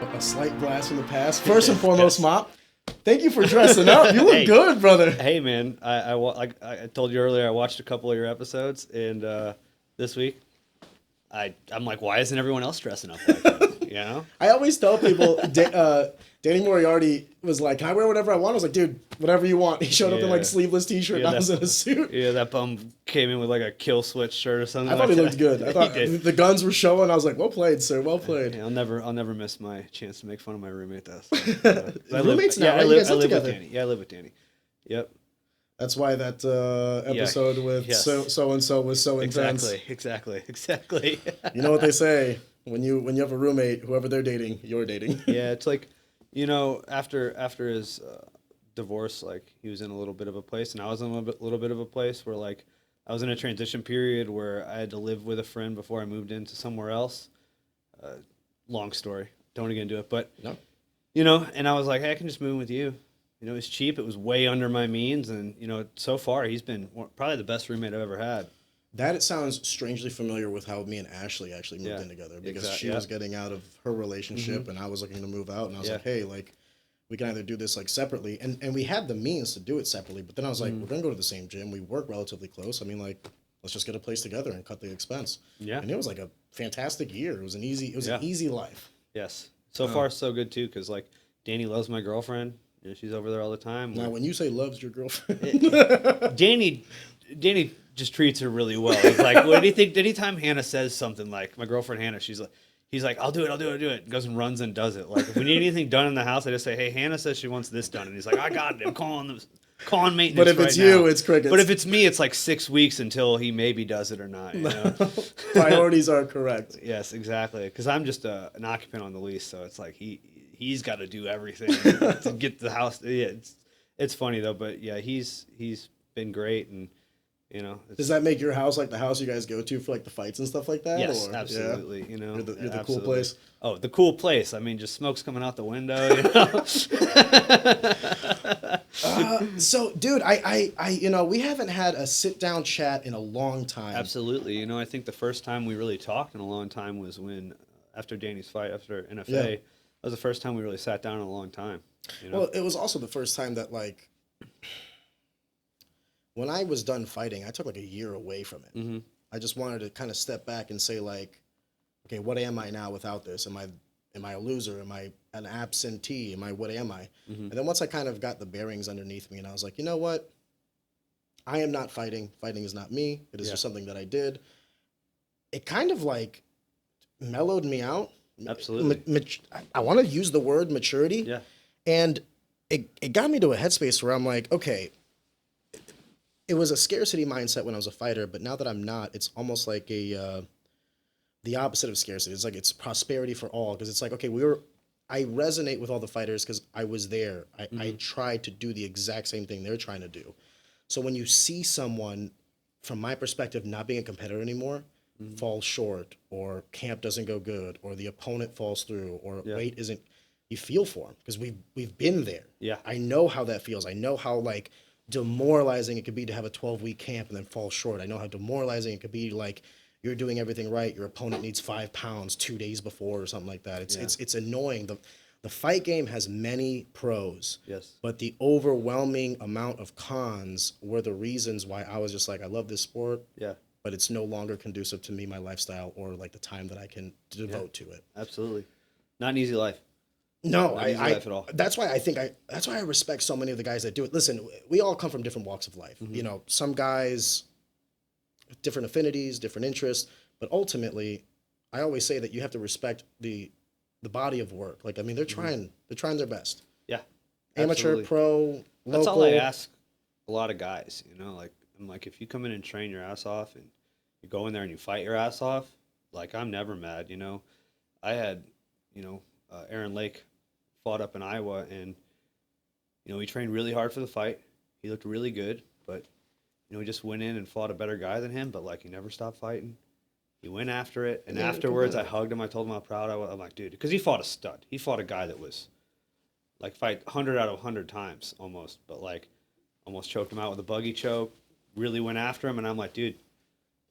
A slight blast from the past. First and foremost, Mop, thank you for dressing up. You look Hey. good, brother. Hey, man, I told you earlier I watched a couple of your episodes, and this week I'm like, why isn't everyone else dressing up like that? You know? I always tell people, Danny Moriarty was like, can I wear whatever I want? I was like, dude, whatever you want. He showed up in like sleeveless t-shirt and I was in a suit. Yeah, that bum came in with like a kill switch shirt or something. I thought like he that. looked good. I thought the guns were showing. I was like, well played, sir. Well played. Yeah, I'll never miss my chance to make fun of my roommate though. Roommates now, right? I You guys live live together. with Danny. Yeah, I live with Danny. Yep. That's why that episode with yes. so and so was so intense. Exactly. You know what they say? When you have a roommate, whoever they're dating, you're dating. Yeah, it's like, you know, after his divorce, like he was in a little bit of a place, and I was in a little bit of a place where like I was in a transition period where I had to live with a friend before I moved into somewhere else. Long story. Don't want to get into it, but No. you know, and I was like, hey, I can just move in with you. You know, it was cheap. It was way under my means, and you know, so far he's been probably the best roommate I've ever had. That it sounds strangely familiar with how me and Ashley actually moved in together because she was getting out of her relationship and I was looking to move out, and I was like, hey, like we can either do this like separately, and we had the means to do it separately, but then I was like, we're gonna go to the same gym, we work relatively close. I mean, like, let's just get a place together and cut the expense. Yeah. And it was like a fantastic year. It was an easy life. Yes. So far so good too, because like Danny loves my girlfriend. You know, she's over there all the time. Now, when you say loves your girlfriend, Danny just treats her really well. He's like, what do you think? Anytime Hannah says something like, my girlfriend Hannah, he's like, I'll do it. Goes and runs and does it. Like, if we need anything done in the house, I just say, hey, Hannah says she wants this done. And he's like, I got it. I'm calling maintenance. But if it's you, it's crickets. But if it's me, it's like 6 weeks until he maybe does it or not. You know? Priorities are correct. Yes, exactly. Because I'm just an occupant on the lease. So it's like he's got to do everything to get the house. Yeah, it's funny though. But yeah, he's been great. And you know, does that make your house like the house you guys go to for like the fights and stuff like that? Yes, or? absolutely. Yeah. You know, you're the absolutely. cool place. Oh, the cool place. I mean, just smoke's coming out the window. You know. So, dude, I, you know, we haven't had a sit down chat in a long time. Absolutely. You know, I think the first time we really talked in a long time was when after Danny's fight after NFA. Yeah. That was the first time we really sat down in a long time. You know? Well, it was also the first time that like. When I was done fighting, I took like a year away from it. Mm-hmm. I just wanted to kind of step back and say like, okay, what am I now without this? Am I a loser? Am I an absentee? What am I? Mm-hmm. And then once I kind of got the bearings underneath me and I was like, you know what? I am not fighting. Fighting is not me. It is just something that I did. It kind of like mellowed me out. Absolutely. I want to use the word maturity. Yeah. And it got me to a headspace where I'm like, okay, it was a scarcity mindset when I was a fighter, but now that I'm not, it's almost like the opposite of scarcity. It's like it's prosperity for all, because it's like, okay, I resonate with all the fighters because I was there. I tried to do the exact same thing they're trying to do. So when you see someone, from my perspective, not being a competitor anymore, fall short, or camp doesn't go good, or the opponent falls through, or weight isn't, you feel for them because we've been there. Yeah. I know how that feels. I know how like demoralizing it could be to have a 12-week camp and then fall short. I know how demoralizing it could be, like you're doing everything right, your opponent needs 5 pounds 2 days before or something like that. It's annoying. The fight game has many pros, yes, but the overwhelming amount of cons were the reasons why I was just like, I love this sport, but it's no longer conducive to me, my lifestyle, or like the time that I can devote to it. Absolutely. Not an easy life. No, Not easy life at all. That's why I respect so many of the guys that do it. Listen, we all come from different walks of life. Mm-hmm. You know, some guys, different affinities, different interests, but ultimately, I always say that you have to respect the body of work. Like, I mean, they're trying their best. Yeah. Amateur, absolutely. pro, local. That's all I ask a lot of guys, you know, like, I'm like, if you come in and train your ass off and you go in there and you fight your ass off, like, I'm never mad, you know. I had, you know, Aaron Lake fought up in Iowa, and you know, he trained really hard for the fight. He looked really good, but you know, he just went in and fought a better guy than him, but like he never stopped fighting. He went after it, and afterwards I hugged him. I told him how proud I was. I'm like, dude, because he fought a stud. He fought a guy that was like fight 100 out of 100 times almost, but like almost choked him out with a buggy choke. Really went after him, and I'm like, dude,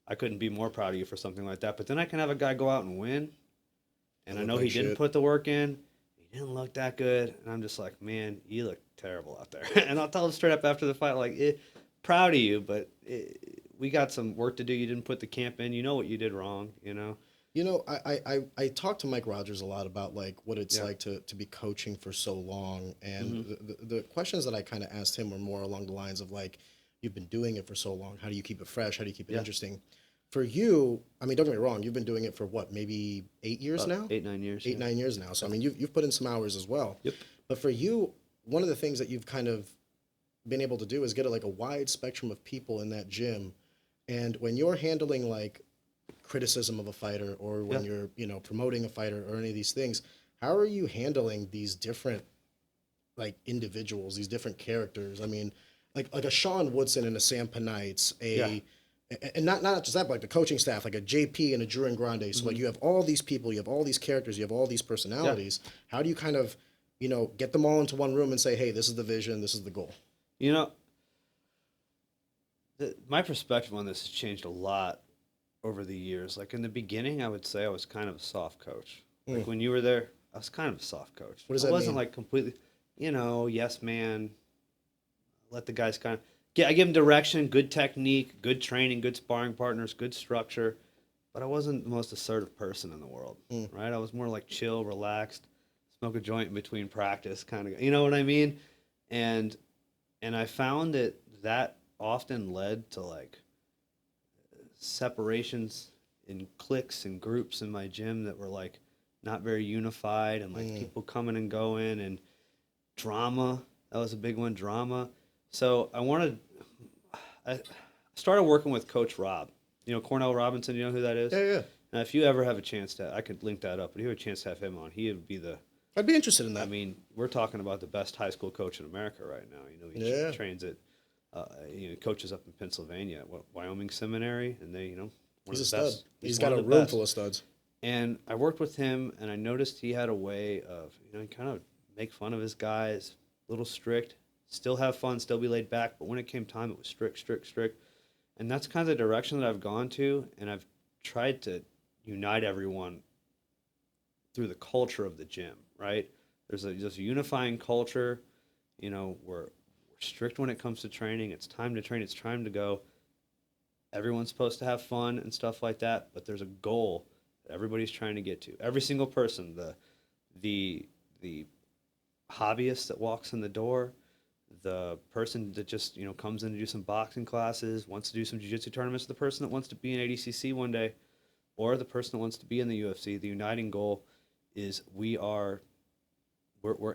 I couldn't be more proud of you for something like that. But then I can have a guy go out and win, and I know he didn't put the work in. you didn't look that good. And I'm just like, man, you look terrible out there. And I'll tell him straight up after the fight, like, proud of you, but we got some work to do. You didn't put the camp in. You know what you did wrong, you know? You know, I talked to Mike Rogers a lot about like what it's Yeah. like to be coaching for so long, and Mm-hmm. the questions that I kind of asked him were more along the lines of like, you've been doing it for so long. How do you keep it fresh? How do you keep it Yeah. interesting? For you, I mean, don't get me wrong. You've been doing it for what, maybe 8 years About now? 8, 9 years. Eight, Yeah. 9 years now. So I mean, you've put in some hours as well. Yep. But for you, one of the things that you've kind of been able to do is get like a wide spectrum of people in that gym, and when you're handling like criticism of a fighter or when Yeah. you're promoting a fighter or any of these things, how are you handling these different like individuals, these different characters? I mean, like a Sean Woodson and a Sam Penites, Yeah. and not just that, but like the coaching staff, like a JP and a Drew and Grande. So like you have all these people, you have all these characters, you have all these personalities. How do you kind of get them all into one room and say, hey, this is the vision, this is the goal? You know, my perspective on this has changed a lot over the years. Like in the beginning, I would say I was kind of a soft coach. Like when you were there, I was kind of a soft coach. What does I that wasn't mean? like completely, yes man. Let the guys kind of get. I give them direction, good technique, good training, good sparring partners, good structure. But I wasn't the most assertive person in the world, right? I was more like chill, relaxed, smoke a joint in between practice, kind of. You know what I mean? And I found that often led to like separations in cliques and groups in my gym that were like not very unified, and like people coming and going, and drama. That was a big one, drama. So I started working with Coach Rob. You know, Cornell Robinson, you know who that is? Yeah, yeah. Now, if you ever have a chance I could link that up, but if you have a chance to have him on, he would be I'd be interested in I that. mean, we're talking about the best high school coach in America right now. You know, he Yeah. trains at, coaches up in Pennsylvania, at Wyoming Seminary, and they, one He's a of the stud. best. He's one got of a the room best. full of studs. And I worked with him, and I noticed he had a way of, he kind of make fun of his guys, a little strict, still have fun, still be laid back. But when it came time, it was strict, strict, strict. And that's kind of the direction that I've gone to, and I've tried to unite everyone through the culture of the gym, right? There's just a unifying culture. We're strict when it comes to training. It's time to train. It's time to go. Everyone's supposed to have fun and stuff like that, but there's a goal that everybody's trying to get to. Every single person, the hobbyist that walks in the door, the person that just comes in to do some boxing classes, wants to do some jiu-jitsu tournaments, the person that wants to be in ADCC one day, or the person that wants to be in the UFC. The uniting goal is we're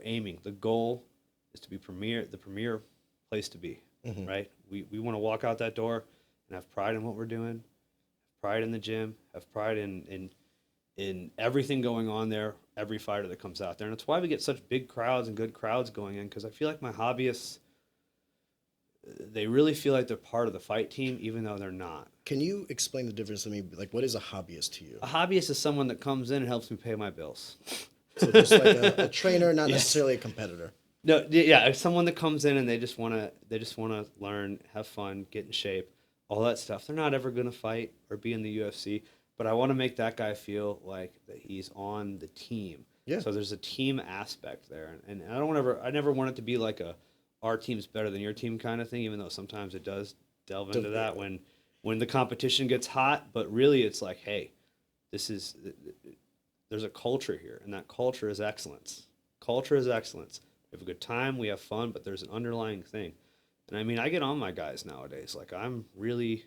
aiming. The goal is to be the premier place to be, right? We want to walk out that door and have pride in what we're doing, have pride in the gym, have pride in everything going on there, every fighter that comes out there. And it's why we get such big crowds and good crowds going in, because I feel like my hobbyists, they really feel like they're part of the fight team, even though they're not. Can you explain the difference to me? Like, what is a hobbyist to you? A hobbyist is someone that comes in and helps me pay my bills. So just like a trainer, not necessarily a competitor. No, yeah, it's someone that comes in and they just wanna learn, have fun, get in shape, all that stuff. They're not ever gonna fight or be in the UFC, but I want to make that guy feel like that he's on the team. Yeah. So there's a team aspect there, and I never want it to be like our team's better than your team kind of thing, even though sometimes it does delve into that when the competition gets hot. But really, it's like, hey, there's a culture here, and that culture is excellence. Culture is excellence. We have a good time, we have fun, but there's an underlying thing. And I mean, I get on my guys nowadays. Like I really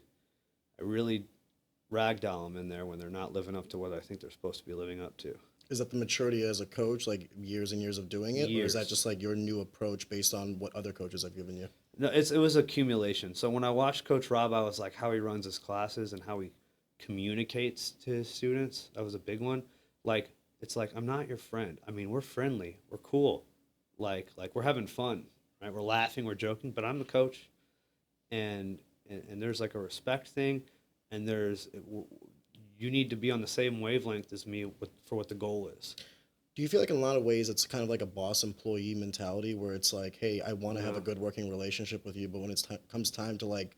ragdoll them in there when they're not living up to what I think they're supposed to be living up to. Is that the maturity as a coach, like years and years of doing it? Or is that Years. just like your new approach based on what other coaches have given you? No, it was accumulation. So when I watched Coach Rob, I was like, how he runs his classes and how he communicates to his students. That was a big one. Like, it's like, I'm not your friend. I mean, we're friendly, we're cool, like we're having fun, right? We're laughing, we're joking, but I'm the coach, and there's like a respect thing, and you need to be on the same wavelength as me for what the goal is. Do you feel like in a lot of ways it's kind of like a boss employee mentality where it's like, hey, I want to have a good working relationship with you, but when it comes time to like,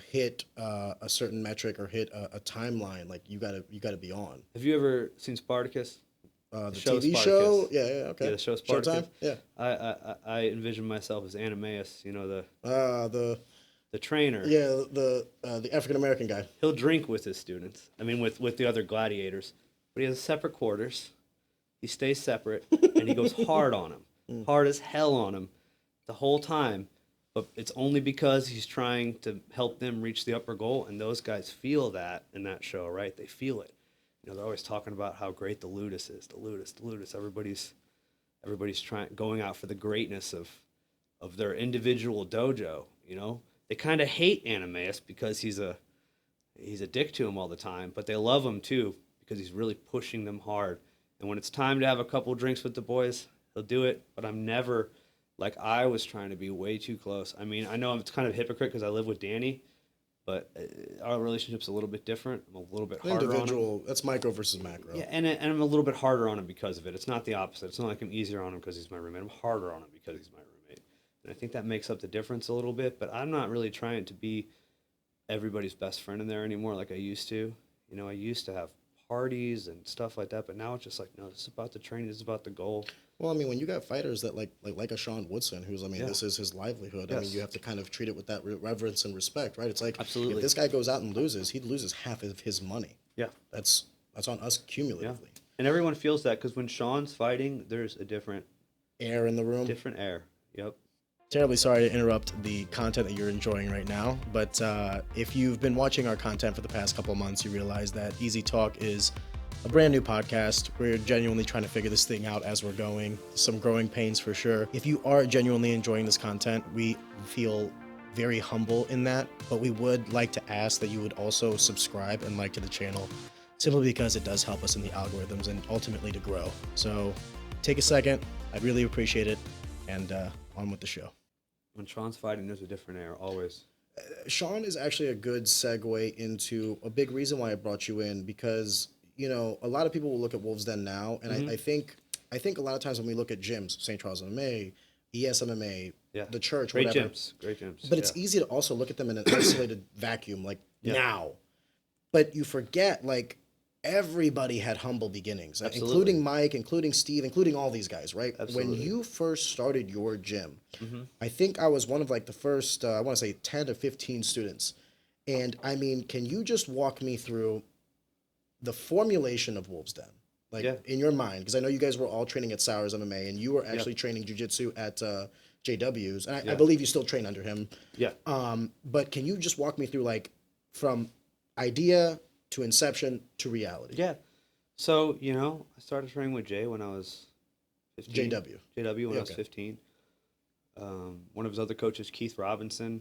hit a certain metric or hit a timeline, like you gotta be on. Have you ever seen Spartacus? The show TV Spartacus. show? Yeah, okay. Yeah, the show Spartacus. Showtime? Yeah. I envision myself as Animaeus, you know, The the trainer. Yeah, the African American guy. He'll drink with his students. I mean, with the other gladiators, but he has separate quarters. He stays separate, and he goes hard on him, hard as hell on him, the whole time. But it's only because he's trying to help them reach the upper goal, and those guys feel that in that show, right? They feel it. You know, they're always talking about how great the ludus is, the ludus. Everybody's going out for the greatness of their individual dojo. You know, they kind of hate Animaeus because he's a dick to him all the time, but they love him too because he's really pushing them hard. And when it's time to have a couple drinks with the boys, he'll do it. But I'm never, like, I was trying to be way too close. I mean, I know it's kind of a hypocrite because I live with Danny, but our relationship's a little bit different. I'm a little bit harder on him. That's micro versus macro. Yeah, and I'm a little bit harder on him because of it. It's not the opposite. It's not like I'm easier on him because he's my roommate. I'm harder on him because he's my roommate. And I think that makes up the difference a little bit. But I'm not really trying to be everybody's best friend in there anymore like I used to. You know, I used to have parties and stuff like that, but now it's just like, no, this is about the training. This is about the goal. Well, I mean, when you got fighters that like a Sean Woodson, who's, I mean, this is his livelihood. Yes. I mean, you have to kind of treat it with that reverence and respect, right? It's like, absolutely, if this guy goes out and loses, he loses half of his money. Yeah, that's on us cumulatively. Yeah. And everyone feels that because when Sean's fighting, there's a different air in the room. Different air. Yep. Terribly sorry to interrupt the content that you're enjoying right now, but if you've been watching our content for the past couple of months, you realize that Easy Talk is a brand new podcast. We're genuinely trying to figure this thing out as we're going. Some growing pains for sure. If you are genuinely enjoying this content, we feel very humble in that, but we would like to ask that you would also subscribe and like to the channel, simply because it does help us in the algorithms and ultimately to grow. So take a second. I'd really appreciate it. And on with the show. When Sean's fighting, there's a different air, always. Sean is actually a good segue into a big reason why I brought you in, because, you know, a lot of people will look at Wolves Den now, and I think a lot of times when we look at gyms, St. Charles MMA, ES MMA, the church, great whatever. Great gyms. But it's easy to also look at them in an isolated vacuum, like now. But you forget, like, everybody had humble beginnings, including Mike, including Steve, including all these guys, right? Absolutely. When you first started your gym, I think I was one of like the first, I want to say 10 to 15 students. And I mean, can you just walk me through the formulation of Wolves Den? Like in your mind, because I know you guys were all training at Sowers MMA and you were actually training jiu-jitsu at JW's. And I believe you still train under him. Yeah. But can you just walk me through, like, from idea to inception to reality? Yeah. So, you know, I started training with Jay when I was 15. JW when I was 15. One of his other coaches, Keith Robinson,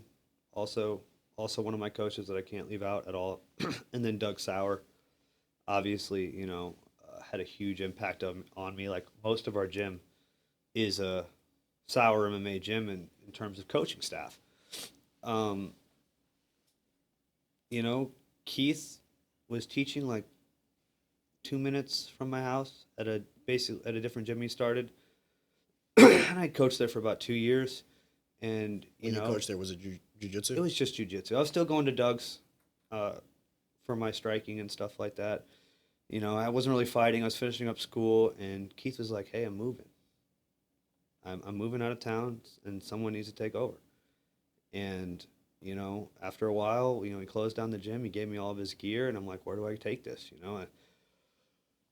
also one of my coaches that I can't leave out at all. And then Doug Sauer, obviously, you know, had a huge impact on me. Like, most of our gym is a Sauer MMA gym in terms of coaching staff. You know, Keith was teaching like 2 minutes from my house at a different gym he started. And I coached there for about 2 years. And you know, coached there, was it jiu-jitsu? It was just jiu-jitsu. I was still going to Doug's for my striking and stuff like that. You know, I wasn't really fighting. I was finishing up school, and Keith was like, "Hey, I'm moving. I'm moving out of town, and someone needs to take over." And you know, after a while, you know, he closed down the gym. He gave me all of his gear, and I'm like, "Where do I take this?" You know,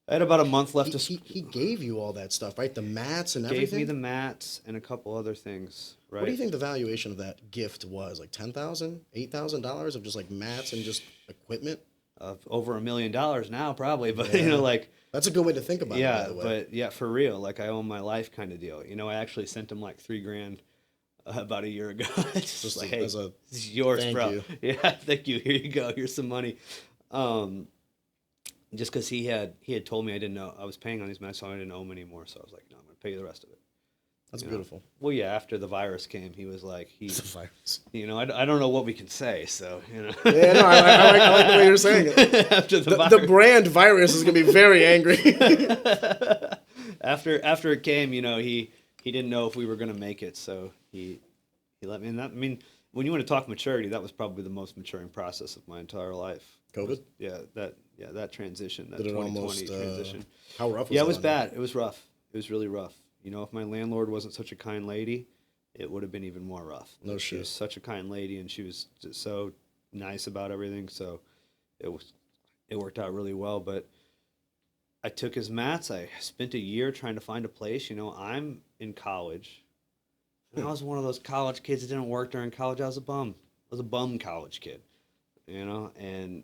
I had about a month left. He gave you all that stuff, right? The mats and everything? Gave me the mats and a couple other things, right? What do you think the valuation of that gift was? Like $10,000, $8,000 of just like mats and just equipment? Over $1 million now, probably. But, you know, like... That's a good way to think about it, by the way. But, yeah, for real. Like, I own my life kind of deal. You know, I actually sent him like $3,000 about a year ago. It's just like, hey, this is yours, bro. You. Yeah, thank you. Here you go. Here's some money. Just because he had told me I didn't know I was paying on these mats, so I didn't owe him anymore. So I was like, no, I'm going to pay you the rest of it. That's beautiful. Well, yeah. After the virus came, he was like, the virus. You know, I don't know what we can say. So you know. Yeah, no, I like the way you're saying it. After the brand virus is going to be very angry. After it came, you know, he didn't know if we were going to make it, so he let me. And that, I mean, when you want to talk maturity, that was probably the most maturing process of my entire life. COVID? That transition, that Did it 2020 almost, transition. how rough was Yeah, that it was on you? bad. It was rough. It was really rough. You know, if my landlord wasn't such a kind lady, it would have been even more rough. No She shit. was such a kind lady, and she was just so nice about everything. So it worked out really well. But I took his mats. I spent a year trying to find a place. You know, I'm in college. And I was one of those college kids that didn't work during college. I was a bum. I was a bum college kid, you know. And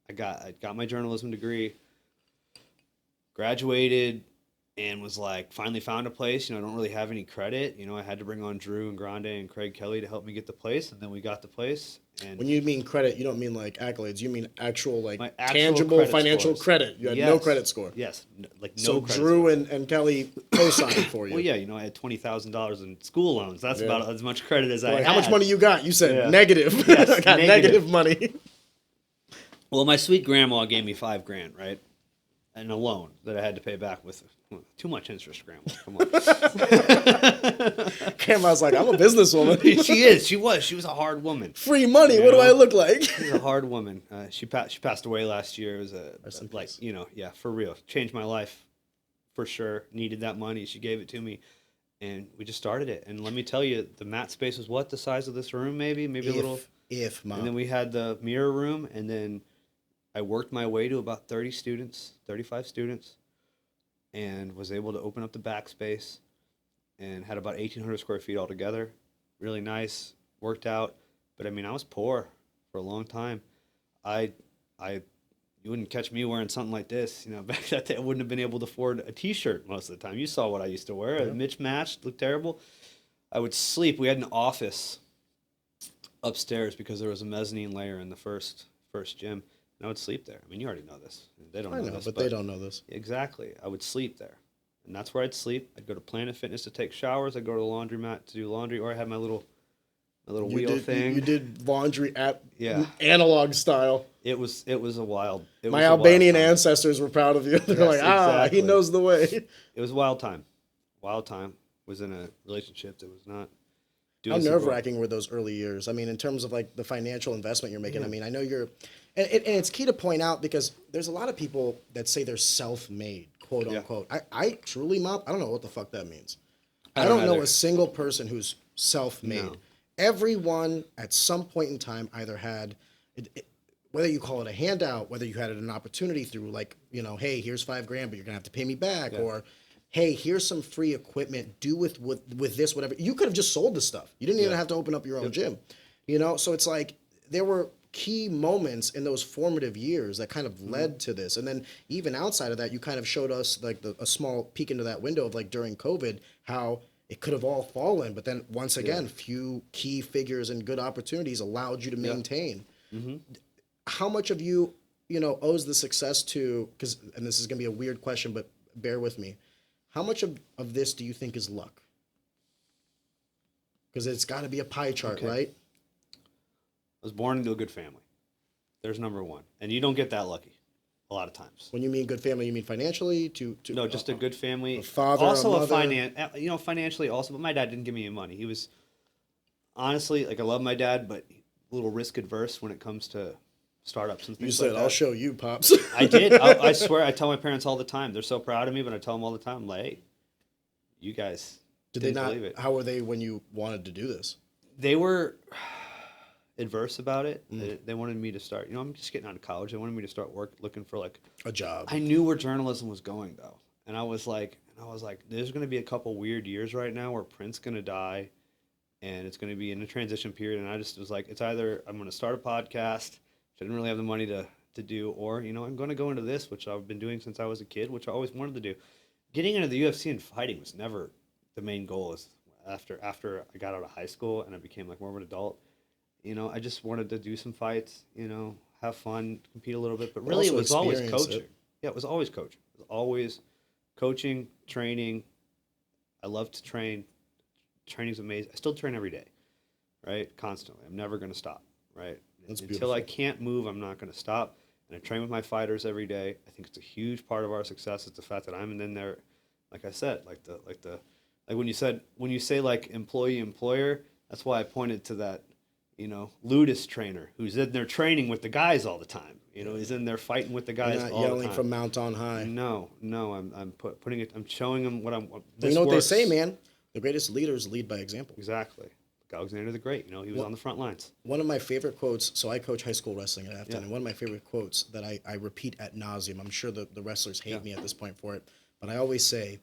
I got my journalism degree, graduated, and was like finally found a place. You know, I don't really have any credit. You know, I had to bring on Drew and Grande and Craig Kelly to help me get the place, and then we got the place. And When you mean credit, you don't mean like accolades. You mean actual my like actual tangible credit financial scores. credit. You had no credit score. Yes, like no So credit Drew score. and Kelly co-signed for you. Well, yeah, you know, I had $20,000 in school loans. That's Yeah. about as much credit as I Like, had. how much money you got? You said Yeah. negative. Yes, I got negative money. Well, my sweet grandma gave me $5,000, right? And a loan that I had to pay back with too much interest, grandma. Come on. Grandma's like, I'm a businesswoman. She was a hard woman. Free money. You What do I know? look like? She's a hard woman. She passed away last year. It was Rest in like, peace. you know, yeah, for real. Changed my life for sure. Needed that money. She gave it to me. And we just started it. And let me tell you, the mat space was what? The size of this room, maybe? Maybe a little. If, Mom. And then we had the mirror room. And then I worked my way to about 35 students, and was able to open up the back space and had about 1,800 square feet altogether. Really nice, worked out. But I mean, I was poor for a long time. You wouldn't catch me wearing something like this. You know, back that day, I wouldn't have been able to afford a T-shirt most of the time. You saw what I used to wear. Yeah. Mitch matched, looked terrible. I would sleep. We had an office upstairs because there was a mezzanine layer in the first gym. And I would sleep there. I mean, you already know this. They don't I know know, this. but they don't know this. Exactly. I would sleep there. And that's where I'd sleep. I'd go to Planet Fitness to take showers. I'd go to the laundromat to do laundry. Or I had my little wheel thing. You did laundry at Yeah. analog style. It was a wild. My Albanian time. ancestors were proud of you. They're Yes, like, exactly. he knows the way. It was a wild time. Wild time. Was in a relationship that was not doing How so nerve well. wracking were those early years? I mean, in terms of like the financial investment you're making. I mean, I know and it's key to point out because there's a lot of people that say they're self-made, quote Yeah. unquote. I truly, Mop, I don't know what the fuck that means. I don't don't know either. a single person who's self-made. No. Everyone at some point in time either had, whether you call it a handout, whether you had an opportunity through like, you know, hey, here's $5,000, but you're gonna have to pay me back, Yeah. or hey, here's some free equipment. Do with this whatever. You could have just sold the stuff. You didn't even Yeah. have to open up your own gym. You know, so it's like there were key moments in those formative years that kind of led to this. And then even outside of that, you kind of showed us like a small peek into that window of like during COVID, how it could have all fallen. But then once again, few key figures and good opportunities allowed you to maintain. How much of you, you know, owes the success to, and this is going to be a weird question, but bear with me. How much of this do you think is luck? Because it's got to be a pie chart, Okay. right? I was born into a good family. There's number one. And you don't get that lucky a lot of times. When you mean good family, you mean financially? No, just a good family. A father, also a mother. financially also, but my dad didn't give me any money. He was honestly, like, I love my dad, but a little risk adverse when it comes to startups and You things said, like I'll that. show you, Pops. I did. I swear, I tell my parents all the time. They're so proud of me, but I tell them all the time, like, hey, you guys Did they didn't not? believe it. How were they when you wanted to do this? They were adverse about it. They wanted me to start, you know, I'm just getting out of college. They wanted me to start looking for like, A job. I knew where journalism was going though. And I was like, there's going to be a couple weird years right now where print's going to die and it's going to be in a transition period. And I just was like, it's either I'm going to start a podcast, which I didn't really have the money to do, or, you know, I'm going to go into this, which I've been doing since I was a kid, which I always wanted to do. Getting into the UFC and fighting was never the main goal. Is after I got out of high school and I became like more of an adult, you know, I just wanted to do some fights, you know, have fun, compete a little bit. But really, Also it was always experience coaching. it. Yeah, it was always coaching. It was always coaching, training. I love to train. Training's amazing. I still train every day, right? Constantly. I'm never going to stop, right? That's Until I beautiful. can't move, I'm not going to stop. And I train with my fighters every day. I think it's a huge part of our success. It's the fact that I'm in there, like I said, like when you say like employee employer, That's why I pointed to that, Ludus trainer who's in there training with the guys all the time. He's in there fighting with the guys You're not all the yelling time. from Mount on high. No, I'm putting it. I'm showing them what I'm. You know what they say, man? The greatest leaders lead by example. Exactly. Alexander the Great. He was on the front lines. One of my favorite quotes. So I coach high school wrestling at Afton, Yeah. and one of my favorite quotes that I repeat ad nauseum. I'm sure the wrestlers hate me at this point for it, but I always say,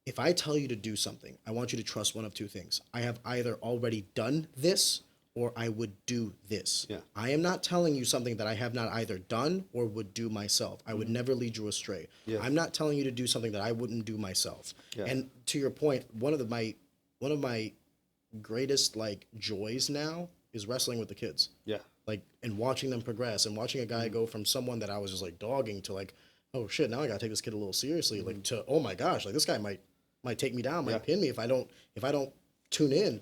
if I tell you to do something, I want you to trust one of two things. I have either already done this or I would do this. Yeah. I am not telling you something that I have not either done or would do myself. I would never lead you astray. Yeah. I'm not telling you to do something that I wouldn't do myself. Yeah. And to your point, one of my greatest like joys now is wrestling with the kids. Yeah. Like, and watching them progress and watching a guy go from someone that I was just like dogging to like, oh shit, now I gotta take this kid a little seriously. Like to, oh my gosh, like this guy might take me down, might pin me if I don't tune in.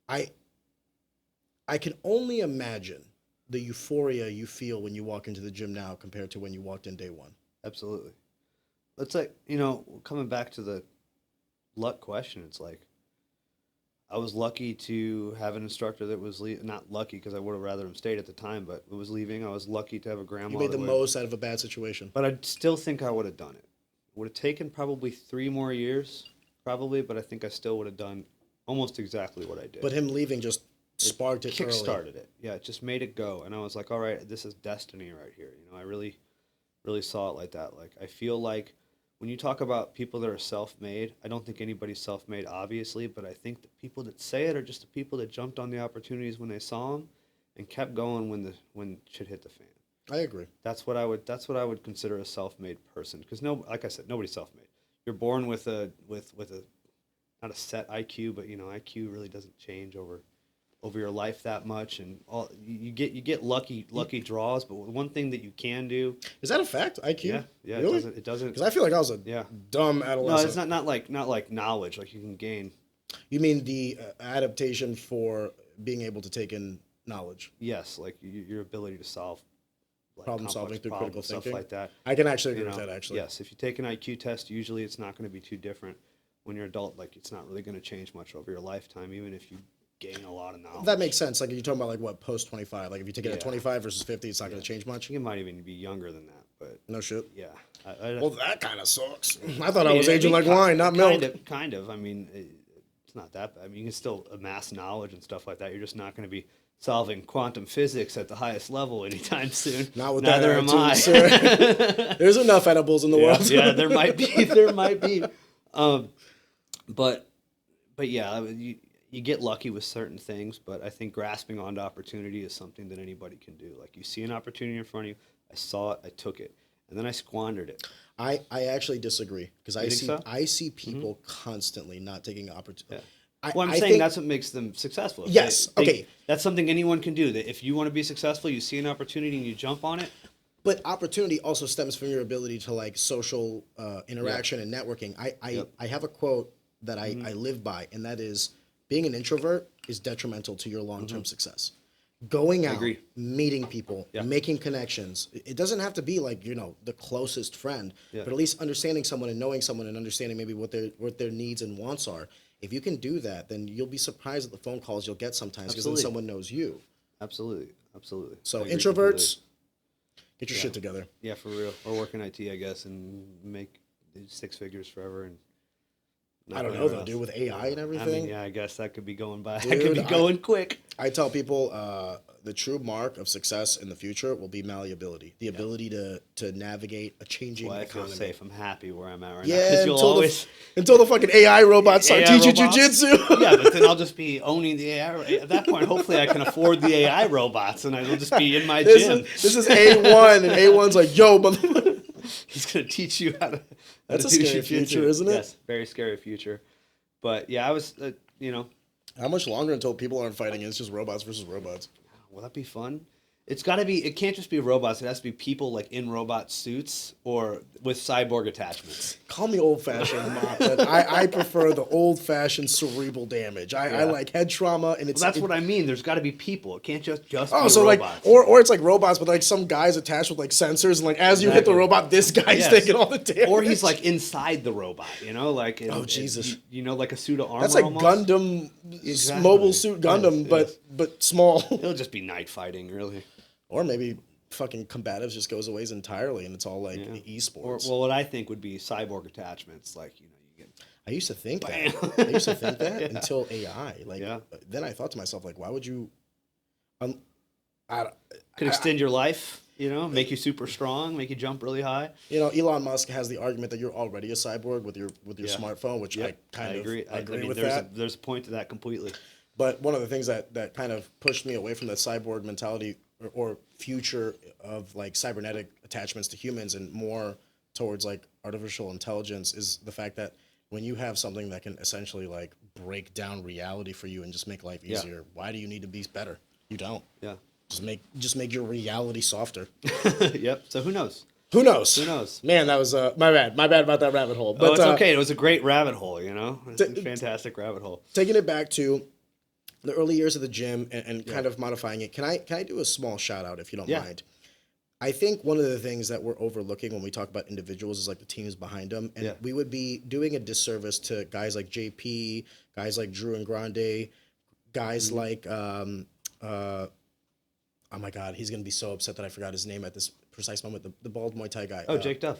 I can only imagine the euphoria you feel when you walk into the gym now compared to when you walked in day one. Absolutely. It's like, coming back to the luck question, it's like, I was lucky to have an instructor that was not lucky because I would have rather him stayed at the time, but it was leaving. I was lucky to have a grandma. You made the most out of a bad situation. But I still think I would have done it. Would have taken probably 3 more years, probably, but I think I still would have done almost exactly what I did. But him leaving just sparked it early. Kickstarted it. Yeah, it just made it go. And I was like, all right, this is destiny right here. I really, really saw it like that. Like, I feel like when you talk about people that are self-made, I don't think anybody's self-made, obviously, but I think the people that say it are just the people that jumped on the opportunities when they saw them and kept going when shit hit the fan. I agree. That's what I would consider a self-made person, because like I said, nobody's self-made. You're born with a not a set IQ, but IQ really doesn't change over your life that much, and you get lucky draws. But one thing that you can do, is that a fact? IQ? Yeah. Really? It doesn't. Because I feel like I was a dumb adolescent. No, it's not like knowledge. Like you can gain. You mean the adaptation for being able to take in knowledge? Yes, like your ability to solve problem solving through critical stuff thinking, like that. I can actually agree with that. Actually, yes. If you take an IQ test, usually it's not going to be too different. When you're adult, like it's not really going to change much over your lifetime, even if you gain a lot of knowledge. That makes sense. Like you're talking about like what post 25. Like if you take it at 25 versus 50, it's not going to change much. You might even be younger than that, but no shit. Yeah. Well, that kind of sucks. I thought I was aging like wine, not milk. Kind of. I mean, it's not that bad. I mean, you can still amass knowledge and stuff like that. You're just not going to be solving quantum physics at the highest level anytime soon. Not with Neither that am I. Sir. There's enough edibles in the world. Yeah, there might be. There might be. But yeah, you get lucky with certain things, but I think grasping onto opportunity is something that anybody can do. Like you see an opportunity in front of you, I saw it, I took it, and then I squandered it. I actually disagree because I see people constantly not taking opportunity. Yeah. Well, I'm saying that's what makes them successful. Yes, okay. That's something anyone can do. That if you want to be successful, you see an opportunity and you jump on it. But opportunity also stems from your ability to like social interaction and networking. I have a quote that I live by, and that is, being an introvert is detrimental to your long-term success. Going out, meeting people, making connections. It doesn't have to be like, the closest friend, but at least understanding someone and knowing someone and understanding maybe what their needs and wants are. If you can do that, then you'll be surprised at the phone calls you'll get sometimes because then someone knows you. Absolutely. So introverts, get your shit together. Yeah, for real. Or work in IT, I guess, and make 6 figures forever. And I don't know though, dude, with AI and everything. I mean, yeah, I guess that could be going by. Dude, that could be going quick. I tell people the true mark of success in the future will be malleability, the ability to navigate a changing economy. I feel safe. I'm happy where I'm at right now. Yeah, until the fucking AI robots start teaching jujitsu. Yeah, but then I'll just be owning the AI. At that point, hopefully I can afford the AI robots, and I'll just be in my gym. This is A1, and A1's like, yo, motherfucker. He's going to teach you how to That's a scary future, isn't it? Yes, very scary future. But yeah, I was, How much longer until people aren't fighting? It's just robots versus robots. Will that be fun? It's got to be. It can't just be robots. It has to be people like in robot suits or with cyborg attachments. Call me old-fashioned, but I prefer the old-fashioned cerebral damage. I like head trauma, and Well, that's what I mean. There's got to be people. It can't just be so robots. like, or it's like robots, but like some guys attached with like sensors, and like as you hit the robot, this guy's taking all the damage. Or he's like inside the robot, you know, like Jesus, you know, like a suit of armor. That's like almost. Gundam, mobile suit Gundam, but small. It'll just be night fighting, really. Or maybe fucking combatives just goes away entirely, and it's all like esports. Or what I think would be cyborg attachments, like you get. I used to think that. Until AI. Like, then I thought to myself, like, why would you? Could extend your life, you know, make you super strong, make you jump really high. You know, Elon Musk has the argument that you're already a cyborg with your smartphone, which I agree. I mean, with that. There's a point to that completely. But one of the things that kind of pushed me away from the cyborg mentality or future of like cybernetic attachments to humans and more towards like artificial intelligence is the fact that when you have something that can essentially like break down reality for you and just make life easier, why do you need to be better? You don't. Yeah. Just make your reality softer. Yep. So who knows? Who knows? Who knows? Man, that was my bad. My bad about that rabbit hole. But it's okay. It was a great rabbit hole, you know? It's a fantastic rabbit hole. Taking it back to the early years of the gym and kind of modifying it, can I do a small shout out if you don't mind? I think one of the things that we're overlooking when we talk about individuals is like the teams behind them. And we would be doing a disservice to guys like JP, guys like Drew and Grande, guys like, oh my God, he's going to be so upset that I forgot his name at this precise moment, the bald Muay Thai guy. Oh, Jake Duff.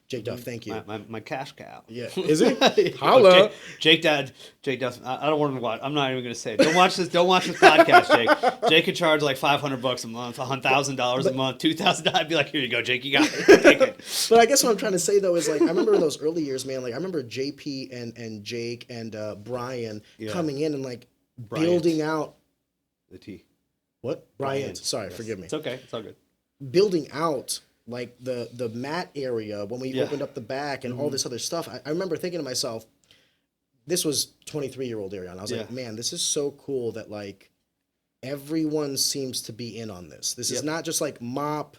Jake Duff, thank you. My cash cow. Yeah, is he? Holla. Jake Duff. I don't want to watch. I'm not even going to say it. Don't watch this podcast, Jake. Jake could charge like $500 a month, $1,000 a month, $2,000. I'd be like, here you go, Jake. You got it. Take it. But I guess what I'm trying to say though is like I remember in those early years, man. Like I remember JP and Jake and Brian coming in and like building out the T. What? Bryant. Sorry, forgive me. It's okay. It's all good. Building out like the mat area when we opened up the back and all this other stuff. I remember thinking to myself, this was 23-year-old Arion. I was like, man, this is so cool that like everyone seems to be in on this. This is not just like Mop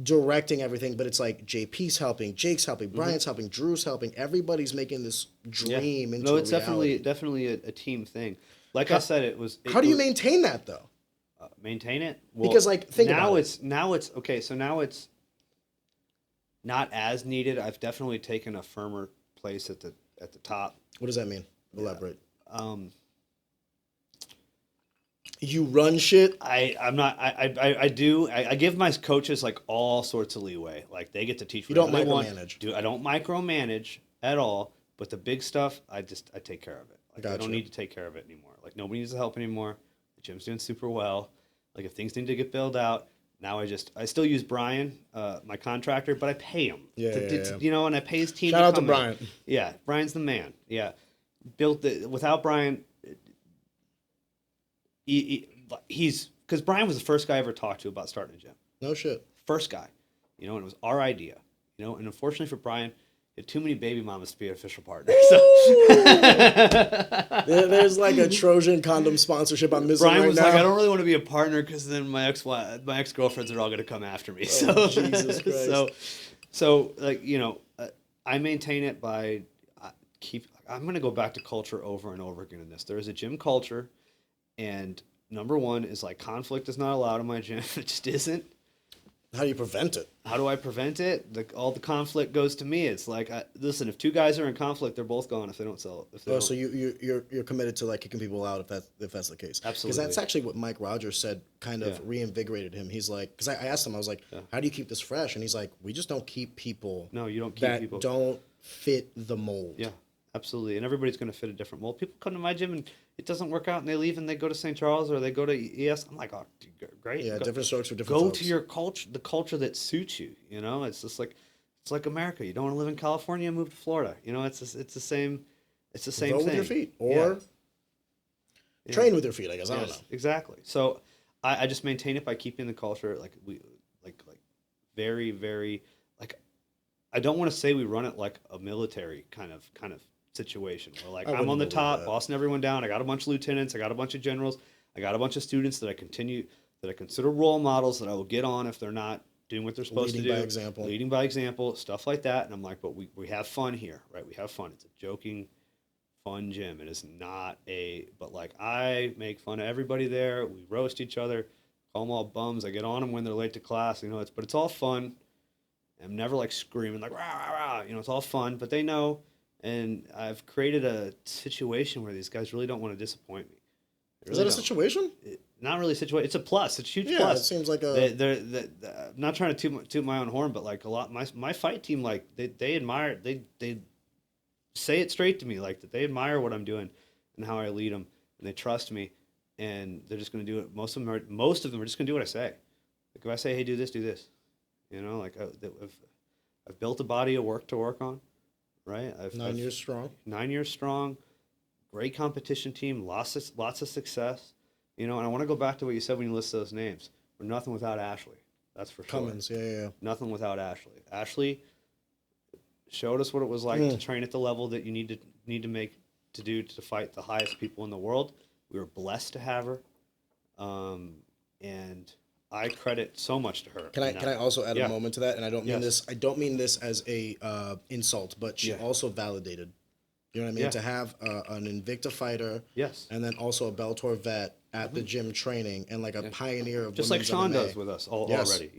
directing everything, but it's like JP's helping, Jake's helping, Brian's helping, Drew's helping. Everybody's making this dream into it's reality. definitely a team thing. Like I said, how do you maintain that though? Maintain it? Well, because like think about it. Now it's okay. So now it's not as needed. I've definitely taken a firmer place at the top. What does that mean? Elaborate. You run shit. I'm not. I do. I give my coaches like all sorts of leeway. Like they get to teach. You don't micromanage. I don't micromanage at all. But the big stuff, I take care of it. Like, I don't need to take care of it anymore. Like nobody needs the help anymore. The gym's doing super well. Like if things need to get built out, now I still use Brian, my contractor, but I pay him. You know, and I pay his team. Shout out to Brian. Yeah, Brian's the man. Yeah, without Brian, he's because Brian was the first guy I ever talked to about starting a gym. No shit. First guy, you know, and it was our idea. You know, and unfortunately for Brian, he had too many baby mamas to be an official partner. So. There's like a Trojan condom sponsorship I'm missing Brian right was now. like, I don't really want to be a partner because then my ex-girlfriends are all going to come after me. So Jesus Christ. So like, you know, I maintain it by I'm going to go back to culture over and over again in this. There is a gym culture, and number one is like conflict is not allowed in my gym. It just isn't. How do you prevent it? How do I prevent it? All the conflict goes to me. It's like, listen, if two guys are in conflict, they're both gone if they don't sell it. So you're committed to like kicking people out if that's the case. Absolutely. Because that's actually what Mike Rogers said kind of reinvigorated him. He's like, because I asked him, I was like, how do you keep this fresh? And he's like, we just don't keep people. No, you don't keep people. Don't fit the mold. Yeah, absolutely. And everybody's going to fit a different mold. People come to my gym and it doesn't work out and they leave and they go to St. Charles or they go to ES. I'm like, oh, great. Yeah, different strokes for different folks. Go to your culture, the culture that suits you. You know, it's just like, it's like America. You don't want to live in California, move to Florida. You know, it's the same Vote thing. with your feet or train with your feet, I guess. I don't know. Exactly. So I just maintain it by keeping the culture like very, very, like, I don't want to say we run it like a military kind of situation where like I'm on the top, bossing everyone down. I got a bunch of lieutenants, I got a bunch of generals, I got a bunch of students that I continue that I consider role models that I will get on if they're not doing what they're supposed Leading to do. by example. Leading by example, stuff like that. And I'm like, but we have fun here, right? We have fun. It's a joking, fun gym. It is not but like I make fun of everybody there. We roast each other, call them all bums. I get on them when they're late to class, but it's all fun. I'm never like screaming like, rah, rah, rah. It's all fun, but they know. And I've created a situation where these guys really don't want to disappoint me. Is that a situation? Not really a situation. It's a plus. It's a huge Yeah, plus. it seems like a. I'm not trying to toot my own horn, but like a lot, my fight team, like they admire, they say it straight to me, like that they admire what I'm doing and how I lead them, and they trust me, and they're just going to do it. Most of them are just going to do what I say. Like if I say, hey, do this, like I've built a body of work to work on, right? 9 years strong. 9 years strong, great competition team, lots of success, and I want to go back to what you said when you list those names. We're nothing without Ashley. That's for sure. Cummins, yeah. Nothing without Ashley. Ashley showed us what it was like to train at the level that you need to do to fight the highest people in the world. We were blessed to have her, and I credit so much to her. Can I also add a moment to that? And I don't mean Yes. this as a insult, but she also validated. You know what I mean? Yeah. To have an Invicta fighter, Yes. and then also a Bellator vet at the gym training, and like a pioneer of Just like women's Sean MMA. does with us already,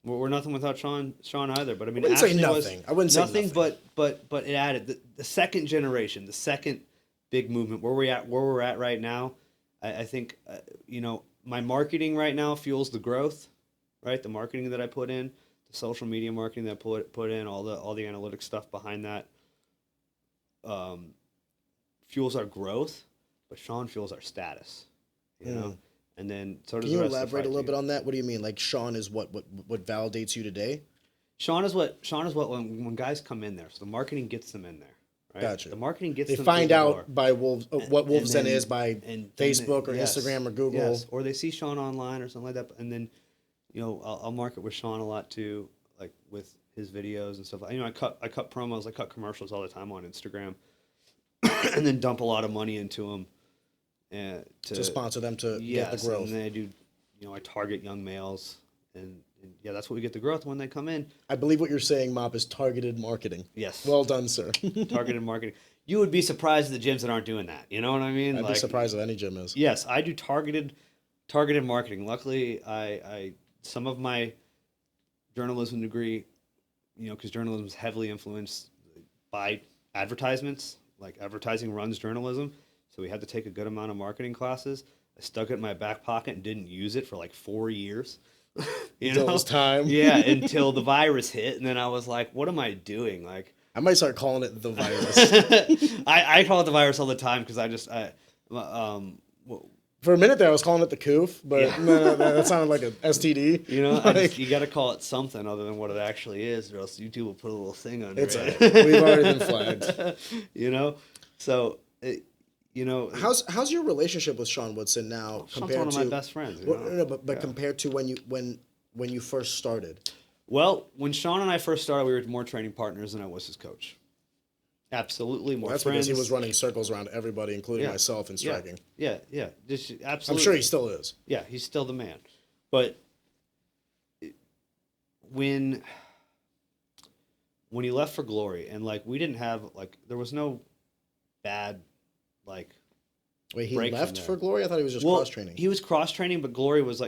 We're nothing without Sean either. But I mean, I wouldn't say Ashley was nothing. I wouldn't say nothing. But it added the second generation, the second big movement where we're at right now. I think my marketing right now fuels the growth, right? The marketing that I put in, the social media marketing that I put in, all the analytics stuff behind that, fuels our growth. But Sean fuels our status, And then so does Can you the rest elaborate of the a fight little team. bit on that? What do you mean? Like Sean is what validates you today? Sean is what when guys come in there. So the marketing gets them in there. Right? Gotcha. The marketing gets They them find through the out door. by Wolves what Wolves Den is by and Facebook or yes, Instagram or Google. yes. Or they see Sean online or something like that. And then, I'll market with Sean a lot too, like with his videos and stuff. I cut promos, I cut commercials all the time on Instagram, and then dump a lot of money into them, and to sponsor them to get the growth. And then I do, I target young males, and that's what we get the growth when they come in. I believe what you're saying, Mop, is targeted marketing. Yes. Well done, sir. Targeted marketing. You would be surprised at the gyms that aren't doing that. You know what I mean? I'd be surprised if any gym is. Yes, I do targeted marketing. Luckily, I some of my journalism degree, because journalism is heavily influenced by advertisements. Like advertising runs journalism, so we had to take a good amount of marketing classes. I stuck it in my back pocket and didn't use it for like 4 years. Until it was time. Yeah, until the virus hit, and then I was like, "What am I doing?" Like, I might start calling it the virus. I call it the virus all the time because For a minute there, I was calling it the coof, but no, that sounded like an STD. You got to call it something other than what it actually is, or else YouTube will put a little thing under it's it. We've already been flagged. So how's your relationship with Sean Woodson now Sean's compared one of to my best friends. but compared to when you first started? Well, when Sean and I first started, we were more training partners than I was his coach. Absolutely more That's friends. because he was running circles around everybody, including myself in striking. Yeah. Just absolutely. I'm sure he still is. Yeah, he's still the man. But when he left for Glory, and like we didn't have there was no bad Wait, he break from left there. for Glory? I thought he was just cross training. He was cross training, but Glory was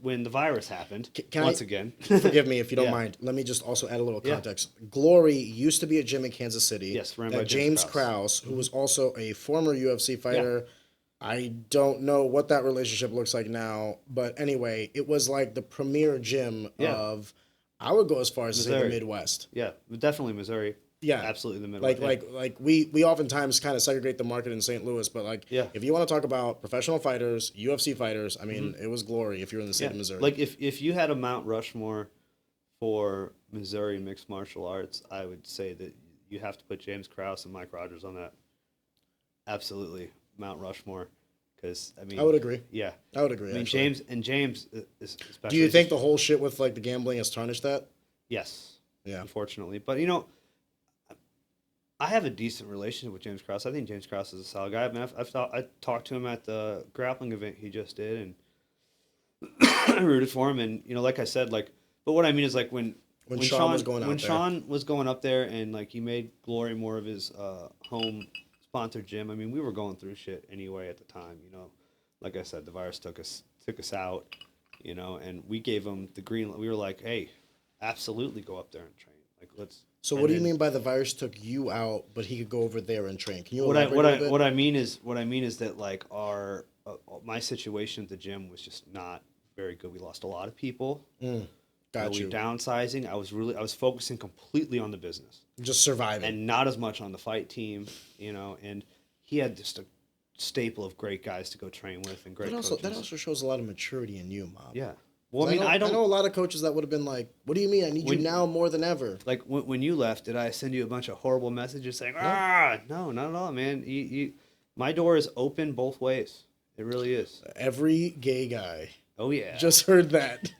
when the virus happened. Again, forgive me if you don't Yeah. mind. Let me just also add a little context. Glory used to be a gym in Kansas City. Yes, ran that by James James Krause, who was also a former UFC fighter. I don't know what that relationship looks like now, but anyway, it was like the premier gym of. I would go as far as to say the Midwest. Yeah, definitely Missouri. Yeah, absolutely the Midwest. Like we oftentimes kind of segregate the market in St. Louis, but if you want to talk about professional fighters, UFC fighters, I mean, it was Glory if you're in the state of Missouri. Like if you had a Mount Rushmore for Missouri mixed martial arts, I would say that you have to put James Krause and Mike Rogers on that. Absolutely, Mount Rushmore, because I would agree. Yeah, I would agree. James is especially. Do you think the whole shit with the gambling has tarnished that? Yes. Yeah. Unfortunately, but I have a decent relationship with James Krause. I think James Krause is a solid guy. I mean, I talked to him at the grappling event he just did, and I rooted for him, and like I said, like, but what I mean is like when Sean was going out when there. Sean was going up there, and like he made Glory more of his home sponsored gym. I mean, we were going through shit anyway at the time. Like I said, the virus took us out, and we gave him the green. We were like, hey, absolutely go up there and train. Like, let's. So what do you mean by the virus took you out, but he could go over there and train? Can you what elaborate a little bit? what I mean is that like my situation at the gym was just not very good. We lost a lot of people. Got We you. were downsizing. I was focusing completely on the business Just surviving. and not as much on the fight team. And he had just a staple of great guys to go train with and great coaches. That also shows a lot of maturity in you, Mom. Yeah. Well, I know a lot of coaches that would have been like, "What do you mean? I need you now more than ever." Like when you left, did I send you a bunch of horrible messages saying, no, not at all, man. My door is open both ways. It really is. Every gay guy Oh yeah. just heard that.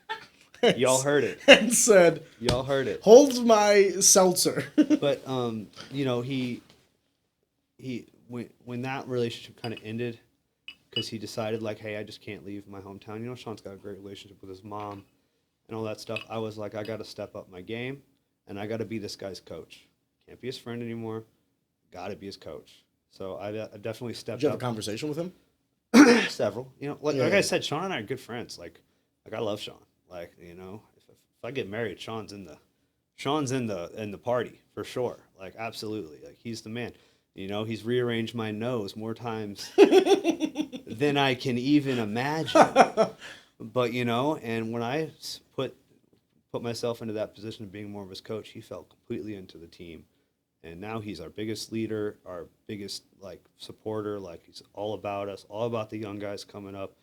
Y'all heard it. And said, Y'all heard it. "Hold my seltzer." But he when that relationship kind of ended, because he decided like, hey, I just can't leave my hometown. Sean's got a great relationship with his mom and all that stuff. I was like, I got to step up my game, and I got to be this guy's coach. Can't be his friend anymore. Got to be his coach. So I definitely stepped up. Did you have a conversation with him? Several. Like I said, Sean and I are good friends. Like I love Sean. Like if I get married, Sean's in the party for sure. Like absolutely. Like he's the man. He's rearranged my nose more times than I can even imagine. But and when I put myself into that position of being more of his coach, he fell completely into the team. And now he's our biggest leader, our biggest like supporter. Like he's all about us, all about the young guys coming up.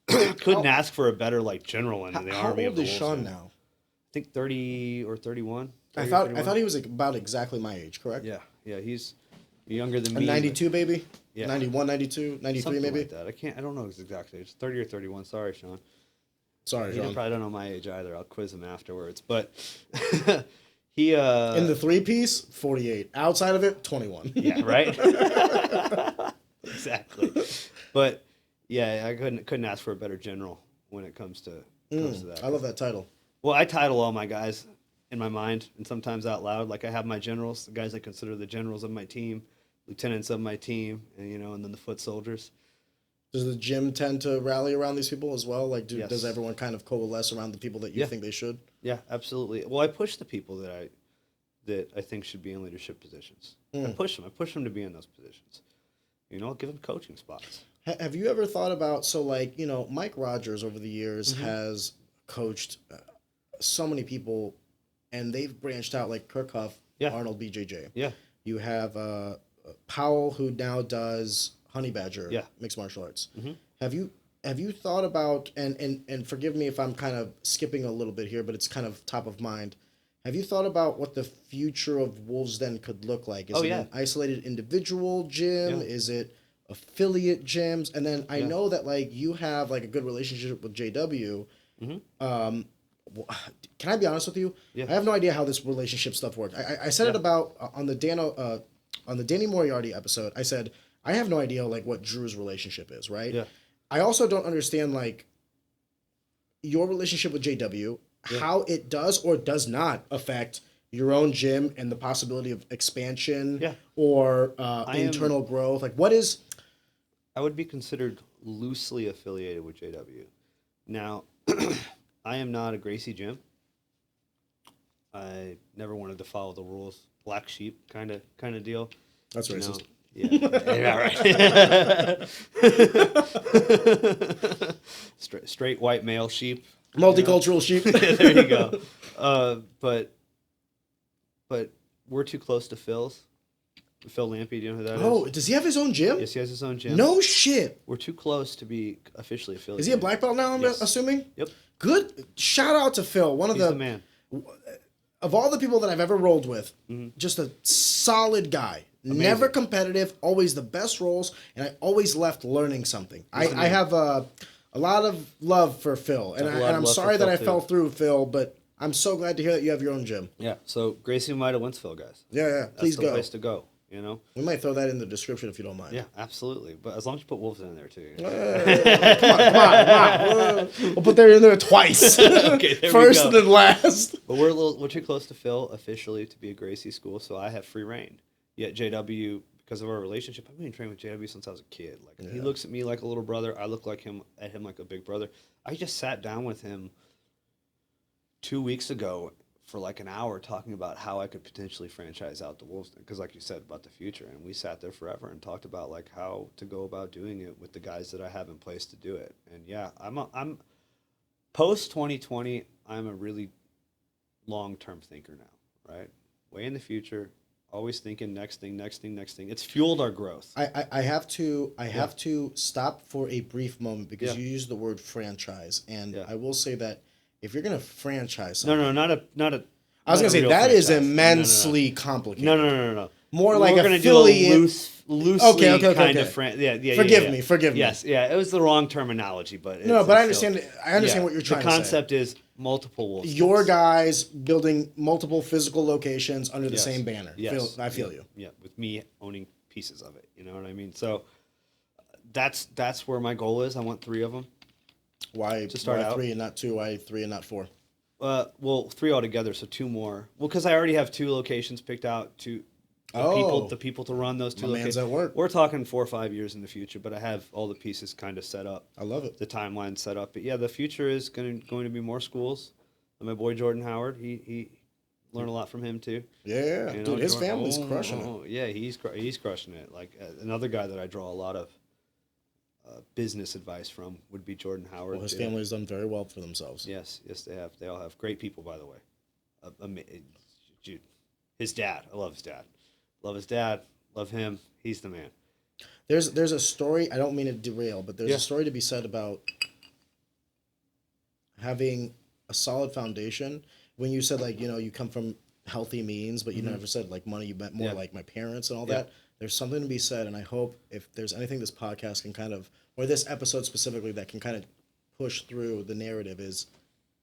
Couldn't ask for a better like general in the army. How old is Sean now? I think 30 or 31. I thought he was about exactly my age, correct? Yeah, he's younger than A me. 92 baby? Yeah. 91, 92, 93 Something maybe? like that. I don't know his exact age. 30 or 31. Sorry, Sean. Sorry, He Sean. probably don't know my age either. I'll quiz him afterwards. But he In the 3-piece, 48. Outside of it, 21. yeah, right? Exactly. But yeah, I couldn't ask for a better general when it comes to that. I love that title. Well, I title all my guys in my mind and sometimes out loud. Like I have my generals, the guys I consider the generals of my team, lieutenants of my team, and and then the foot soldiers. Does the gym tend to rally around these people as well? Like, Yes. does everyone kind of coalesce around the people that you Yeah. think they should? Yeah, absolutely. Well, I push the people that I think should be in leadership positions. I push them to be in those positions. I'll give them coaching spots. Have you ever thought about, Mike Rogers over the years has coached so many people, and they've branched out, like Kirk Huff, Yeah. Arnold BJJ. Yeah. You have Powell, who now does Honey Badger, Yeah. mixed martial arts. Mm-hmm. Have you thought about, and forgive me if I'm kind of skipping a little bit here, but it's kind of top of mind. Have you thought about what the future of Wolves Den could look like? Is it an isolated individual gym? Yeah. Is it affiliate gyms? And then I know that like you have like a good relationship with JW. Mm-hmm. Can I be honest with you? Yeah. I have no idea how this relationship stuff works. I said it about on the Danny Moriarty episode. I said I have no idea like what Drew's relationship is, right? Yeah. I also don't understand like your relationship with JW, how it does or does not affect your own gym and the possibility of expansion or internal growth. Like what is... I would be considered loosely affiliated with JW. Now, I am not a Gracie gym. I never wanted to follow the rules. Black sheep kind of deal. That's racist. Yeah, right. straight white male sheep. Multicultural sheep. There you go. But we're too close to Phil's. Phil Lampy, do you know who that is? Oh, does he have his own gym? Yes, he has his own gym. No shit. We're too close to be officially affiliated. Is he a black belt now, I'm assuming? Yep. Good. Shout out to Phil. He's the man. Of all the people that I've ever rolled with, just a solid guy. Amazing. Never competitive, always the best rolls, and I always left learning something. I have a lot of love for Phil, and I'm sorry that I fell through, Phil, but I'm so glad to hear that you have your own gym. Yeah, so Gracie Maida Winsville, guys. Yeah, please That's the go. place to go. you know? We might throw that in the description if you don't mind. Yeah, absolutely. But as long as you put wolves in there too. Come on. We'll put that in there twice. Okay, there First we and go. then last. But we're too close to Phil officially to be a Gracie school, so I have free reign. Yet JW, because of our relationship, I've been training with JW since I was a kid. Like he looks at me like a little brother. I look like him at him like a big brother. I just sat down with him 2 weeks ago for like an hour talking about how I could potentially franchise out the Wolves, because like you said about the future, and we sat there forever and talked about like how to go about doing it with the guys that I have in place to do it. And yeah, I'm post 2020. I'm a really long-term thinker now, right? Way in the future, always thinking next thing. It's fueled our growth. I have to stop for a brief moment because Yeah. you used the word franchise, and Yeah. I will say that if you're gonna franchise No, something, not a. I was gonna say real that is franchise. immensely complicated. No. More We're like gonna affiliate. do a loosely Okay. kind of yeah. Forgive me. Yes, yeah. It was the wrong term analogy, but No, it's but I still- understand. I understand what you're trying The to say. concept is multiple wolves. Your guys building multiple physical locations under the Yes. same banner. Yes. I feel you. Yeah, with me owning pieces of it. You know what I mean? So that's where my goal is. I want 3 of them. Why To start why out. 3 and not 2? Why 3 and not 4? Well, 3 altogether, so 2 more. Well, because I already have 2 locations picked out to the people to run those 2 My man's locations. at work. We're talking 4 or 5 years in the future, but I have all the pieces kind of set up. I love it. The timeline set up. But yeah, the future is going to be more schools. And my boy Jordan Howard, he learned a lot from him too. Yeah, You know, dude, his Jordan- family's crushing it. Yeah, he's crushing it. Like another guy that I draw a lot of business advice from would be Jordan Howard. Well, his You know? family's done very well for themselves. Yes, they have. They all have great people, by the way. Dude, his dad. I love his dad. Love his dad. Love him. He's the man. There's a story. I don't mean to derail, but there's Yeah. a story to be said about having a solid foundation. When you said like you come from healthy means, but you never said like money. You meant more Yeah. like my parents and all Yeah. that. There's something to be said, and I hope if there's anything this podcast can kind of, or this episode specifically that can kind of push through the narrative is,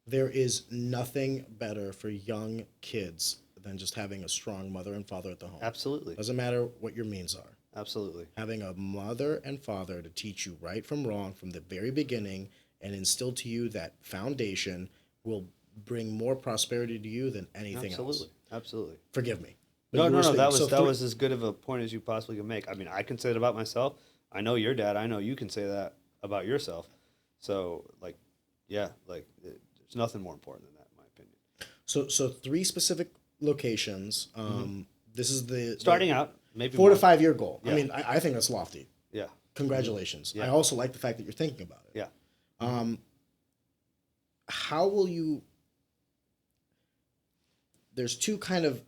there is nothing better for young kids than just having a strong mother and father at the home. Absolutely. Doesn't matter what your means are. Absolutely. Having a mother and father to teach you right from wrong from the very beginning and instill to you that foundation will bring more prosperity to you than anything else. Absolutely. Forgive me. No. you were That speaking- was so was as good of a point as you possibly could make. I mean, I can say that about myself. I know your dad. I know you can say that about yourself. So, like, yeah, like there's nothing more important than that, in my opinion. So 3 specific locations. This is the Starting out, maybe 4 to more. 5 year goal. I Yeah. mean, I think that's lofty. Yeah. Congratulations. Yeah. I also like the fact that you're thinking about it. Yeah. How will you? There's 2 kind of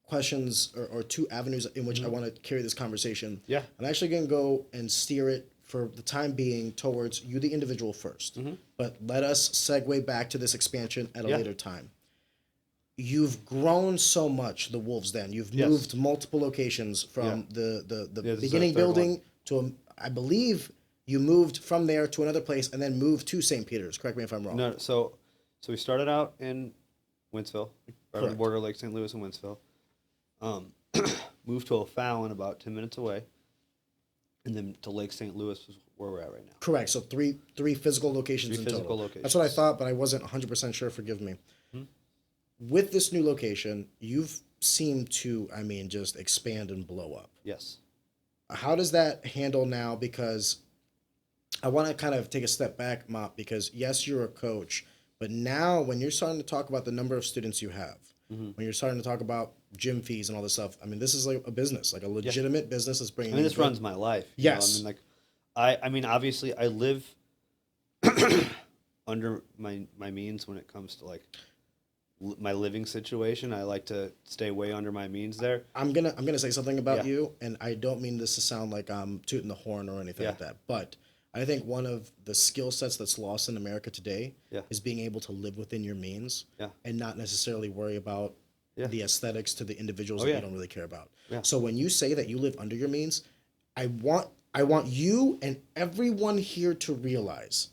questions or 2 avenues in which I want to carry this conversation. Yeah. I'm actually going to go and steer it for the time being towards you, the individual, first. But let us segue back to this expansion at a Yeah. later time. You've grown so much, the Wolves Den. You've Yes. moved multiple locations from the this is beginning our third building to, I believe you moved from there to another place and then moved to St. Peter's. Correct me if I'm wrong. No, so we started out in Wentzville, right on the Correct. border of Lake St. Louis and Wentzville. Moved to O'Fallon about 10 minutes away, and then to Lake St. Louis is where we're at right now. Correct. So three physical locations 3 in physical total. That's what I locations. thought, but I wasn't 100% sure. Forgive me. With this new location, you've seemed to, just expand and blow up. Yes. How does that handle now? Because I want to kind of take a step back, Mop, because yes, you're a coach, but now when you're starting to talk about the number of students you have, when you're starting to talk about gym fees and all this stuff, this is like a business, like a legitimate business that's bringing. This runs my life. you Yes. know? Obviously, I live under my means when it comes to like my living situation. I like to stay way under my means there. I'm gonna say something about Yeah. you, and I don't mean this to sound like I'm tooting the horn or anything like Yeah. that, but I think one of the skill sets that's lost in America today Yeah. is being able to live within your means Yeah. and not necessarily worry about Yeah. the aesthetics to the individuals Oh, that yeah. you don't really care about. Yeah. So when you say that you live under your means, I want you and everyone here to realize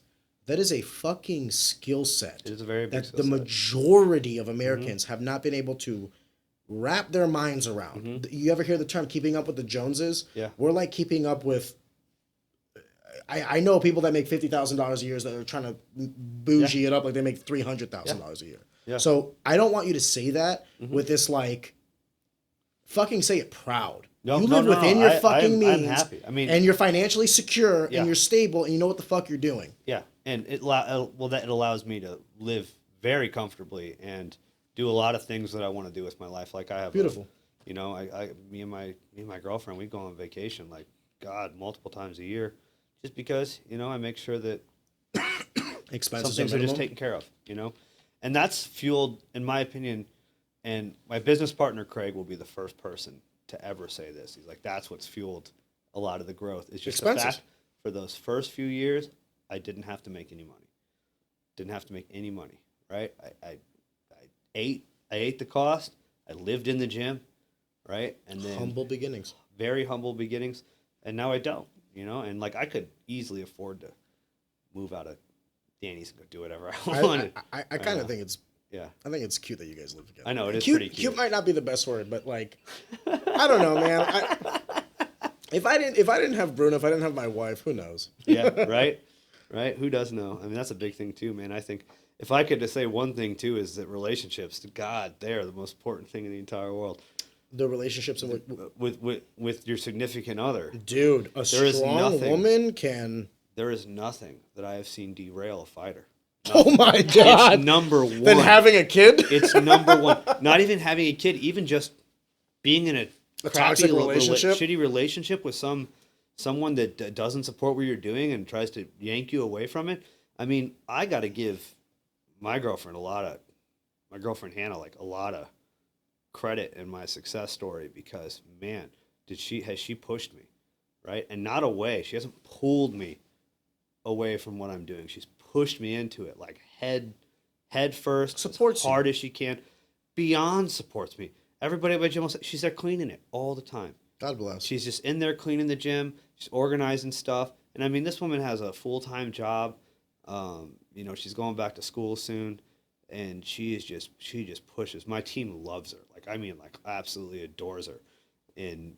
that is a fucking skill set It is a very big that skill the set. majority of Americans have not been able to wrap their minds around. You ever hear the term keeping up with the Joneses? Yeah. We're like keeping up with. I know people that make $50,000 a year that are trying to bougie it up like they make $300,000 a year. Yeah. So I don't want you to say that with this like. Fucking say it proud. No, you live within your fucking means. I'm happy. I mean, and you're financially secure Yeah. and you're stable and you know what the fuck you're doing. yeah, and it allows me to live very comfortably and do a lot of things that I want to do with my life. Like I have Beautiful. me and my girlfriend, we go on vacation like multiple times a year, just because I make sure that Expenses some things are just taken care of. And that's fueled, in my opinion. And my business partner, Craig, will be the first person to ever say this. He's like, that's what's fueled a lot of the growth. It's just the fact for those first few years, I didn't have to make any money. Didn't have to make any money, right? I ate the cost. I lived in the gym, right? And then Humble beginnings. very humble beginnings. And now I don't, And like I could easily afford to move out of Danny's and go do whatever I wanted. I kind of think it's. Yeah. I think it's cute that you guys live together. I know, it is cute, pretty cute. Cute might not be the best word, but like, I don't know, man. If I didn't have Bruno, if I didn't have my wife, who knows? Yeah, right? Right? Who does know? I mean, that's a big thing too, man. I think if I could just say one thing too is that relationships, God, they're the most important thing in the entire world. The relationships in With your significant other. Dude, strong woman can. There is nothing that I have seen derail a fighter. Oh my God! It's number one. Than having a kid. It's number one. Not even having a kid, even just being in a toxic relationship, shitty relationship with someone that doesn't support what you're doing and tries to yank you away from it. I mean, I got to give my girlfriend Hannah, like a lot of credit in my success story because, man, has she pushed me, right? And not away. She hasn't pulled me away from what I'm doing. She's pushed me into it, like head first, supports as hard as she can. Beyond supports me. Everybody at my gym, she's there cleaning it all the time. God bless. She's just in there cleaning the gym. She's organizing stuff. And I mean, this woman has a full-time job. She's going back to school soon, and she just pushes. My team loves her. Absolutely adores her, in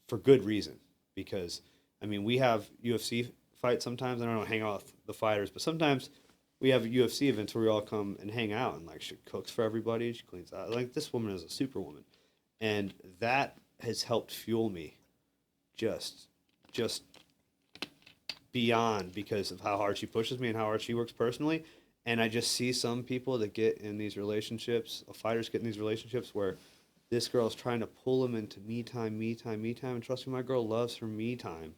for good reason. Because I mean, we have UFC fights sometimes. I don't hang out with the fighters, but sometimes we have UFC events where we all come and hang out, and like she cooks for everybody. She cleans out. Like this woman is a superwoman, and that has helped fuel me, just beyond because of how hard she pushes me and how hard she works personally. And I just see some people that get in these relationships, fighters get in these relationships where this girl's trying to pull them into me time. And trust me, my girl loves her me time.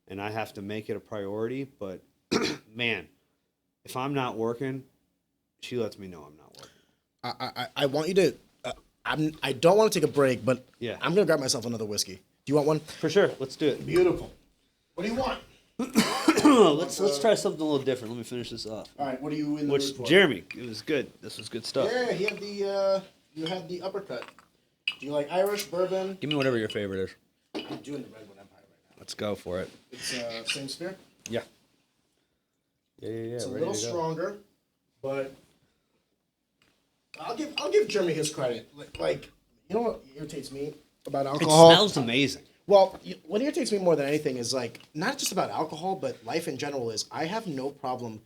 And I have to make it a priority. But, man, if I'm not working, she lets me know I'm not working. I want you to I don't want to take a break, but yeah. I'm going to grab myself another whiskey. Do you want one? For sure. Let's do it. Beautiful. What do you want? Let's try something a little different. Let me finish this off. All right, what are you in the mood for? Jeremy, it was good. This was good stuff. Yeah, he had you had the uppercut. Do you like Irish, bourbon? Give me whatever your favorite is. I'm doing the Red One Empire right now. Let's go for it. It's same spear? Yeah. Yeah. It's a little stronger, but I'll give Jeremy his credit. Like, you know what irritates me about alcohol? It smells amazing. Well, what irritates me more than anything is like not just about alcohol, but life in general is I have no problem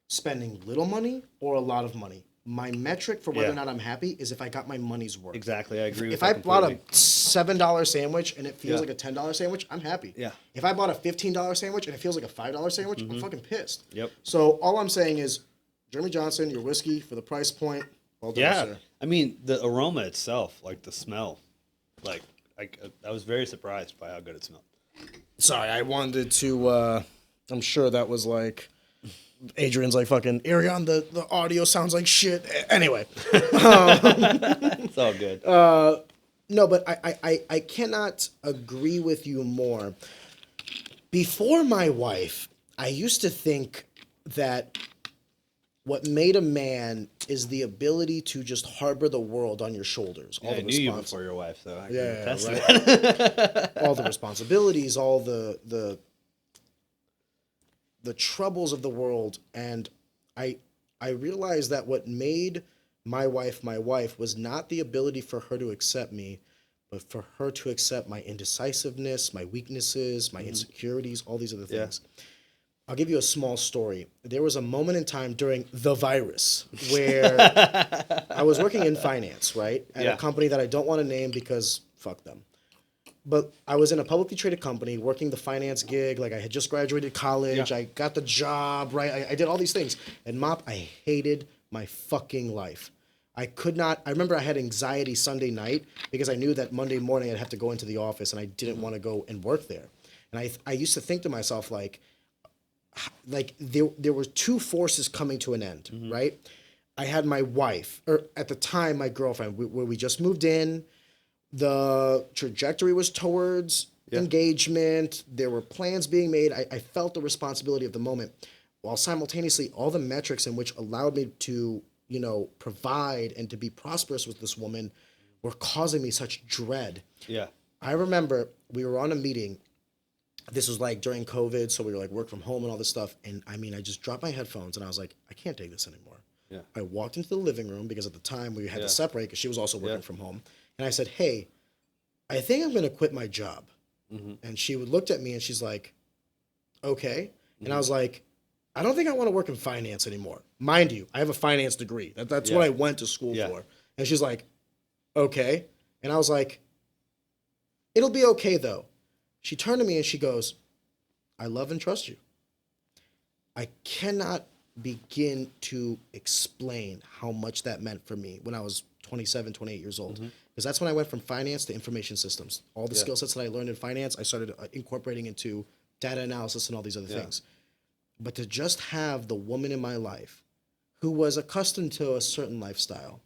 spending little money or a lot of money. My metric for whether or not I'm happy is if I got my money's worth. Exactly, I agree with that. If I bought a $7 sandwich and it feels like a $10 sandwich, I'm happy. Yeah. If I bought a $15 sandwich and it feels like a $5 sandwich, I'm fucking pissed. Yep. So all I'm saying is, Jeremy Johnson, your whiskey for the price point. Well done, sir. I mean the aroma itself, like the smell, like I was very surprised by how good it smelled. Sorry, I wanted to. I'm sure that was like. Adrian's like fucking Arion. The audio sounds like shit. Anyway, it's all good. No, but I cannot agree with you more. Before my wife, I used to think that what made a man is the ability to just harbor the world on your shoulders. I knew you before your wife, so I can attest right. to that. All the responsibilities, all the troubles of the world, and I realized that what made my wife was not the ability for her to accept me, but for her to accept my indecisiveness, my weaknesses, my insecurities, all these other Yeah. things. I'll give you a small story. There was a moment in time during the virus where I was working in finance, right? At Yeah. a company that I don't want to name because fuck them. But I was in a publicly traded company working the finance gig. Like I had just graduated college. Yeah. I got the job, right? I did all these things. And Mop, I hated my fucking life. I could not. I remember I had anxiety Sunday night because I knew that Monday morning I'd have to go into the office and I didn't want to go and work there. And I used to think to myself, like there were two forces coming to an end, right? I had my wife, or at the time my girlfriend, where we just moved in. The trajectory was towards engagement. There were plans being made. I felt the responsibility of the moment, while simultaneously all the metrics in which allowed me to, provide and to be prosperous with this woman were causing me such dread. Yeah. I remember we were on a meeting. This was like during COVID, so we were like work from home and all this stuff. And I mean, I just dropped my headphones and I was like, I can't take this anymore. Yeah. I walked into the living room because at the time we had Yeah. to separate because she was also working Yeah. from home. And I said, hey, I think I'm going to quit my job. And she looked at me and she's like, okay. And I was like, I don't think I want to work in finance anymore. Mind you, I have a finance degree. That's what I went to school for. And she's like, okay. And I was like, it'll be okay though. She turned to me and she goes, I love and trust you. I cannot begin to explain how much that meant for me when I was 27, 28 years old. Because that's when I went from finance to information systems. All the skill sets that I learned in finance, I started incorporating into data analysis and all these other things. But to just have the woman in my life who was accustomed to a certain lifestyle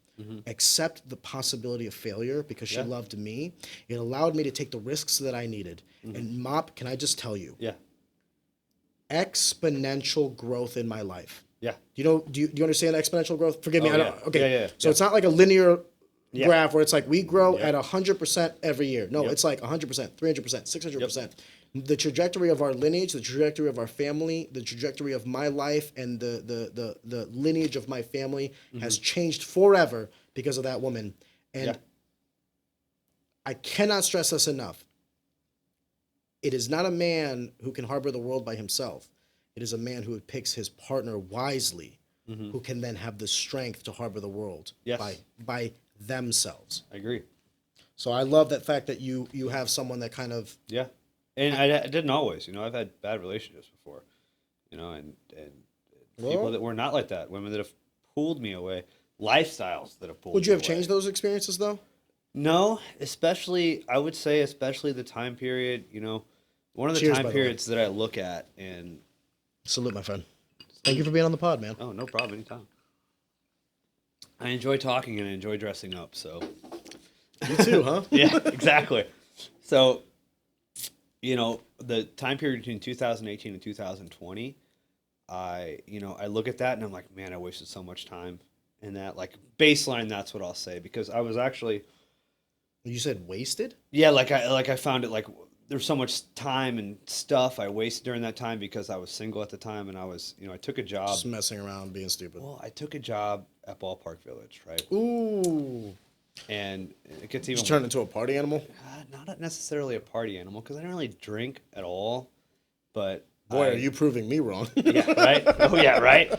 accept the possibility of failure because she loved me, it allowed me to take the risks that I needed. And Mop, can I just tell you? Yeah. Exponential growth in my life. Yeah. Do you understand exponential growth? Forgive me, Oh, I don't. yeah. Okay. Yeah. So it's not like a linear Yeah. graph where it's like we grow at 100% every year. No, Yep. it's like 100%, 300%, 600%. The trajectory of our lineage, the trajectory of our family, the trajectory of my life, and the lineage of my family has changed forever because of that woman. And I cannot stress this enough. It is not a man who can harbor the world by himself. It is a man who picks his partner wisely, who can then have the strength to harbor the world by themselves. I agree. So I love that fact that you have someone that kind of Yeah. And I didn't always, I've had bad relationships before, and people that were not like that, women that have pulled me away, lifestyles that have pulled me away. Would you have changed those experiences though? No, I would say especially the time period, one of the Cheers, time by the way. periods that I look at and Salute, my friend. Thank you for being on the pod, man. oh, no problem, anytime. I enjoy talking and I enjoy dressing up, so. You too, huh? Yeah, exactly. So, the time period between 2018 and 2020, I look at that and I'm like, man, I wasted so much time in that. Like, baseline, that's what I'll say, because I was actually, You said wasted? yeah, I found it, like, there's so much time and stuff I wasted during that time because I was single at the time, and I was, I took a job. Just messing around, being stupid. Well, I took a job at Ballpark Village, right? Ooh. And it gets even Just turned into a party animal? not necessarily a party animal, because I didn't really drink at all. But Boy, are you proving me wrong. Yeah, right. Oh yeah, right.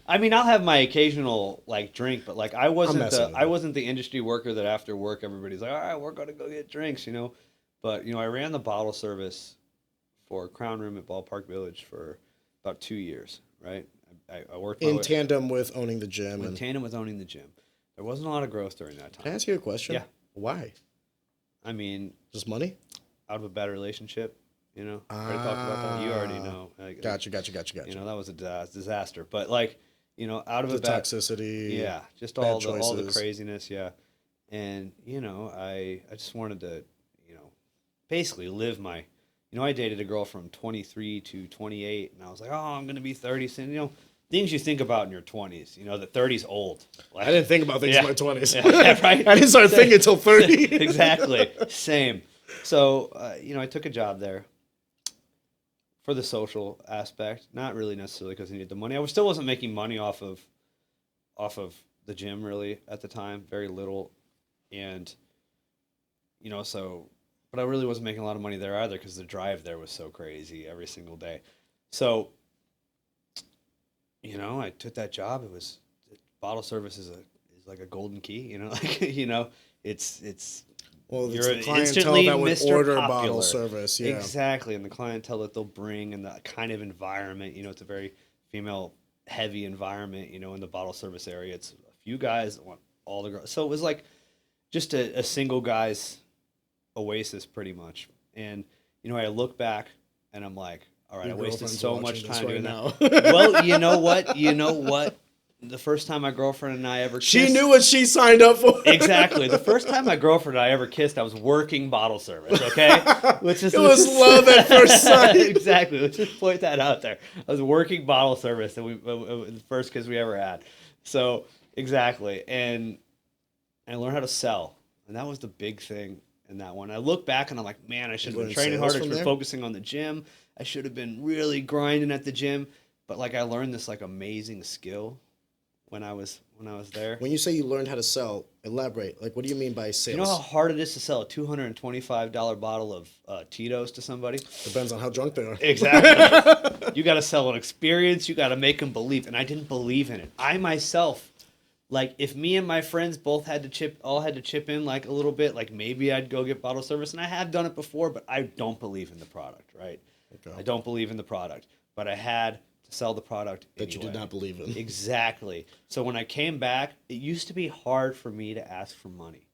I mean, I'll have my occasional drink, but I wasn't the industry worker that after work everybody's like, all right, we're gonna go get drinks, But I ran the bottle service for Crown Room at Ballpark Village for about 2 years, right? I worked In tandem with owning the gym. in tandem with owning the gym. There wasn't a lot of growth during that time. Can I ask you a question? Yeah. Why? I mean, Just money? out of a bad relationship, I already talked about that. You already know. Gotcha. That was a disaster. But out of The a bad toxicity. yeah, just bad all the choices. craziness, yeah. And I just wanted to, basically live my, I dated a girl from 23 to 28, and I was like, oh, I'm gonna be 30 soon. Things you think about in your 20s. That 30's old. I didn't think about things in my 20s. Yeah, right. I didn't start thinking until 30. Exactly. Same. So, I took a job there for the social aspect, not really necessarily because I needed the money. Still wasn't making money off of the gym really at the time, very little, and so, but I really wasn't making a lot of money there either because the drive there was so crazy every single day. So, I took that job. It was bottle service is like a golden key. like it's Well, it's you're the clientele instantly that would Mr. order Popular. bottle service. Yeah. Exactly, and the clientele that they'll bring and the kind of environment. It's a very female heavy environment. In the bottle service area, it's a few guys that want all the girls. So it was like just a single guy's oasis, pretty much. And I look back and I'm like, all right, Your I wasted girlfriend's so watching much this time right doing now. that. Well, you know what? The first time my girlfriend and I ever kissed, She knew what she signed up for. exactly. The first time my girlfriend and I ever kissed, I was working bottle service. Okay, It was love at first sight. Exactly. Let's just point that out there. I was working bottle service, and the first kiss we ever had. So exactly, and I learned how to sell, and that was the big thing in that one. I look back and I'm like, man, I should have been learned training sales harder. I from should there? have been focusing on the gym. I should have been really grinding at the gym. But like I learned this like amazing skill when I was there. When you say you learned how to sell, elaborate. Like, what do you mean by sales? You know how hard it is to sell a $225 bottle of Tito's to somebody? Depends on how drunk they are. Exactly. You got to sell an experience. You got to make them believe. And I didn't believe in it. I myself, like, if me and my friends all had to chip in like a little bit, like maybe I'd go get bottle service. And I have done it before, but I don't believe in the product, right? Okay. I don't believe in the product. But I had to sell the product That you did not believe in. Exactly. So when I came back, it used to be hard for me to ask for money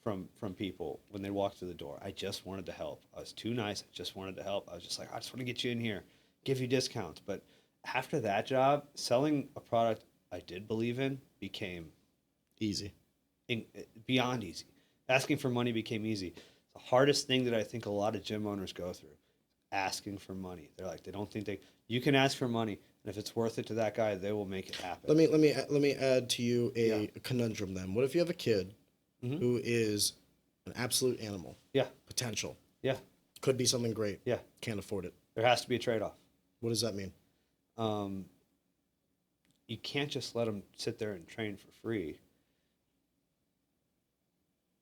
from people when they walked through the door. I just wanted to help. I was too nice. I just wanted to help. I was just like, I just want to get you in here, give you discounts. But after that job, selling a product I did believe in became Easy. beyond easy. Asking for money became easy. The hardest thing that I think a lot of gym owners go through, asking for money. They're like, they don't think you can ask for money, and if it's worth it to that guy, they will make it happen. Let me add to you a conundrum then. What if you have a kid who is an absolute animal? Yeah. Potential. Yeah. Could be something great. Yeah. Can't afford it. There has to be a trade-off. What does that mean? You can't just let them sit there and train for free.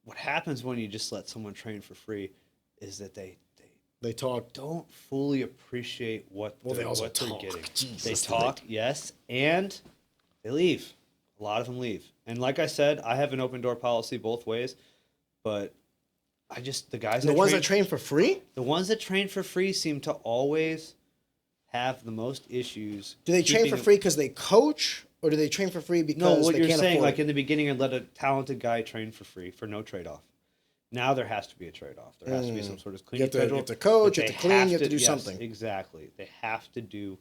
What happens when you just let someone train for free is that they talk. don't fully appreciate what Well, they also they're talk. getting. Jesus, They talk, yes, and they leave. A lot of them leave. And like I said, I have an open door policy both ways, but the guys And the ones that train for free? the ones that train for free seem to always have the most issues. Do they train for free because they coach, or do they train for free because No, what they you're can't saying, afford like it? in the beginning, I let a talented guy train for free for no trade-off. Now there has to be a trade-off. There has to be some sort of cleaning schedule. You have to coach, you but have to they clean, you have to do yes, something. Exactly. They have to do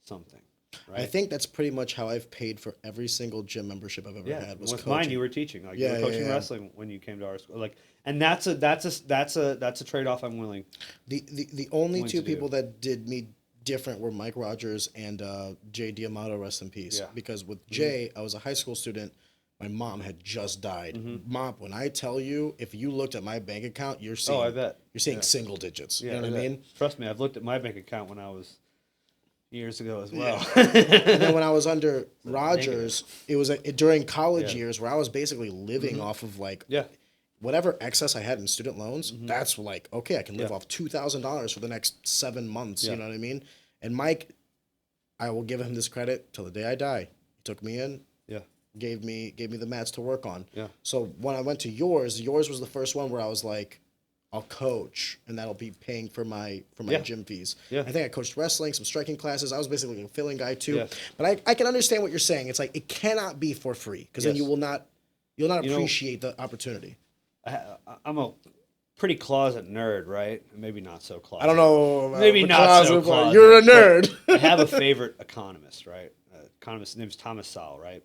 something. Right? I think that's pretty much how I've paid for every single gym membership I've ever had. Was with coaching. mine, you were teaching. Like you were coaching wrestling when you came to our school. Like, and that's a trade-off I'm willing. The only willing two to do. people that did me different were Mike Rogers and Jay Diamato, rest in peace. Yeah. Because with Jay, I was a high school student. My mom had just died. Mom, when I tell you, if you looked at my bank account, you're seeing. I bet. You're seeing single digits. Yeah, You know what I mean? Trust me, I've looked at my bank account when I was years ago as well. And then when I was under Rogers, it was during college years where I was basically living off of like whatever excess I had in student loans. That's like, okay, I can live off $2,000 for the next 7 months. You know what I mean? And Mike, I will give him this credit till the day I die. He took me in. Gave me the mats to work on. Yeah. So when I went to yours was the first one where I was like, I'll coach, and that'll be paying for my gym fees. Yeah. I think I coached wrestling, some striking classes. I was basically a filling guy too. Yeah. But I can understand what you're saying. It's like it cannot be for free because then you'll not appreciate the opportunity. I'm a pretty closet nerd, right? Maybe not so closet. I don't know. Maybe not so closet. You're a nerd. I have a favorite economist, right? Economist name's Thomas Sowell, right?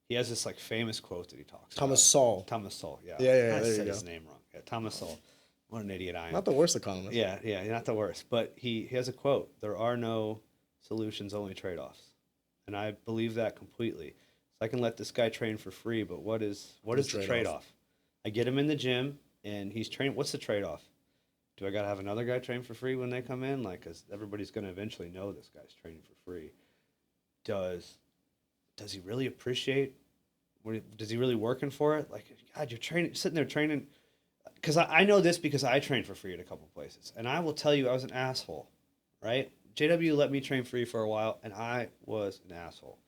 He has this like famous quote that he talks Thomas about. Sowell. Thomas Sowell, yeah. Yeah, I there you said go. his name wrong. Yeah, Thomas Sowell. What an idiot I am. Not the worst economist. Yeah, not the worst. But he has a quote: "There are no solutions, only trade-offs," and I believe that completely. So I can let this guy train for free, but what is the trade-off? I get him in the gym, and he's trained. What's the trade-off? Do I gotta have another guy train for free when they come in? Like, cause everybody's gonna eventually know this guy's training for free. Does he really appreciate Does he really working for it? Like, God, you're sitting there training. Because I know this because I trained for free at a couple places. And I will tell you, I was an asshole, right? JW let me train free for a while, and I was an asshole,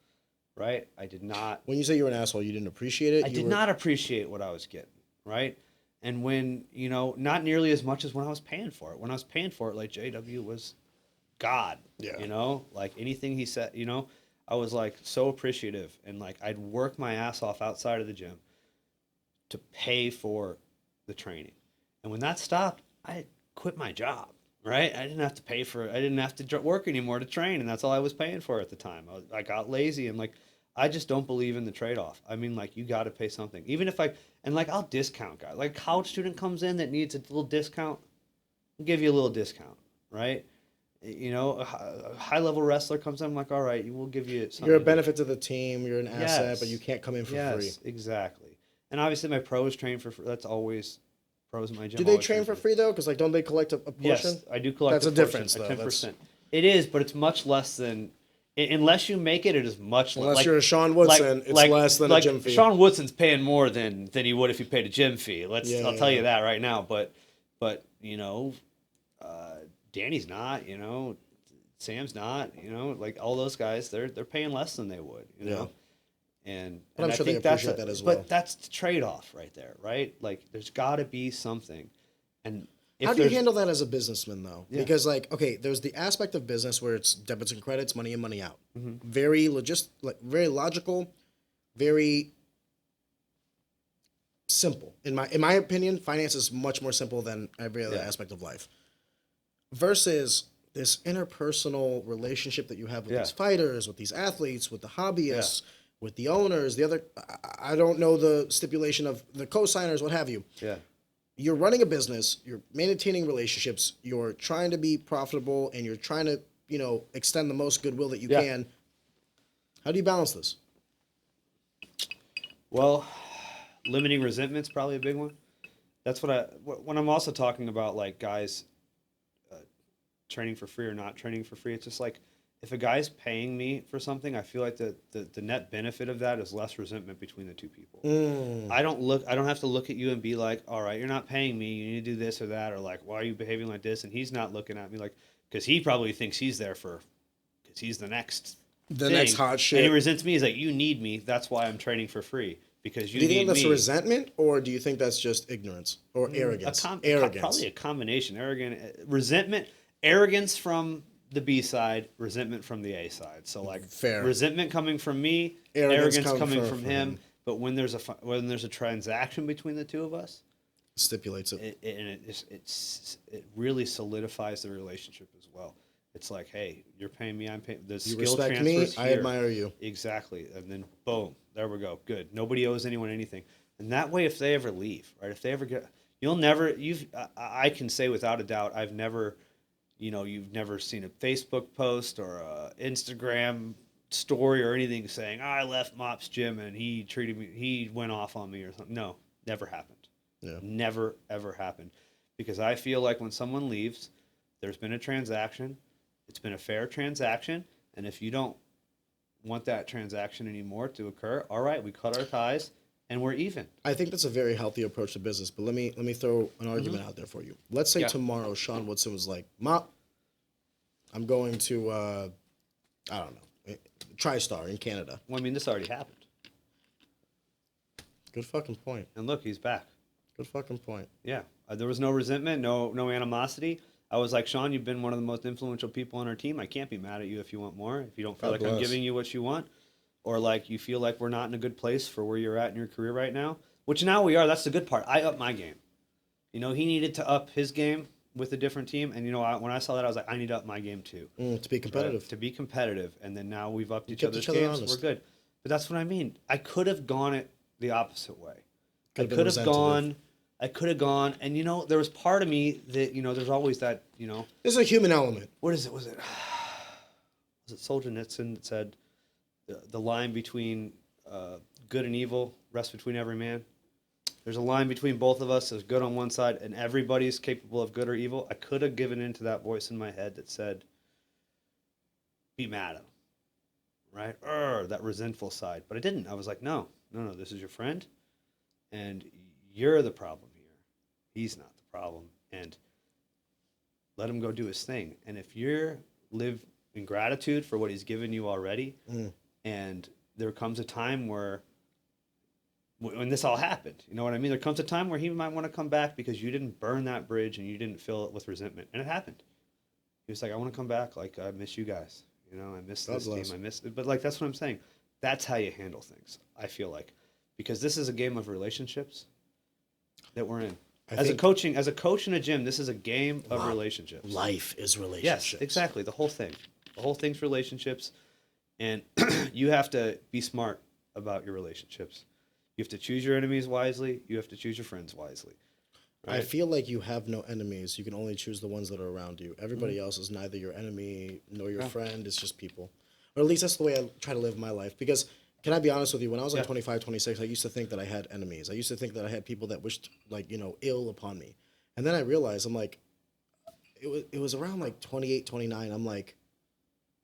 right? I did not. When you say you were an asshole, you didn't appreciate it? I did not appreciate what I was getting, right? And when, not nearly as much as when I was paying for it. When I was paying for it, like, JW was God, Yeah. Like anything he said, I was like so appreciative. And like, I'd work my ass off outside of the gym to pay for the training. And when that stopped, I quit my job, right? I didn't have to I didn't have to work anymore to train. And that's all I was paying for at the time. I got lazy and like, I just don't believe in the trade-off. I mean, like, you got to pay something. Even if I'll discount guys. Like, a college student comes in that needs a little discount, I'll give you a little discount, right? A high-level wrestler comes in, I'm like, all right, we'll give you something. You're a benefit to the team, you're an asset, Yes. but you can't come in for free. Yes, exactly. And obviously my pros train for free. That's always pros in my gym. Do they train for free, though? Because, like, don't they collect a portion? Yes, I do collect That's a a difference, portion, though. 10%. It is, but it's much less than... Unless you make it, it is much less. Unless you're a Sean Woodson, it's less than a gym fee. Sean Woodson's paying more than he would if he paid a gym fee. I'll tell you that right now. But Danny's not. Sam's not. Like all those guys, they're paying less than they would. And I'm I sure think they appreciate that as well. But that's the trade-off right there, right? Like there's got to be something. And how do you handle that as a businessman, though? Yeah. Because, like, okay, there's the aspect of business where it's debits and credits, money in, money out. Mm-hmm. Very very logical, very simple. In my opinion, finance is much more simple than every other aspect of life. Versus this interpersonal relationship that you have with these fighters, with these athletes, with the hobbyists, with the owners, I don't know the stipulation of the co-signers, what have you. Yeah. You're running a business, you're maintaining relationships, you're trying to be profitable, and you're trying to, extend the most goodwill that you can. How do you balance this? Well, limiting resentment's probably a big one. That's when I'm also talking about like guys training for free or not training for free. It's just like if a guy's paying me for something, I feel like the net benefit of that is less resentment between the two people. I don't have to look at you and be like, all right, you're not paying me, you need to do this or that, or like, why are you behaving like this? And he's not looking at me like, because he probably thinks he's there because he's the next next hot shit. And he resents me. He's like, you need me. That's why I'm training for free. Because you need me. Do you think that's resentment, or do you think that's just ignorance or arrogance? Arrogance. Probably a combination. Resentment, arrogance from the B side, resentment from the A side. So like resentment coming from me, arrogance coming from him. But when there's a transaction between the two of us, stipulates it, it really solidifies the relationship as well. It's like, hey, you're paying me, I'm paying. The you skill respect me, transfers I admire you. Exactly, and then boom, there we go. Good. Nobody owes anyone anything, and that way, if they ever leave, right? If they ever get, I can say without a doubt, I've never. You've never seen a Facebook post or a Instagram story or anything saying, I left Mop's gym and he went off on me or something. No, never happened. Yeah. Never, ever happened. Because I feel like when someone leaves, there's been a transaction. It's been a fair transaction. And if you don't want that transaction anymore to occur, all right, we cut our ties. And we're even. I think that's a very healthy approach to business. But let me throw an argument out there for you. Let's say tomorrow Sean Woodson was like, Mop, I'm going to, I don't know, TriStar in Canada. Well, I mean, this already happened. Good fucking point. And look, he's back. Good fucking point. Yeah. There was no resentment, no animosity. I was like, Sean, you've been one of the most influential people on our team. I can't be mad at you if you want more. If you don't feel like I'm giving you what you want. Or like you feel like we're not in a good place for where you're at in your career right now, which now we are. That's the good part. I upped my game. He needed to up his game with a different team. And, when I saw that, I was like, I need to up my game too. To be competitive. Right? To be competitive. And then now we've upped each other's games. We're good. But that's what I mean. I could have gone it the opposite way. I could have gone. And, there was part of me that, there's always that, There's a human element. What is it? Was it Solzhenitsyn that said, the line between good and evil rests between every man. There's a line between both of us. There's good on one side, and everybody's capable of good or evil. I could have given in to that voice in my head that said, be mad at him, right? That resentful side. But I didn't. I was like, no, no, no, this is your friend, and you're the problem here. He's not the problem, and let him go do his thing. And if you're live in gratitude for what he's given you already, and there comes a time where when this all happened, you know what I mean? There comes a time where he might want to come back because you didn't burn that bridge and you didn't fill it with resentment, and it happened. He was like, I want to come back. Like, I miss you guys. You know, I miss this team. I miss it. But like, that's what I'm saying. That's how you handle things, I feel like, because this is a game of relationships that we're in. As a coach in a gym, this is a game of relationships. Life is relationships. Yes, exactly. The whole thing. The whole thing's relationships. And you have to be smart about your relationships. You have to choose your enemies wisely. You have to choose your friends wisely. Right? I feel like you have no enemies. You can only choose the ones that are around you. Everybody else is neither your enemy nor your friend. It's just people. Or at least that's the way I try to live my life. Because, can I be honest with you? When I was like 25, 26, I used to think that I had enemies. I used to think that I had people that wished, like, you know, ill upon me. And then I realized, I'm like, it was around like 28, 29. I'm like,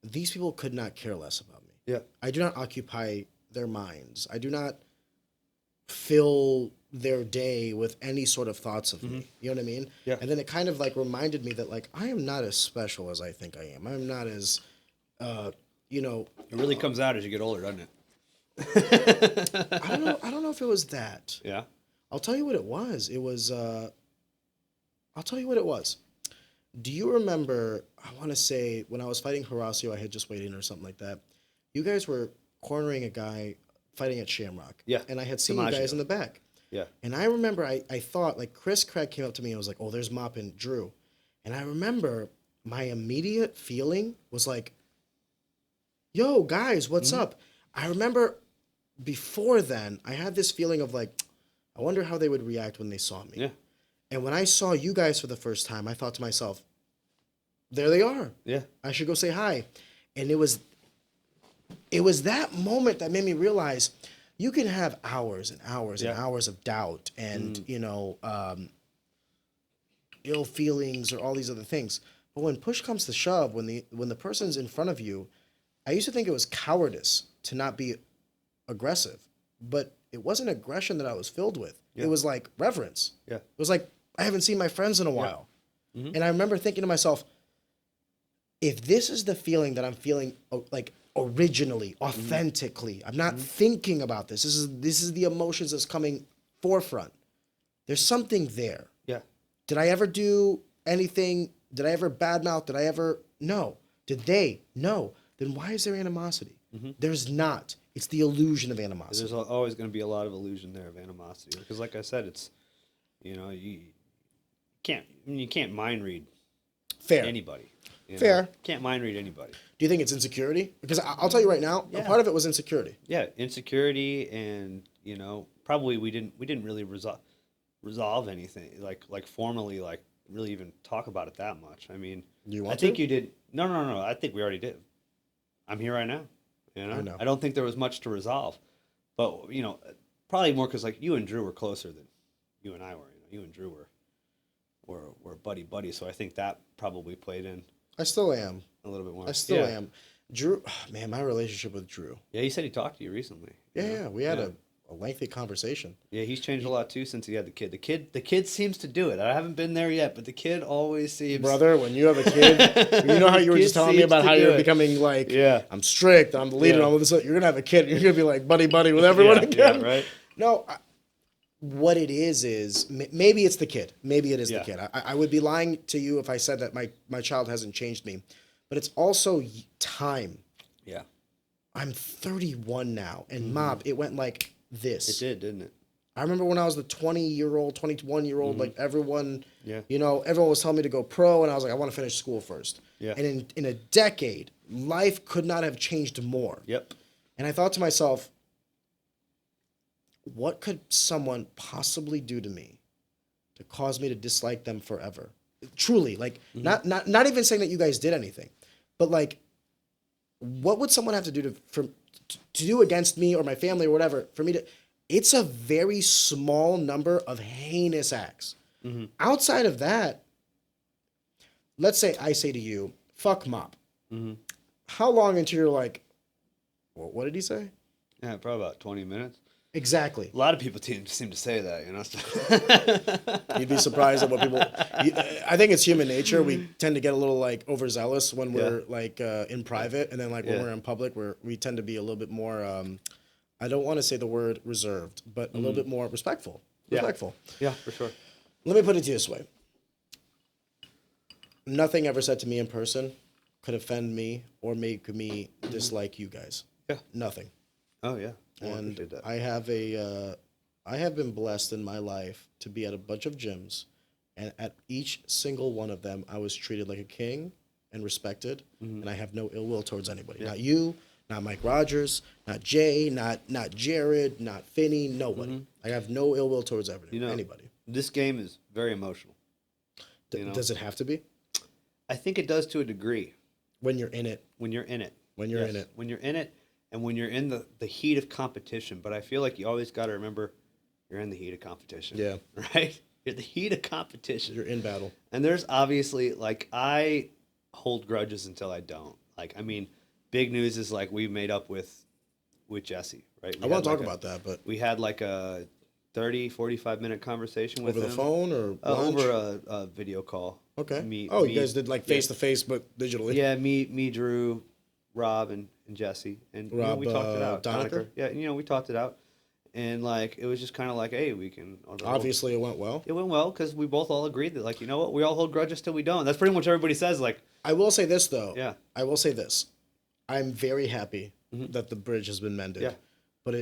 these people could not care less about me. Yeah. I do not occupy their minds. I do not fill their day with any sort of thoughts of me. You know what I mean? Yeah. And then it kind of like reminded me that like I am not as special as I think I am. I'm not as you know, it really comes out as you get older, doesn't it? I don't know if it was that. Yeah. I'll tell you what it was. It was I'll tell you what it was. Do you remember, I want to say when I was fighting Horacio, I had just weighed in or something like that. You guys were cornering a guy fighting at Shamrock. Yeah. And I had seen you guys in the back. Yeah. And I remember I thought, like, Chris Craig came up to me and was like, oh, there's Mop and Drew. And I remember my immediate feeling was like, yo, guys, what's up? I remember before then, I had this feeling of like, I wonder how they would react when they saw me. Yeah. And when I saw you guys for the first time, I thought to myself, there they are. Yeah. I should go say hi. And it was that moment that made me realize you can have hours and hours and hours of doubt and, you know, ill feelings or all these other things. But when push comes to shove, when the person's in front of you, I used to think it was cowardice to not be aggressive. But it wasn't aggression that I was filled with. Yeah. It was like reverence. Yeah. It was like, I haven't seen my friends in a while. Yeah. And I remember thinking to myself, if this is the feeling that I'm feeling like originally, authentically, I'm not thinking about this. This is the emotions that's coming forefront. There's something there. Yeah. Did I ever do anything? Did I ever badmouth? Did I ever? No. Did they? No. Then why is there animosity? There's not. It's the illusion of animosity. There's always going to be a lot of illusion there of animosity. Because like I said, it's, you know, you can't mind read anybody. Fair. You can't mind read anybody. Do you think it's insecurity? Because I'll tell you right now, a part of it was insecurity. Yeah, insecurity, and you know, probably we didn't really resolve anything like formally, like really even talk about it that much. I mean, I think you did. No. I think we already did. I'm here right now. You know? I know. I don't think there was much to resolve, but you know, probably more because like you and Drew were closer than you and I were. You know, you and Drew were buddy, so I think that probably played in. I still am. A little bit more. I still am. Drew, man, my relationship with Drew. Yeah, he said he talked to you recently. Yeah, we had a lengthy conversation. Yeah, he's changed a lot too since he had the kid. The kid seems to do it. I haven't been there yet, but the kid always seems. Brother, when you have a kid, you know how you were just telling me about how you're becoming like, I'm strict, I'm the leader, and all of this. You're gonna have a kid, and you're gonna be like buddy with everyone again. Yeah, right. No, what it is maybe it's the kid. Maybe it is the kid. I would be lying to you if I said that my child hasn't changed me, but it's also time. Yeah. I'm 31 now, and Mop, it went like this. It did, didn't it? I remember when I was the 20-year-old, 21-year-old, like everyone, you know, everyone was telling me to go pro, and I was like, I want to finish school first. Yeah. And in a decade, life could not have changed more. Yep. And I thought to myself, what could someone possibly do to me to cause me to dislike them forever? Truly, like, not even saying that you guys did anything, but like, what would someone have to do to do against me or my family or whatever for me to? It's a very small number of heinous acts. Outside of that, let's say I say to you, "Fuck Mop." How long until you're like, What did he say? Yeah, probably about 20 minutes. Exactly. A lot of people seem to say that, you know. You'd be surprised at what people. I think it's human nature. We tend to get a little like overzealous when we're like in private, and then like when we're in public, we tend to be a little bit more. I don't want to say the word reserved, but a little bit more respectful. Respectful. Yeah, for sure. Let me put it to you this way. Nothing ever said to me in person could offend me or make me dislike you guys. Yeah. Nothing. Oh yeah. Well, I And appreciate that. I have been blessed in my life to be at a bunch of gyms, and at each single one of them, I was treated like a king and respected, and I have no ill will towards anybody. Not you, not Mike Rogers, not Jay, not Jared, not Finney, nobody. I have no ill will towards anybody. This game is very emotional. Does it have to be? I think it does to a degree. When you're in it. When you're in it. When you're in it. When you're in it, and when you're in the heat of competition. But I feel like you always got to remember you're in the heat of competition. Yeah. Right? You're the heat of competition. You're in battle. And there's obviously, like, I hold grudges until I don't. Like, I mean, big news is, like, we made up with Jesse, right? I want to talk about that, but... We had, like, a 30, 45-minute conversation with him. Over the phone or lunch? Over a video call. Okay. You guys did, like, face-to-face, but digitally? Yeah, me, Drew, Rob, and Jesse. And Rob, we talked it out. Doneker? Yeah, we talked it out. And, like, it was just kind of like, hey, we can... Obviously, it went well. It went well because we both all agreed that, like, you know what? We all hold grudges till we don't. That's pretty much what everybody says, like... I will say this, though. Yeah. I will say this. I'm very happy that the bridge has been mended. Yeah. But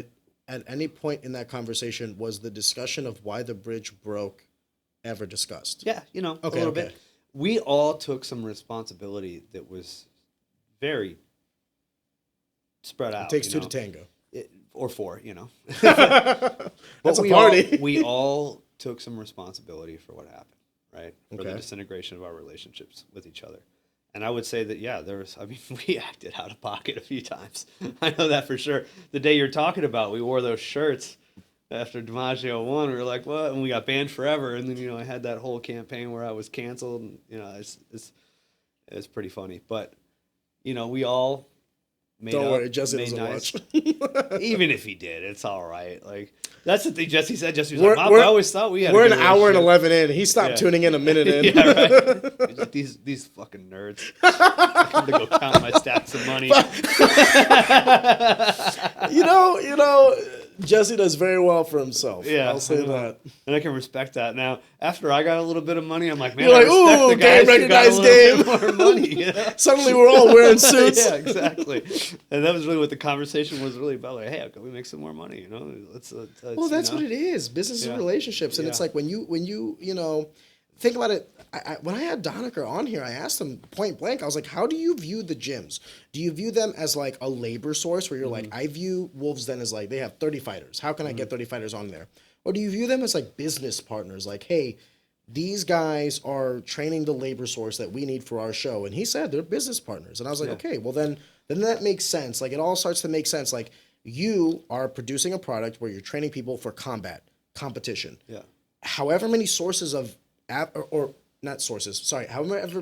at any point in that conversation, was the discussion of why the bridge broke ever discussed? Yeah, a little bit. We all took some responsibility that was very spread out. It takes two to tango. Or four, That's a party. We all took some responsibility for what happened, right? For the Okay. disintegration of our relationships with each other. And I would say that, we acted out of pocket a few times. I know that for sure. The day you're talking about, we wore those shirts after DiMaggio won. We were like, what? And we got banned forever. And then, I had that whole campaign where I was canceled. And, it's pretty funny. But, we all made Don't up, worry, Jesse made doesn't nice. watch. Even if he did, it's all right. Like, that's the thing Jesse said. Jesse was We're- like, we're- I always thought we had We're a an good hour and relationship." 11 in. He stopped tuning in a minute in. Yeah, right. He's like, these fucking nerds. I come to go count my stacks of money. Jesse does very well for himself. Yeah, I'll say I know. that. And I can respect that. Now, after I got a little bit of money, I'm like, man, You're I like, respect ooh, the guys game who got a recognized little bit more money. Suddenly we're all wearing suits. Yeah, exactly. And that was really what the conversation was really about. Like, hey, how can we make some more money? Let's Well, that's what it is. Business and relationships. And it's Yeah. like when you think about it, when I had Doneker on here, I asked him point blank, I was like, how do you view the gyms? Do you view them as like a labor source where you're like, I view Wolves Den as like, they have 30 fighters. How can I get 30 fighters on there? Or do you view them as like business partners? Like, hey, these guys are training the labor source that we need for our show. And he said they're business partners. And I was like, okay, well then that makes sense. Like it all starts to make sense. Like you are producing a product where you're training people for competition. Yeah. However many sources of however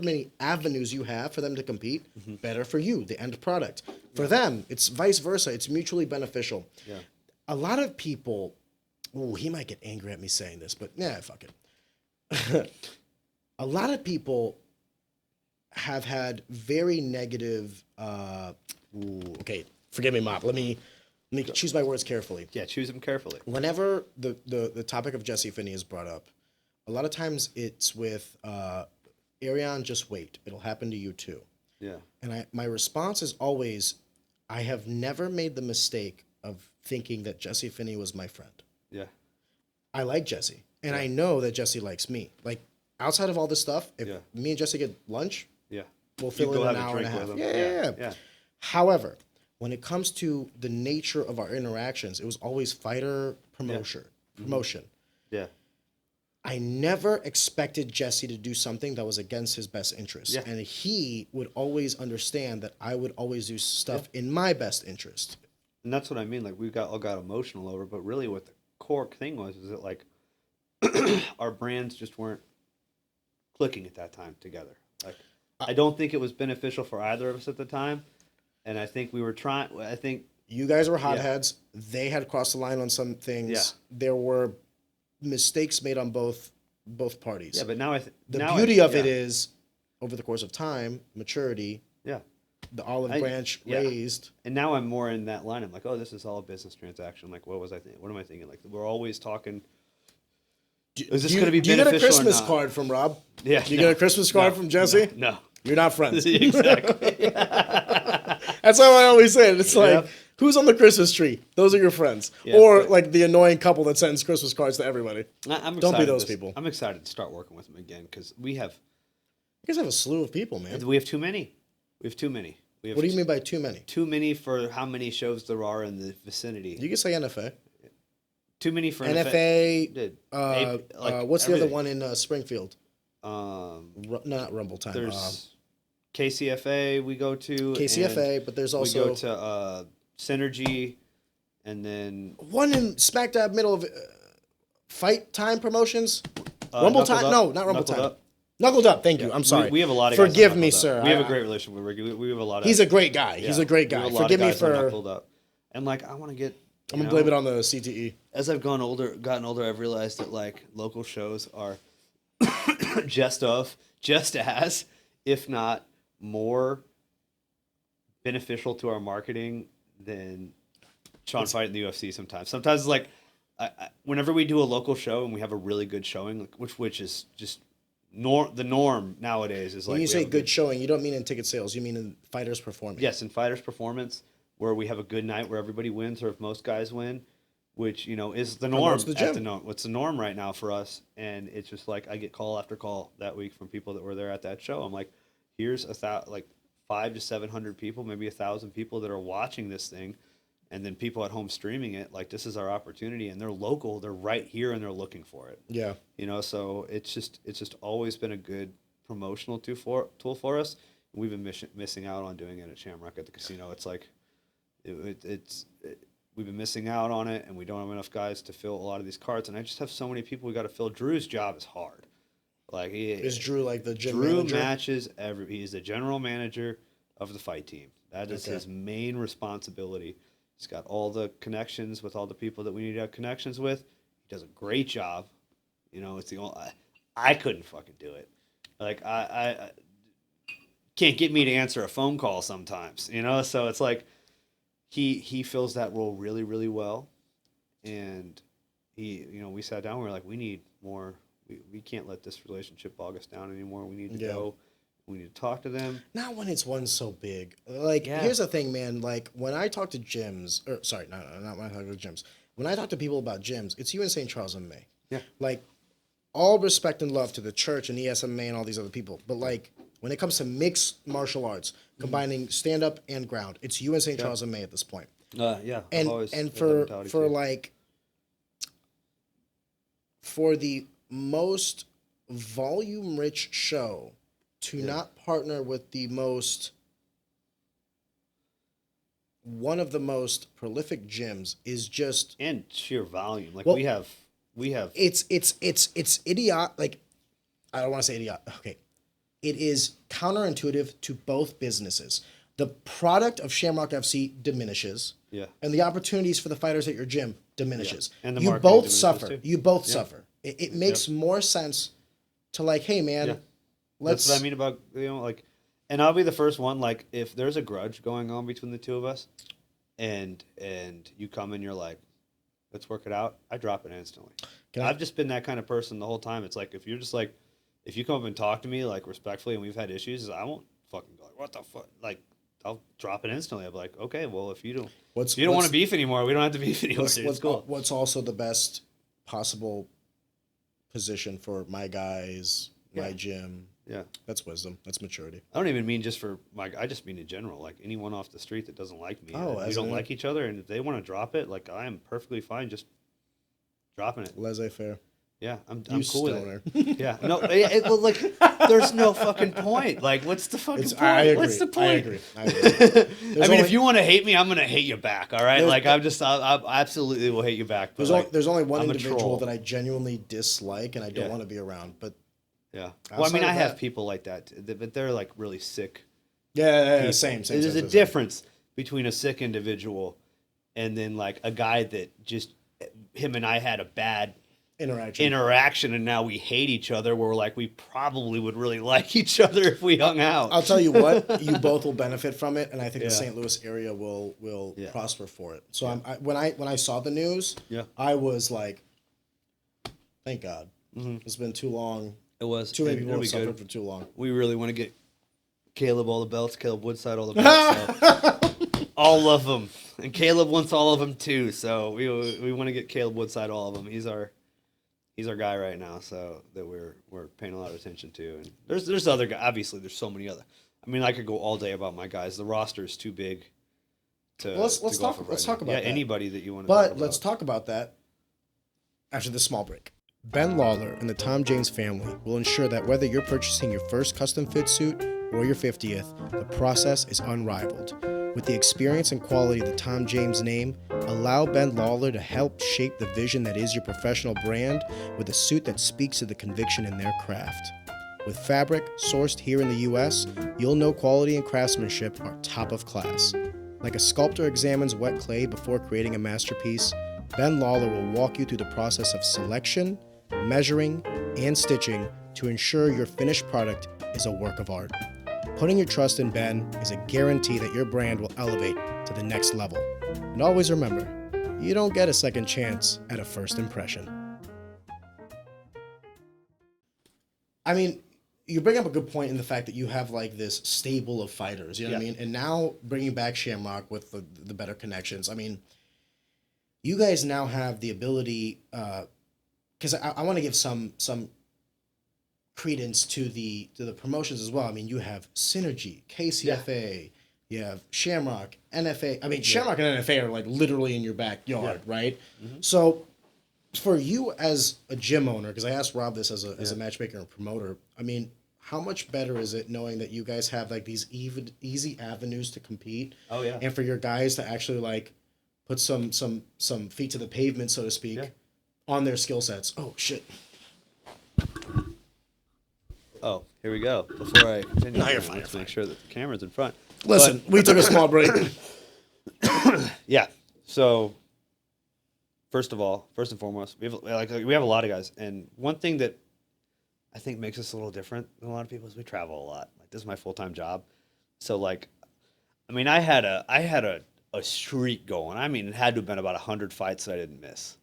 many avenues you have for them to compete, better for you, the end product. For them, it's vice versa. It's mutually beneficial. Yeah. A lot of people, he might get angry at me saying this, but yeah, fuck it. A lot of people have had very negative, okay, forgive me, Mop. Let me choose my words carefully. Yeah, choose them carefully. Whenever the topic of Jesse Finney is brought up, a lot of times it's with Ariane, just wait. It'll happen to you too. Yeah. And my response is always, I have never made the mistake of thinking that Jesse Finney was my friend. Yeah. I like Jesse. And I know that Jesse likes me. Like, outside of all this stuff, if me and Jesse get lunch, we'll fill in an hour and a half. Yeah. However, when it comes to the nature of our interactions, it was always fighter promotion. Yeah. I never expected Jesse to do something that was against his best interest. Yeah. And he would always understand that I would always do stuff in my best interest. And that's what I mean. Like, we all got emotional over, but really what the core thing was that, like, our brands just weren't clicking at that time together. Like, I don't think it was beneficial for either of us at the time. And I think we were trying, I think You guys were hotheads. They had crossed the line on some things. Yeah. There were mistakes made on both parties. Yeah, but now the beauty of it is, over the course of time, maturity. Yeah. The olive branch raised. And now I'm more in that line. I'm like, oh, this is all a business transaction. Like, what was I thinking? What am I thinking? Like, we're always talking. Is this going to be beneficial? Do you get a Christmas card from Rob? Yeah. Do you get a Christmas card from Jesse? No. You're not friends. Exactly. That's how I always say it. It's like, who's on the Christmas tree? Those are your friends. Yeah, or like the annoying couple that sends Christmas cards to everybody. Don't be those people. I'm excited to start working with them again because we have. You guys have a slew of people, man. We have too many. We have too many. What do you mean by too many? Too many for how many shows there are in the vicinity. You can say NFA. Too many for NFA. What's the other one in Springfield? Not Rumble Time. There's KCFA we go to. KCFA, but there's also... We go to Synergy, and then... One in smack dab middle of Fight Time Promotions? Rumble Time? No, not Rumble Time. Knuckled Up, thank you. I'm sorry. We have a lot of guys. Forgive me, sir. We have a great relationship with Ricky. We have a lot of... He's a great guy. He's a great guy. Forgive me for... Knuckled Up. And like, I want to get... I'm going to blame it on the CTE. As I've gotten older, I've realized that like local shows are just as, if not more beneficial to our marketing than Sean fighting the UFC sometimes. Sometimes it's like, whenever we do a local show and we have a really good showing, like, which is just the norm nowadays is like... When you say good showing, you don't mean in ticket sales. You mean in fighters' performance. Yes, in fighters' performance, where we have a good night where everybody wins or if most guys win, which, you know, is the norm. What's the norm right now for us? And it's just like I get call after call that week from people that were there at that show. I'm like, here's 500 to 700 people, maybe 1,000 people that are watching this thing, and then people at home streaming it. Like, this is our opportunity, and they're local, they're right here, and they're looking for it. Yeah, you know, so it's just always been a good promotional tool for us. We've been missing out on doing it at Shamrock at the casino. It's like we've been missing out on it, and we don't have enough guys to fill a lot of these cards. And I just have so many people we got to fill. Drew's job is hard. Like, is Drew like the gym manager? Drew matches he's the general manager of the fight team. That is his main responsibility. He's got all the connections with all the people that we need to have connections with. He does a great job. You know, it's the only I couldn't fucking do it. Like, I can't get me to answer a phone call sometimes. You know, so it's like he fills that role really, really well. And we sat down. We were like, we need more. We can't let this relationship bog us down anymore. We need to go. We need to talk to them. Not when it's one so big. Like, here's the thing, man. Like, when I talk to gyms, not when I talk to gyms. When I talk to people about gyms, it's you in St. Charles and May. Yeah. Like, all respect and love to the church and ESMA and all these other people. But, like, when it comes to mixed martial arts, combining stand-up and ground, it's you in St. Charles and May at this point. And for the most volume-rich show to not partner with one of the most prolific gyms is just... And sheer volume. Like, we have... It's idiot. Like, I don't want to say idiot. Okay. It is counterintuitive to both businesses. The product of Shamrock FC diminishes. Yeah. And the opportunities for the fighters at your gym diminishes. Yeah. And the you both suffer. Too. You both suffer. It makes more sense to, like, hey, man, let's... That's what I mean about, like... And I'll be the first one, like, if there's a grudge going on between the two of us, and you come and you're like, let's work it out, I drop it instantly. I've just been that kind of person the whole time. It's like, if you're just like, if you come up and talk to me, like, respectfully, and we've had issues, I won't fucking go like, what the fuck? Like, I'll drop it instantly. I'll be like, okay, well, if you don't want to beef anymore, we don't have to beef anymore. What's also the best possible position for my guys, my gym? Yeah. That's wisdom. That's maturity. I don't even mean just for I just mean in general. Like, anyone off the street that doesn't like me. We don't like each other, and if they want to drop it, like, I am perfectly fine just dropping it. Laissez-faire. Yeah, I'm cool with it. Yeah. No, like, there's no fucking point. Like, what's the fucking point? I agree. What's the point? I agree. I mean, if you want to hate me, I'm going to hate you back, all right? Like, I absolutely will hate you back. But there's only one individual that I genuinely dislike and I don't want to be around, but... Yeah. Well, I mean, I have people like that, but they're, like, really sick. Yeah, same. There's a difference between a sick individual and then like a guy that just him and I had a bad interaction, and now we hate each other. Where we're like, we probably would really like each other if we hung out. I'll tell you what, you both will benefit from it, and I think the St. Louis area will prosper for it. So when I saw the news, I was like, thank God. It's been too long. It was too many people have suffered for too long. We really want to get Caleb all the belts, Caleb Woodside all the belts, so all of them, and Caleb wants all of them too. So we want to get Caleb Woodside all of them. He's our guy right now, so that we're paying a lot of attention to. And there's other guys. Obviously, there's so many other. I mean, I could go all day about my guys. The roster is too big. Let's talk about that. Anybody that you want to. But let's talk about that after this small break. Ben Lawler and the Tom James family will ensure that whether you're purchasing your first custom fit suit or your 50th, the process is unrivaled. With the experience and quality of the Tom James name, allow Ben Lawler to help shape the vision that is your professional brand with a suit that speaks to the conviction in their craft. With fabric sourced here in the U.S., you'll know quality and craftsmanship are top of class. Like a sculptor examines wet clay before creating a masterpiece, Ben Lawler will walk you through the process of selection, measuring, and stitching to ensure your finished product is a work of art. Putting your trust in Ben is a guarantee that your brand will elevate to the next level. And always remember, you don't get a second chance at a first impression. I mean, you bring up a good point in the fact that you have like this stable of fighters, you know what I mean? And now bringing back Shamrock with the better connections, I mean, you guys now have the ability, because I want to give some credence to the promotions as well. I mean, you have Synergy, KCFA, you have Shamrock, NFA. I mean, Shamrock and NFA are like literally in your backyard, right? Mm-hmm. So for you as a gym owner, because I asked Rob this as a matchmaker and promoter, I mean, how much better is it knowing that you guys have like these easy avenues to compete? Oh yeah. And for your guys to actually like put some feet to the pavement, so to speak, on their skill sets. Oh shit. Oh, here we go. Before I continue, no, you're fine. Let's make sure that the camera's in front. Listen, we took a small break. Yeah. So, first and foremost, we have a lot of guys, and one thing that I think makes us a little different than a lot of people is we travel a lot. Like, this is my full-time job, so like, I mean, I had a streak going. I mean, it had to have been about 100 fights that I didn't miss.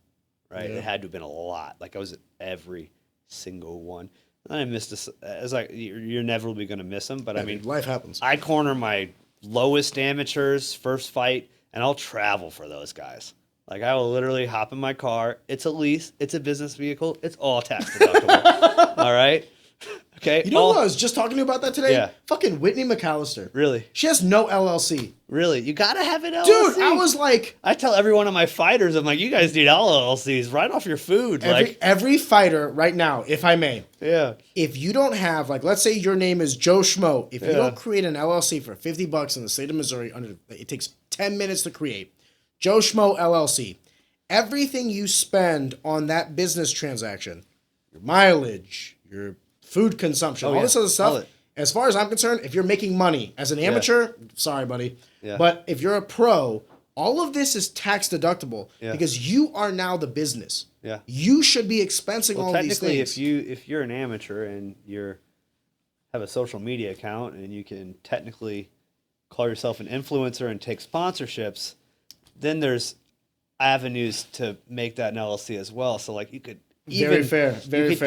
Right? Yeah. It had to have been a lot. Like, I was at every single one. And I missed this. It's like you're inevitably going to miss them, but I mean, life happens. I corner my lowest amateurs first fight, and I'll travel for those guys. Like, I will literally hop in my car. It's a lease. It's a business vehicle. It's all tax deductible. All right. Okay. You know what? I was just talking to you about that today. Yeah. Fucking Whitney McAllister. Really? She has no LLC. Really? You gotta have an LLC. Dude, I was like, I tell every one of my fighters, I'm like, you guys need LLCs right off your food. Every fighter right now, if I may. Yeah. If you don't have, like, let's say your name is Joe Schmo. If you don't create an LLC for $50 in the state of Missouri, it takes 10 minutes to create. Joe Schmo LLC. Everything you spend on that business transaction, your mileage, your food consumption, all this other stuff. As far as I'm concerned, if you're making money as an amateur, sorry, buddy. Yeah. But if you're a pro, all of this is tax deductible because you are now the business. Yeah. You should be expensing all these things. If you're an amateur and have a social media account and you can technically call yourself an influencer and take sponsorships, then there's avenues to make that an LLC as well. So like you could very fair.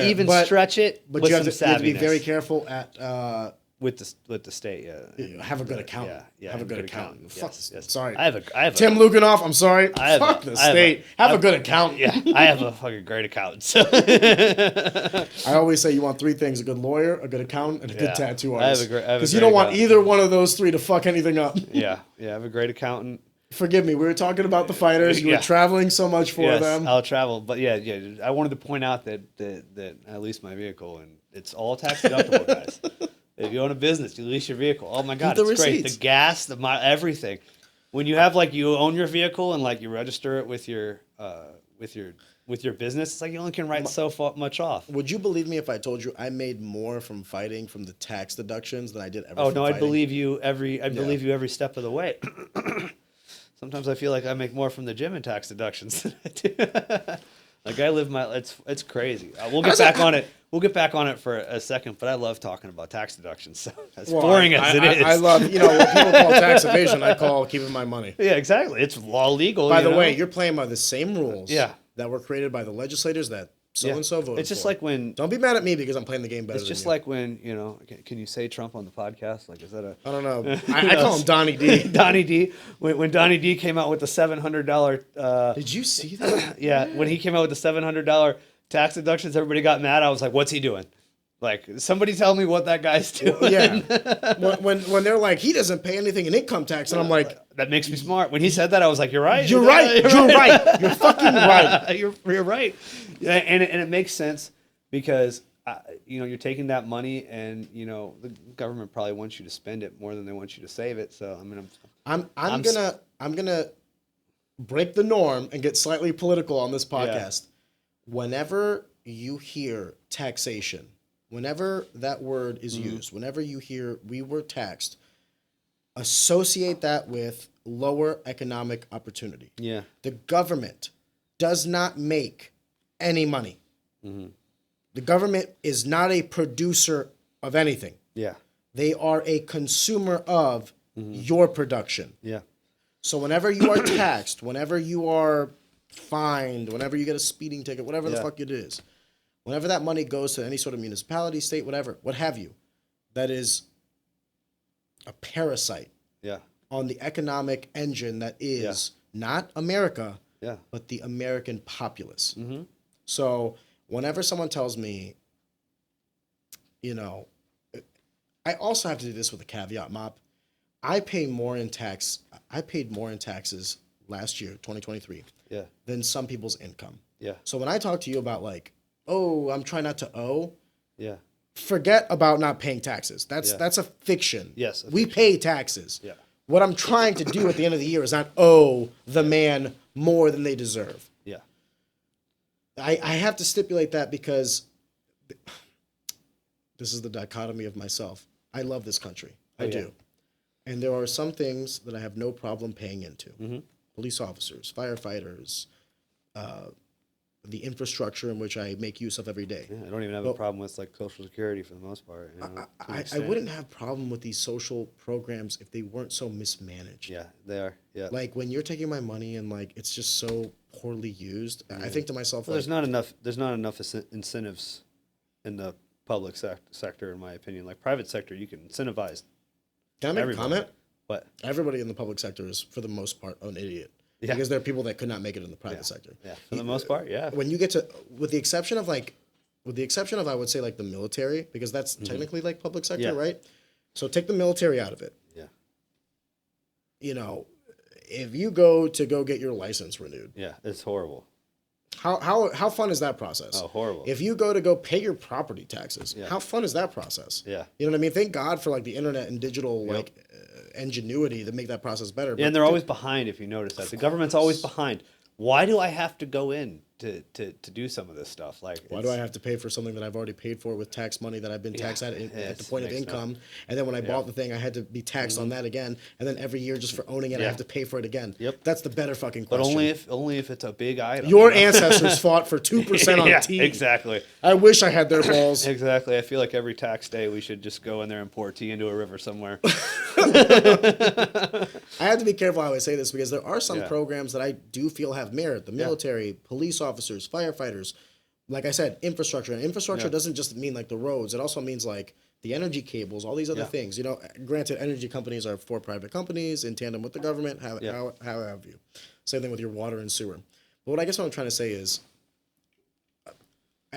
Even stretch it, but with you have some to be very careful at with the state. Have a good accountant. Have a good accountant. Fuck. Yes. Sorry. I have Tim Lukanoff. I'm sorry. Fuck the state. Have a good accountant. Yeah, I have a fucking great accountant. So. I always say you want three things: a good lawyer, a good accountant, and a good tattoo artist. Because you don't want either one of those three to fuck anything up. Yeah. I have a great accountant. Forgive me. We were talking about the fighters. You were traveling so much for them. I'll travel, but I wanted to point out that I lease my vehicle, and it's all tax deductible, guys. If you own a business, you lease your vehicle. Oh my God, it's great. The gas, everything. When you have you own your vehicle and you register it with your business, it's like you only can write so much off. Would you believe me if I told you I made more from fighting from the tax deductions than I did ever? Oh no, I believe you every step of the way. sometimes I feel like I make more from the gym in tax deductions than I do. Like I live my, it's crazy. We'll get back on it. We'll get back on it for a second, but I love talking about tax deductions. So as boring as it is. I love, what people call tax evasion, I call keeping my money. Yeah, exactly. It's law legal. By the way, you're playing by the same rules Yeah. that were created by the legislators that so-and-so voted for. It's just like when... Don't be mad at me because I'm playing the game better It's just than you. like when, can you say Trump on the podcast? Like, is that a... I don't know. I call him Donnie D. Donnie D. When Donnie D came out with the $700... Did you see that? Yeah, when he came out with the $700 tax deductions, everybody got mad. I was like, what's he doing? Like, somebody tell me what that guy's doing. Yeah. When they're like, he doesn't pay anything in income tax, and I'm like... That makes me smart. When he said that, I was like, you're right. You're right. You're right. You're fucking right. You're right. Yeah, and it makes sense because, you're taking that money and, the government probably wants you to spend it more than they want you to save it. So, I mean, I'm gonna break the norm and get slightly political on this podcast. Yeah. Whenever you hear taxation, whenever that word is used, whenever you hear we were taxed, associate that with lower economic opportunity. Yeah. The government does not make any money. Mm-hmm. The government is not a producer of anything. Yeah. They are a consumer of your production. Yeah. So whenever you are taxed, whenever you are fined, whenever you get a speeding ticket, whatever the fuck it is, whenever that money goes to any sort of municipality, state, whatever, what have you, that is a parasite on the economic engine that is not America, but the American populace. Mm-hmm. So whenever someone tells me, I also have to do this with a caveat, Mop. I paid more in taxes last year, 2023, than some people's income. Yeah. So when I talk to you about like, oh, I'm trying not to owe, forget about not paying taxes. That's a fiction. Yes. We pay taxes. Yeah. What I'm trying to do at the end of the year is not owe the man more than they deserve. Yeah. I have to stipulate that because this is the dichotomy of myself. I love this country. I do. And there are some things that I have no problem paying into. Mm-hmm. Police officers, firefighters, the infrastructure in which I make use of every day. Yeah, I don't even have a problem with like Social Security for the most part. I wouldn't have a problem with these social programs if they weren't so mismanaged. Yeah, they are. Yeah. Like when you're taking my money and like it's just so poorly used, I think to myself, there's not enough incentives in the public sector, in my opinion. Like private sector, you can incentivize. Can I make a comment? What? Everybody in the public sector is, for the most part, an idiot. Yeah. Because there are people that could not make it in the private sector. Yeah, for the most part, yeah. When you get to, with the exception of, I would say, like, the military, because that's technically, like, public sector, right? So take the military out of it. Yeah. If you go get your license renewed. Yeah, it's horrible. How fun is that process? Oh, horrible. If you go pay your property taxes, how fun is that process? Yeah. You know what I mean? Thank God for, like, the internet and digital, ingenuity to make that process better. Yeah, and they're always behind, if you notice that. The government's always behind. Why do I have to go in to do some of this stuff? Like, why do I have to pay for something that I've already paid for with tax money that I've been taxed at the point of income? And then when I bought the thing, I had to be taxed on that again. And then every year just for owning it, I have to pay for it again. Yep. That's the better fucking question. But only if it's a big item. Your ancestors fought for 2% on tea. Exactly. I wish I had their balls. Exactly. I feel like every tax day we should just go in there and pour tea into a river somewhere. I have to be careful how I say this because there are some programs that I do feel have merit. The military, police officers, firefighters, like I said, infrastructure. And infrastructure doesn't just mean like the roads. It also means like the energy cables, all these other things. Granted, energy companies are for private companies in tandem with the government, how have you. Same thing with your water and sewer. But what I'm trying to say is,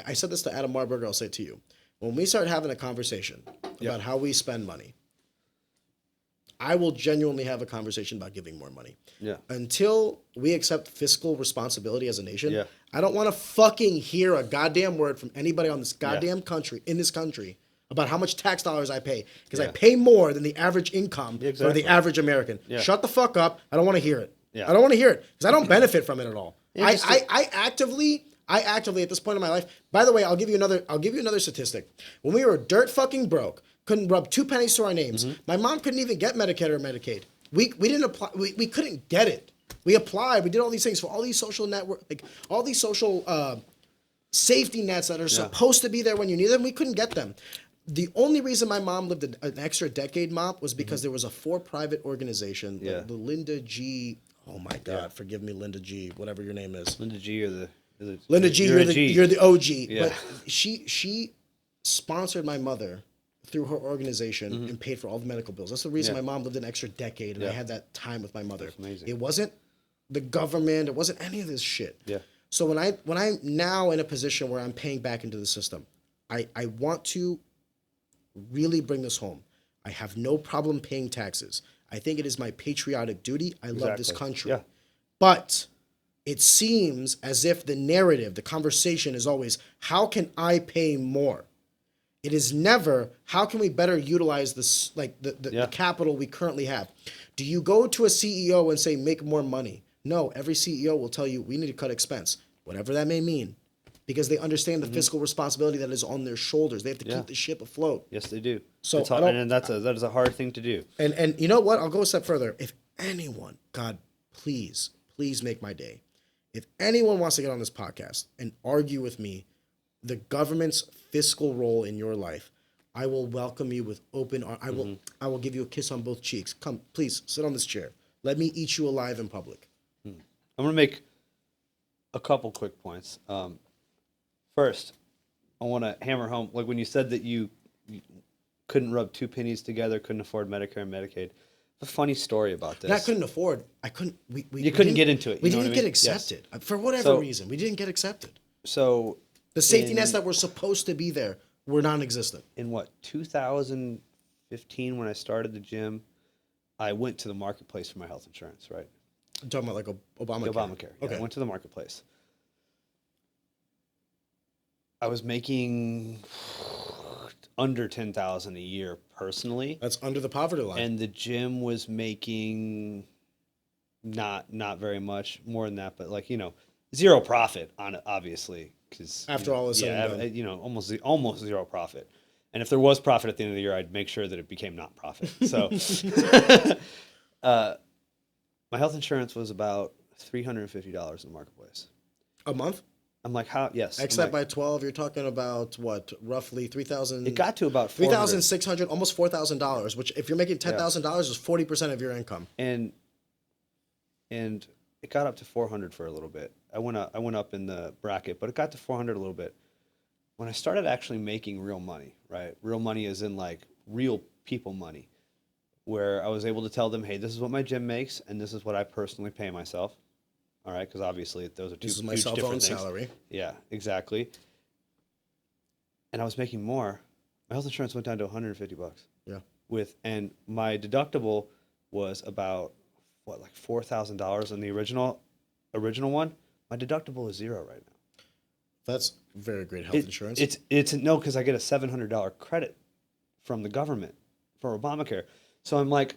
I said this to Adam Marburger, I'll say it to you. When we start having a conversation about how we spend money, I will genuinely have a conversation about giving more money. Yeah. Until we accept fiscal responsibility as a nation, I don't want to fucking hear a goddamn word from anybody on this goddamn country, in this country, about how much tax dollars I pay. Because I pay more than the average income for the average American. Yeah. Shut the fuck up. I don't want to hear it. Yeah. I don't want to hear it because I don't benefit from it at all. I actively at this point in my life. By the way, I'll give you another statistic. When we were dirt fucking broke, couldn't rub 2 pennies to our names. My mom couldn't even get Medicare or Medicaid. We didn't apply. We couldn't get it. We applied. We did all these things for all these social network, like all these social safety nets that are supposed to be there when you need them. We couldn't get them. The only reason my mom lived an extra decade, Mop, was because there was a for-profit organization, the Linda G. Oh my God, forgive me, Linda G. Whatever your name is. Linda G. or the Linda G. You're the OG. Yeah. But she sponsored my mother through her organization and paid for all the medical bills. That's the reason my mom lived an extra decade, and I had that time with my mother. That's amazing. It wasn't the government. It wasn't any of this shit. Yeah. So when I'm now in a position where I'm paying back into the system, I want to really bring this home. I have no problem paying taxes. I think it is my patriotic duty. I love this country. Yeah. But it seems as if the narrative, the conversation is always, how can I pay more? It is never, how can we better utilize this, like the capital we currently have? Do you go to a CEO and say, make more money? No, every CEO will tell you, we need to cut expense, whatever that may mean, because they understand the fiscal responsibility that is on their shoulders. They have to keep the ship afloat. Yes, they do. So it's hard, and that is a hard thing to do. And you know what? I'll go a step further. If anyone, God, please make my day. If anyone wants to get on this podcast and argue with me the government's fiscal role in your life, I will welcome you with open arms. I will give you a kiss on both cheeks. Come, please, sit on this chair. Let me eat you alive in public. I'm going to make a couple quick points. First, I want to hammer home, like when you said that you couldn't rub two pennies together, couldn't afford Medicare and Medicaid. A funny story about this. And I couldn't afford. I couldn't. You couldn't get into it. We didn't get accepted for whatever reason. We didn't get accepted. So the safety nets that were supposed to be there were non-existent. In 2015, when I started the gym, I went to the marketplace for my health insurance. Right. I'm talking about like Obamacare. Obamacare. Okay. I went to the marketplace. I was making under $10,000 a year personally. That's under the poverty line. And the gym was making not very much more than that, but like, zero profit on it, obviously, because after all is said and done. almost zero profit. And if there was profit at the end of the year, I'd make sure that it became not profit. So my health insurance was about $350 in the marketplace. A month? I'm like, how? Yes. Except by 12, you're talking about what? Roughly 3,000. It got to about $3,600, almost $4,000. Which, if you're making $10,000, is 40% of your income. And it got up to 400 for a little bit. I went up in the bracket, but it got to 400 a little bit. When I started actually making real money, right? Real money is in like real people money, where I was able to tell them, hey, this is what my gym makes, and this is what I personally pay myself. All right, because obviously those are two this is my huge cell phone different things. salary. Yeah, exactly. And I was making more. My health insurance went down to $150. Yeah. And my deductible was about like $4,000 on the original one. My deductible is $0 right now. That's very great health insurance. It's no, because I get a $700 credit from the government for Obamacare. So I'm like,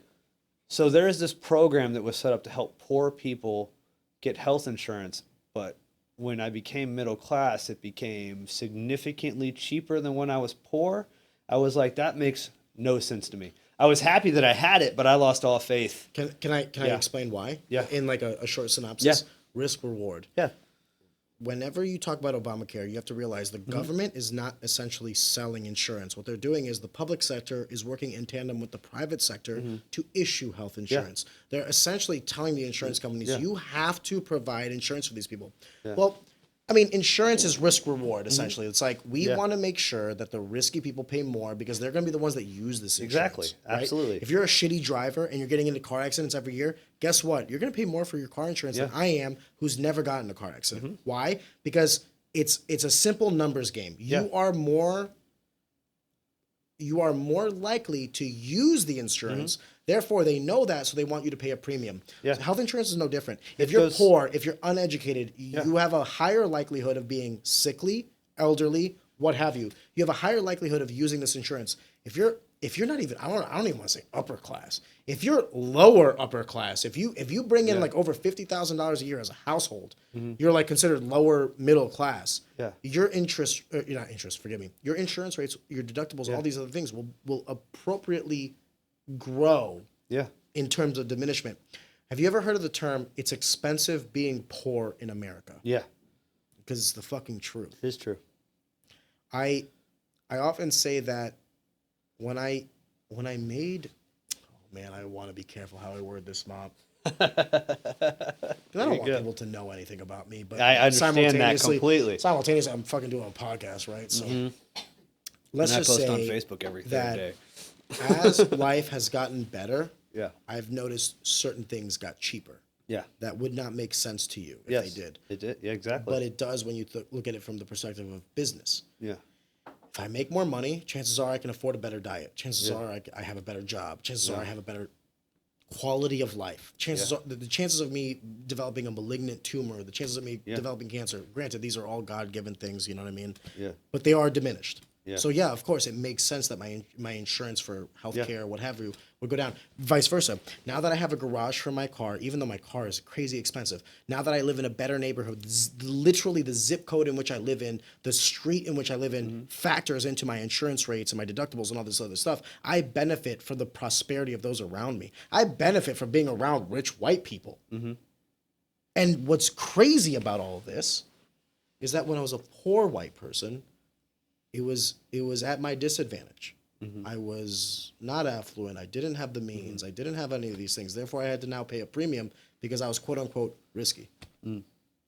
so there is this program that was set up to help poor people get health insurance, but when I became middle class, it became significantly cheaper than when I was poor. I was like, that makes no sense to me. I was happy that I had it, but I lost all faith. Can I explain why? Yeah. In like a short synopsis? Yeah. Risk reward. Yeah. Whenever you talk about Obamacare, you have to realize the government is not essentially selling insurance. What they're doing is the public sector is working in tandem with the private sector to issue health insurance. Yeah. They're essentially telling the insurance companies, you have to provide insurance for these people. Yeah. Well, I mean, insurance is risk reward, essentially. It's like we want to make sure that the risky people pay more because they're going to be the ones that use this insurance. Exactly. Right? Absolutely. If you're a shitty driver and you're getting into car accidents every year, guess what? You're going to pay more for your car insurance than I am, who's never gotten in a car accident. Why? Because it's a simple numbers game. You are more likely to use the insurance. Therefore, they know that, so they want you to pay a premium. Yeah. So health insurance is no different. If you're poor, if you're uneducated, you have a higher likelihood of being sickly, elderly, what have you. You have a higher likelihood of using this insurance. If you're not even, I don't even want to say upper class. If you're lower upper class, if you bring in like over $50,000 a year as a household, you're like considered lower middle class. Yeah. Your your insurance rates, your deductibles, all these other things will appropriately grow. Yeah. in terms of diminishment. Have you ever heard of the term, it's expensive being poor in America? Yeah, Because it's the fucking truth. it is true. I often say that when I made, oh man, I want to be careful how I word this, Mob. 'Cause I don't want people to know anything about me, but I understand that completely. Simultaneously, I'm fucking doing a podcast, right? So let's And I just post on say Facebook every third that day. as life has gotten better, Yeah, I've noticed certain things got cheaper yeah, that would not make sense to you if yes, they did. It did. Yeah, exactly. But it does when you look at it from the perspective of business. Yeah, If I make more money, chances are I can afford a better diet. Chances are I have a better job. Chances are I have a better quality of life. Chances are the chances of me developing a malignant tumor, the chances of me developing cancer. Granted, these are all God-given things. You know what I mean? Yeah. But they are diminished. Yeah. So yeah, of course, it makes sense that my insurance for healthcare, what have you, would go down. Vice versa. Now that I have a garage for my car, even though my car is crazy expensive, now that I live in a better neighborhood, literally the zip code in which I live in, the street in which I live in, factors into my insurance rates and my deductibles and all this other stuff. I benefit from the prosperity of those around me. I benefit from being around rich white people. And what's crazy about all of this is that when I was a poor white person, it was at my disadvantage. I was not affluent. I didn't have the means. I didn't have any of these things. Therefore, I had to now pay a premium because I was quote unquote risky.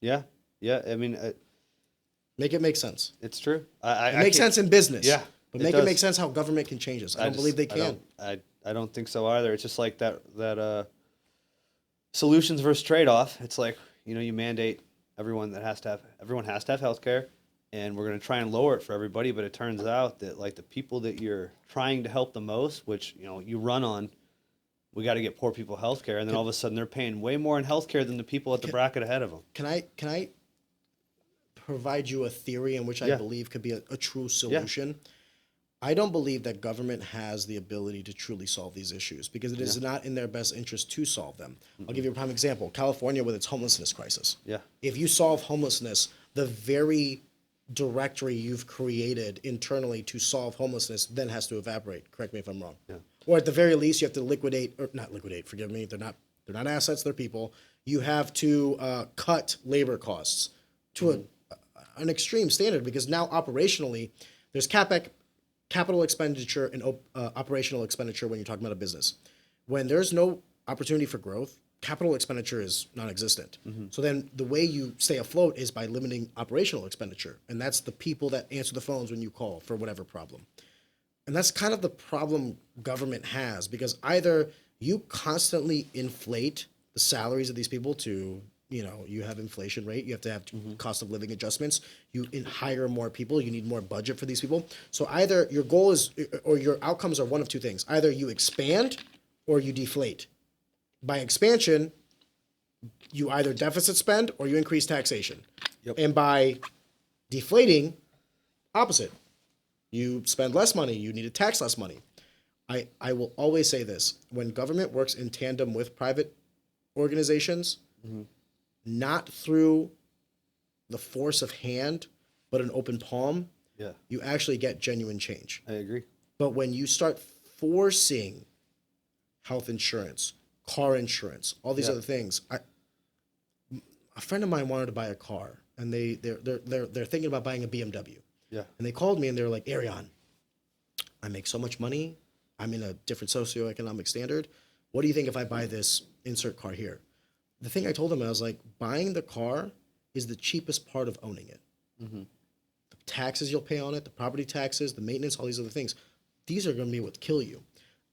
yeah, yeah. I mean, Make it make sense. it's true. It makes sense in business. Yeah, But it make it does. make sense how government can change this. I don't believe they can. I don't think so either. It's just like that solutions versus trade off. It's like, you mandate everyone has to have healthcare, and we're going to try and lower it for everybody, but it turns out that like the people that you're trying to help the most, which you run on, we got to get poor people healthcare, and then all of a sudden they're paying way more in healthcare than the people at the bracket ahead of them. Can I provide you a theory in which I believe could be a true solution? I don't believe that government has the ability to truly solve these issues because it is not in their best interest to solve them. I'll give you a prime example. California with its homelessness crisis. Yeah. If you solve homelessness, the very directory you've created internally to solve homelessness then has to evaporate. Correct me if I'm wrong. Yeah. Or at the very least, you have to not liquidate, forgive me. They're not assets, they're people. You have to cut labor costs to an extreme standard because now operationally, there's capital expenditure and operational expenditure when you're talking about a business. When there's no opportunity for growth, capital expenditure is non-existent. So then the way you stay afloat is by limiting operational expenditure. And that's the people that answer the phones when you call for whatever problem. And that's kind of the problem government has because either you constantly inflate the salaries of these people to, you have inflation rate, you have to have cost of living adjustments, you hire more people, you need more budget for these people. So either your goal is, or your outcomes are one of two things. Either you expand or you deflate. By expansion, you either deficit spend or you increase taxation. Yep. And by deflating, opposite. You spend less money, you need to tax less money. I will always say this. When government works in tandem with private organizations, not through the force of hand, but an open palm, you actually get genuine change. I agree. But when you start forcing health insurance, car insurance, all these other things. A friend of mine wanted to buy a car, and they're thinking about buying a BMW. Yeah. And they called me and they were like, Arion, I make so much money. I'm in a different socioeconomic standard. What do you think if I buy this insert car here? The thing I told them, I was like, buying the car is the cheapest part of owning it. The taxes you'll pay on it, the property taxes, the maintenance, all these other things, these are going to be what kill you.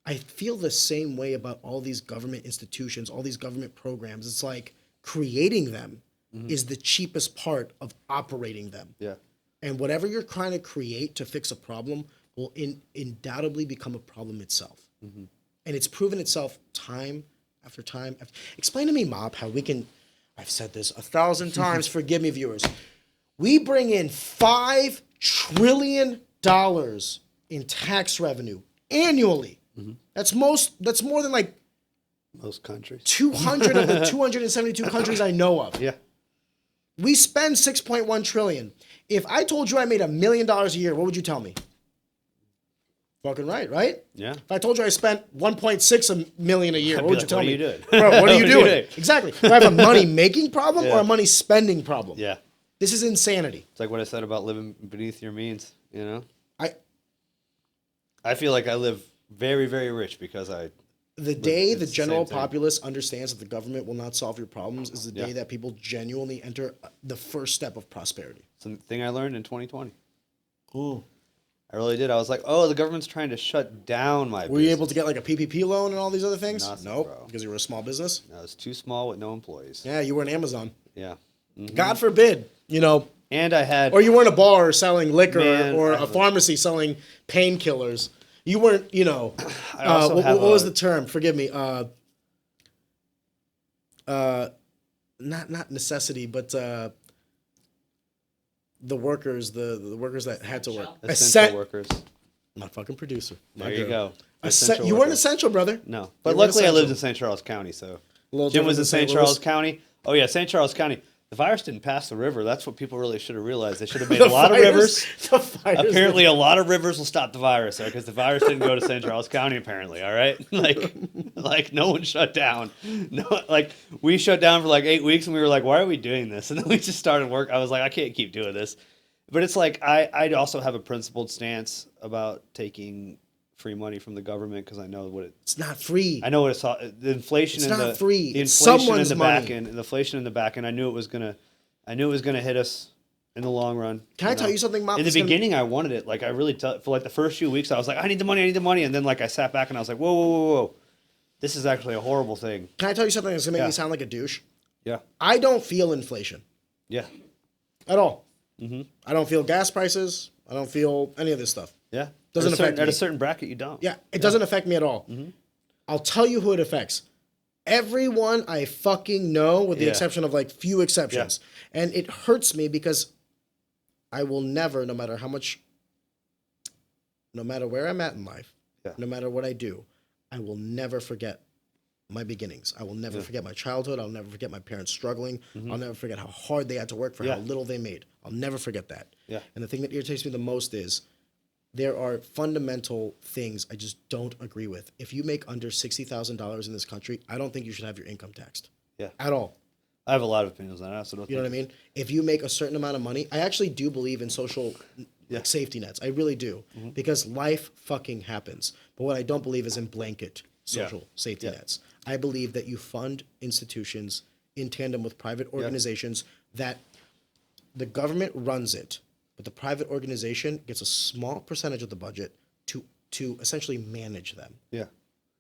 I feel the same way about all these government institutions, all these government programs. It's like creating them is the cheapest part of operating them. Yeah. And whatever you're trying to create to fix a problem will undoubtedly become a problem itself. And it's proven itself time after time. Explain to me, Mob, how we can, I've said this 1,000 times, forgive me, viewers. We bring in $5 trillion in tax revenue annually. That's more than like Most countries. 200 of the 272 countries I know of. Yeah. We spend 6.1 trillion. If I told you I made $1 million a year, what would you tell me? Fucking right? Yeah. If I told you I spent 1.6 million a year, I'd what be would you like, tell what me? are you doing? Bro, what are you What doing? Exactly. Do I have a money making problem or Yeah. a money spending problem? Yeah. This is insanity. It's like what I said about living beneath your means, you know? I I feel like I live very, very rich because I The day it's the the general same thing. populace understands that the government will not solve your problems is the Yeah. day that people genuinely enter the first step of prosperity. it's the thing I learned in 2020. Ooh. I really did. I was like, oh, the government's trying to shut down my Were you able business. to get like a PPP loan and all these other things? Nothing, Nope, bro. because you were a small business. I was too small with no employees. Yeah, you were an Amazon. Yeah. Mhm. God forbid, And I had or you weren't a bar selling liquor Man, or I a have a- pharmacy selling painkillers. You weren't, I also what have was a- the term? Forgive me. Not necessity, but the workers, the workers that had to work. essential workers. My fucking producer. There you go. You weren't workers. essential, brother. No, but You weren't luckily I lived in essential. St. Charles County, so Little Jim different was than in St. St. Charles Louis. County. Oh yeah, St. Charles County. The virus didn't pass the river. That's what people really should have realized. They should have made The a lot of fires- rivers. the fires- Apparently, a lot of rivers will stop the virus, because the virus didn't go to St. Charles County. Apparently, all right, like no one shut down. No, like we shut down for like 8 weeks, and we were like, why are we doing this? And then we just started work. I was like, I can't keep doing this. But it's like I'd also have a principled stance about taking free money from the government because I know what It's not free. I know what it's the inflation. It's in not the free. The It's inflation in someone's the money. back end. The inflation in the back end. I knew it was gonna hit us in the long run. Can I tell you something, Mom? In the It's gonna- beginning, I wanted it. Like I really for like the first few weeks, I was like, I need the money, and then like I sat back and I was like, whoa, this is actually a horrible thing. Can I tell you something that's gonna make Yeah. me sound like a douche? Yeah, I don't feel inflation yeah, at all. mm-hmm. I don't feel gas prices. I don't feel any of this stuff. yeah. Doesn't affect at me. a certain bracket. You don't. Yeah, it doesn't affect me at all. Mm-hmm. I'll tell you who it affects. Everyone I fucking know, with the Yeah. exception of like few exceptions. And it hurts me because I will never, no matter where I'm at in life, Yeah. no matter what I do, I will never forget my beginnings. I will never forget my childhood. I'll never forget my parents struggling. I'll never forget how hard they had to work for Yeah. how little they made. I'll never forget that. Yeah. And the thing that irritates me the most is there are fundamental things I just don't agree with. If you make under $60,000 in this country, I don't think you should have your income taxed. Yeah. At all. I have a lot of opinions on that. So don't You know what I mean? If you make a certain amount of money, I actually do believe in social like, safety nets. I really do. Because life fucking happens. But what I don't believe is in blanket social safety Yeah. nets. I believe that you fund institutions in tandem with private organizations that the government runs it, but the private organization gets a small percentage of the budget to essentially manage them. Yeah.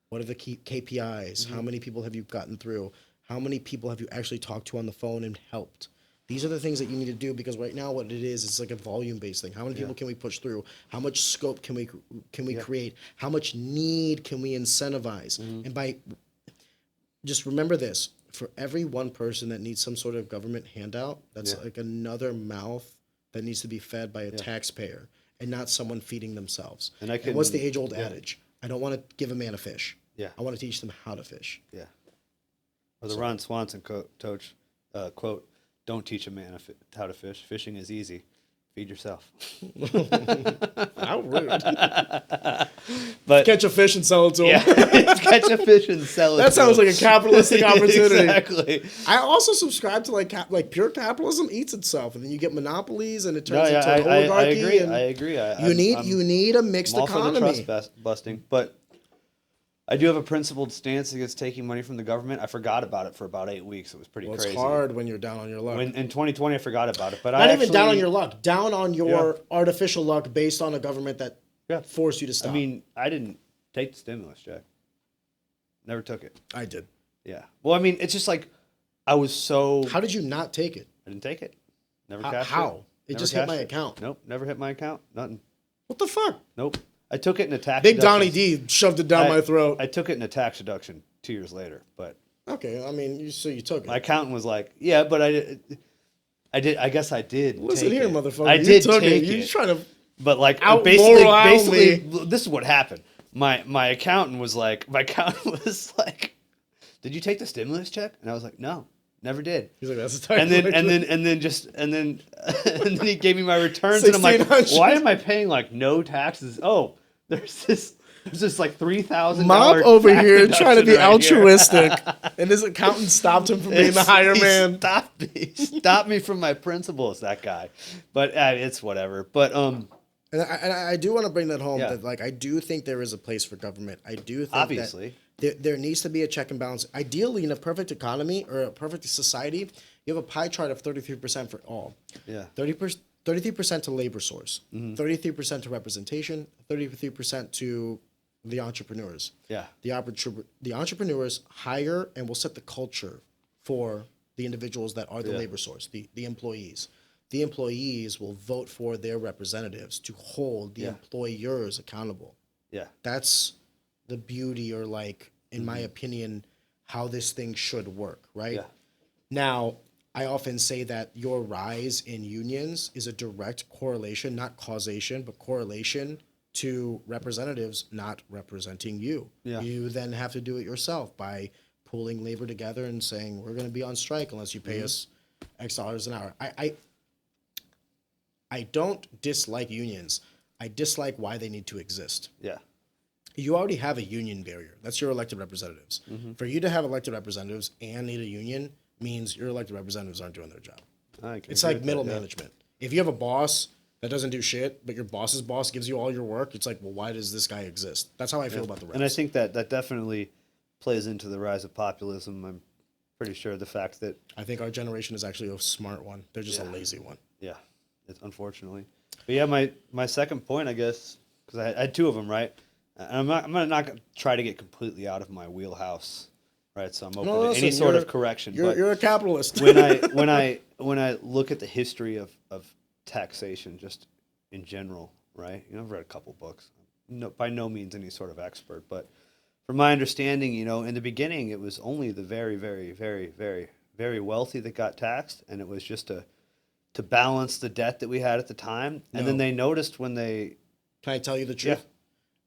What are the key KPIs? How many people have you gotten through? How many people have you actually talked to on the phone and helped? These are the things that you need to do because right now what it is, it's like a volume-based thing. How many people can we push through? How much scope can we create? How much need can we incentivize? And by just remember this, for every one person that needs some sort of government handout, that's like another mouth that needs to be fed by a taxpayer and not someone feeding themselves. And what's the age-old adage? I don't want to give a man a fish. Yeah. I want to teach them how to fish. Yeah. Or the Ron Swanson quote, don't teach a man how to fish. Fishing is easy. Feed yourself. How rude. But Catch a fish and sell it to him. yeah, catch a fish and sell it. That to sounds him. like a capitalistic opportunity. Exactly. I also subscribe to like pure capitalism eats itself, and then you get monopolies, and it No, turns yeah, into an I oligarchy. agree. and I agree. you need a mixed I'm all for the economy. trust busting, but I do have a principled stance against taking money from the government. I forgot about it for about 8 weeks. It was pretty Well, crazy. it's hard when you're down on your luck. In 2020, I forgot about it, but Not I even down on actually- your luck, down on your artificial luck based on a government that Yeah. forced you to stop. I mean, I didn't take the stimulus check. Never took it. I did. Yeah. Well, I mean, it's just like I was so. How did you not take it? I didn't take it. Never How? cashed How? it. It Never just hit cashed my it. account. Nope. Never hit my account. Nothing. What the fuck? Nope. I took it in a tax. Big Donnie deductions. D shoved it down my throat. I took it in a tax deduction 2 years later, but Okay, I mean, you took it. my accountant was like, "Yeah, but I did. I guess I did. Listen take here, it. motherfucker. I you did took take it. it. You're trying to. But like Out basically, moral this is what happened. My accountant was like, "Did you take the stimulus check?" And I was like, "No, never did." He's like, that's the type And of then he gave me my returns, and I'm like, 1600. "Why am I paying like no taxes?" Oh, There's this like $3,000 Mom over tax here trying to deduction be right here. altruistic, and his accountant stopped him from being the higher He man. stopped me from my principles, that guy. But it's whatever. But And I do want to bring that home. Yeah. That like I do think there is a place for government. I do think obviously, that there needs to be a check and balance. Ideally, in a perfect economy or a perfect society, you have a pie chart of 33% for all. yeah, 33% to labor source, 33% to representation, 33% to the entrepreneurs. yeah, The entrepreneurs hire and will set the culture for the individuals that are the Yeah. labor source, the employees. The employees will vote for their representatives to hold the Yeah. employers accountable. yeah, That's the beauty, or like, in my opinion, how this thing should work, right? Yeah. Now, I often say that your rise in unions is a direct correlation, not causation, but correlation to representatives not representing you. Yeah. You then have to do it yourself by pulling labor together and saying, we're going to be on strike unless you pay us X dollars an hour. I don't dislike unions. I dislike why they need to exist. yeah, You already have a union barrier. That's your elected representatives. For you to have elected representatives and need a union means your elected representatives aren't doing their job. I can It's agree like with middle that, yeah. management. If you have a boss that doesn't do shit, but your boss's boss gives you all your work, it's like, well, why does this guy exist? That's how I feel about the refs. And I think that definitely plays into the rise of populism. I'm pretty sure the fact that I think our generation is actually a smart one. They're just a Yeah. lazy one. yeah, it's unfortunately. But yeah, my second point, I guess, because I had two of them, right? And I'm not gonna try to get completely out of my wheelhouse, right? So I'm open No, to listen, any sort of you're- correction. You're, But you're a capitalist. when I look at the history of taxation, just in general, right? You know, I've read a couple books. No, by no means any sort of expert, but from my understanding, you know, in the beginning, it was only the very, very, very, very, very wealthy that got taxed, and it was just to balance the debt that we had at the time. And then No. they noticed when they Can I tell you the truth?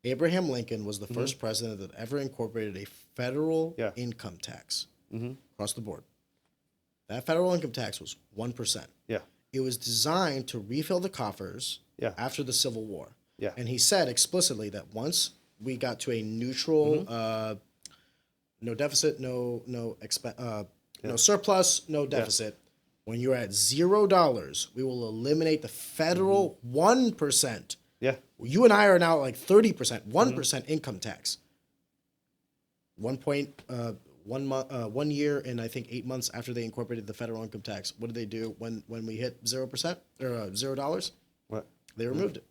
Abraham Lincoln was the first president that ever incorporated a federal Yeah. income tax across the board. That federal income tax was 1%. yeah, It was designed to refill the coffers Yeah. after the Civil War. Yeah. And he said explicitly that once we got to a neutral, no deficit, no surplus, no deficit. When you're at $0, we will eliminate the federal 1%. yeah, You and I are now at like 30%, 1% income tax. 1 year and I think 8 months after they incorporated the federal income tax, what did they do when we hit 0% or $0? what? They removed it.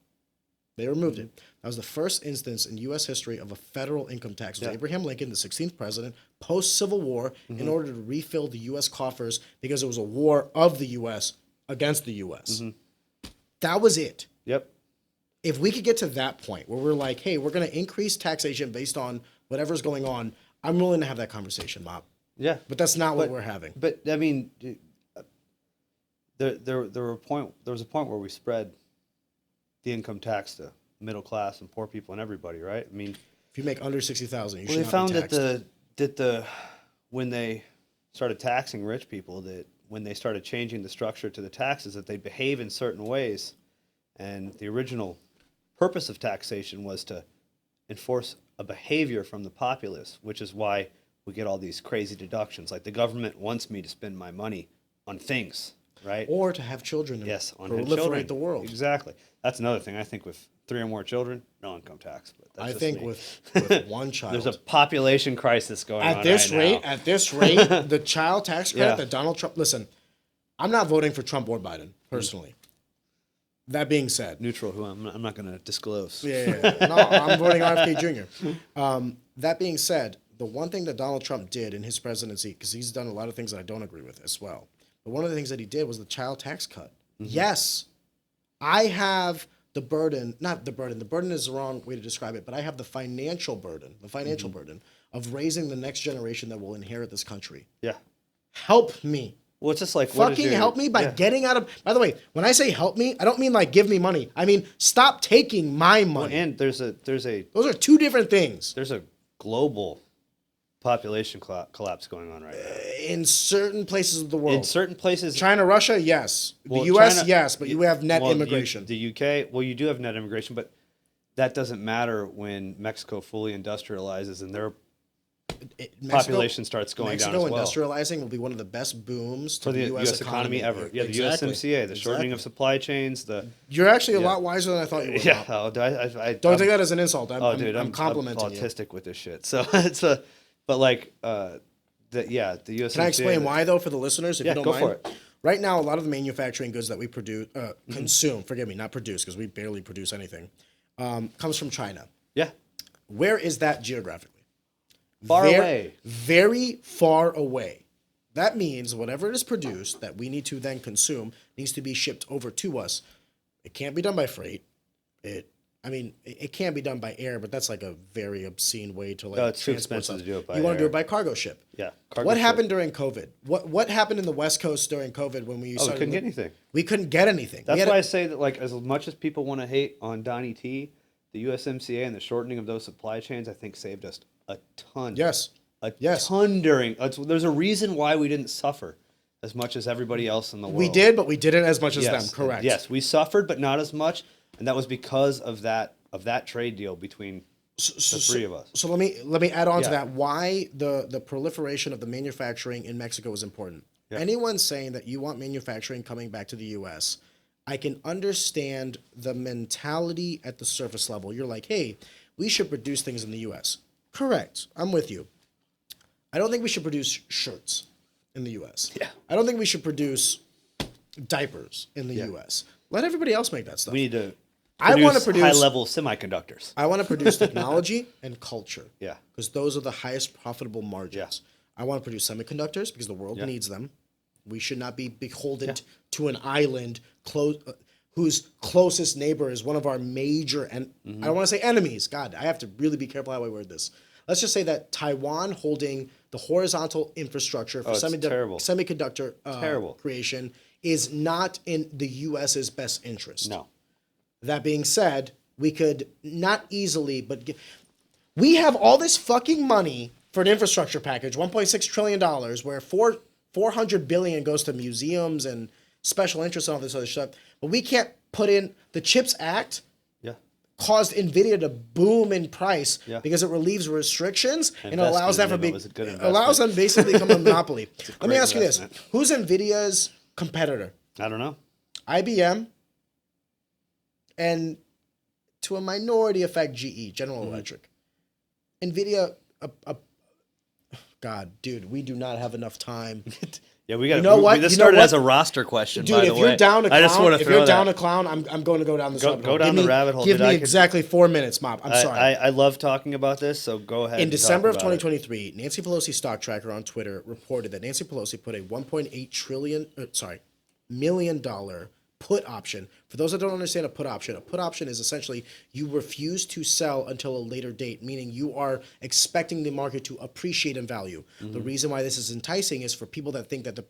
They removed it. That was the first instance in U.S. history of a federal income tax. It was Yeah. Abraham Lincoln, the 16th president, post-Civil War, in order to refill the U.S. coffers because it was a war of the U.S. against the U.S. That was it. Yep. If we could get to that point where we're like, hey, we're going to increase taxation based on whatever's going on, I'm willing to have that conversation, Bob. Yeah. But that's not what we're having. But I mean, there was a point where we spread the income tax to middle class and poor people and everybody, right? I mean, If you make under 60,000, you well, should they not found be that taxed. the when they started taxing rich people, that when they started changing the structure to the taxes, that they behave in certain ways, and the original purpose of taxation was to enforce a behavior from the populace, which is why we get all these crazy deductions. Like the government wants me to spend my money on things, right? Or to have children and Yes, on proliferate children. the world. Exactly. That's another thing. I think with 3 or more children, no income tax. But that's I just think me. with one child. There's a population crisis going on At this right rate, the child tax credit Yeah. that Donald Trump. Listen, I'm not voting for Trump or Biden personally. That being said, Neutral, who I'm not going to disclose. yeah. No, I'm voting RFK Jr. That being said, the one thing that Donald Trump did in his presidency, because he's done a lot of things that I don't agree with as well, but one of the things that he did was the child tax cut. Yes, I have the burden, not the burden is the wrong way to describe it, but I have the financial burden of raising the next generation that will inherit this country. Yeah. Help me. Well, it's just like what is Fucking your- help me by yeah. getting out of. By the way, when I say help me, I don't mean like give me money. I mean stop taking my money. Well, and there's a Those are two different things. global population collapse going on right now. In certain places of the world. In certain places, China, Russia, yes. well, the U.S., China- yes, but you have net well, immigration. The UK, well, you do have net immigration, but that doesn't matter when Mexico fully industrializes and their Mexico, population starts going down as well. Industrializing will be one of the best booms to For the U.S. economy ever. Yeah, the Exactly. USMCA, the shortening of supply chains, You're actually a lot wiser than I thought you were. Yeah, Don't take that as an insult. I'm complimenting you. autistic with this shit. So it's a, but like, the USMCA. Can I explain why though for the listeners? If you don't go mind? for it. Right now, a lot of the manufacturing goods that we produce, consume, forgive me, not produce, because we barely produce anything, comes from China. Yeah. Where is that geographically? Far away. Very far away. That means whatever it is produced that we need to then consume needs to be shipped over to us. It can't be done by freight. It can be done by air, but that's like a very obscene way to like. It's too expensive to do it by You want to do air. it by cargo ship. Yeah. What happened during COVID? What happened in the West Coast during COVID when we started? We couldn't get anything. We couldn't get anything. That's why I say that, like, as much as people want to hate on Donnie T, the USMCA and the shortening of those supply chains, I think saved us a ton. Yes. A ton during. There's a reason why we didn't suffer as much as everybody else in the world. We did, but we didn't as much as them. Correct. Yes, we suffered, but not as much, and that was because of that trade deal between the three of us. So let me add on to that. Why the proliferation of the manufacturing in Mexico is important. Yeah. Anyone saying that you want manufacturing coming back to the U.S., I can understand the mentality at the surface level. You're like, hey, we should produce things in the U.S. Correct. I'm with you. I don't think we should produce shirts in the U.S. Yeah. I don't think we should produce diapers in the U.S. Let everybody else make that stuff. We need to produce high-level semiconductors. I want to produce technology and culture. Yeah. Because those are the highest profitable margins. Yeah. I want to produce semiconductors because the world needs them. We should not be beholden to an island whose closest neighbor is one of our major, and I don't want to say enemies. God, I have to really be careful how I word this. Let's just say that Taiwan holding the horizontal infrastructure for semiconductor creation is not in the U.S.'s best interest. No. That being said, we could not easily, but we have all this fucking money for an infrastructure package, $1.6 trillion, where $400 billion goes to museums and special interests and all this other stuff. But we can't put in the CHIPS Act. Caused NVIDIA to boom in price because it relieves restrictions and allows them to basically become a monopoly. Let me ask you this. Who's NVIDIA's competitor? I don't know. IBM and to a minority effect GE, General Electric. NVIDIA, God, dude, we do not have enough time. Yeah, we got. You know what? This started as a roster question, dude. By the If way. you're down to clown, I just want to throw to clown, I'm going to go down this rabbit hole. Go down the rabbit hole. Give me exactly 4 minutes, Mop. I'm sorry. I love talking about this, so go ahead. In December of 2023, Nancy Pelosi stock tracker on Twitter reported that Nancy Pelosi put a $1.8 million put option. For those that don't understand a put option is essentially you refuse to sell until a later date, meaning you are expecting the market to appreciate in value. The reason why this is enticing is for people that think that the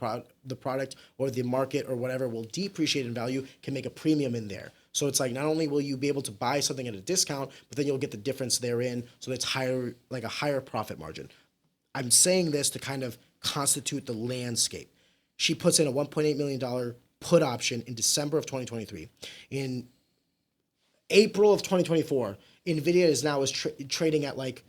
product or the market or whatever will depreciate in value can make a premium in there. So it's like not only will you be able to buy something at a discount, but then you'll get the difference therein. So it's higher, like a higher profit margin. I'm saying this to kind of constitute the landscape. She puts in a $1.8 million put option in December of 2023. In April of 2024, NVIDIA is trading at like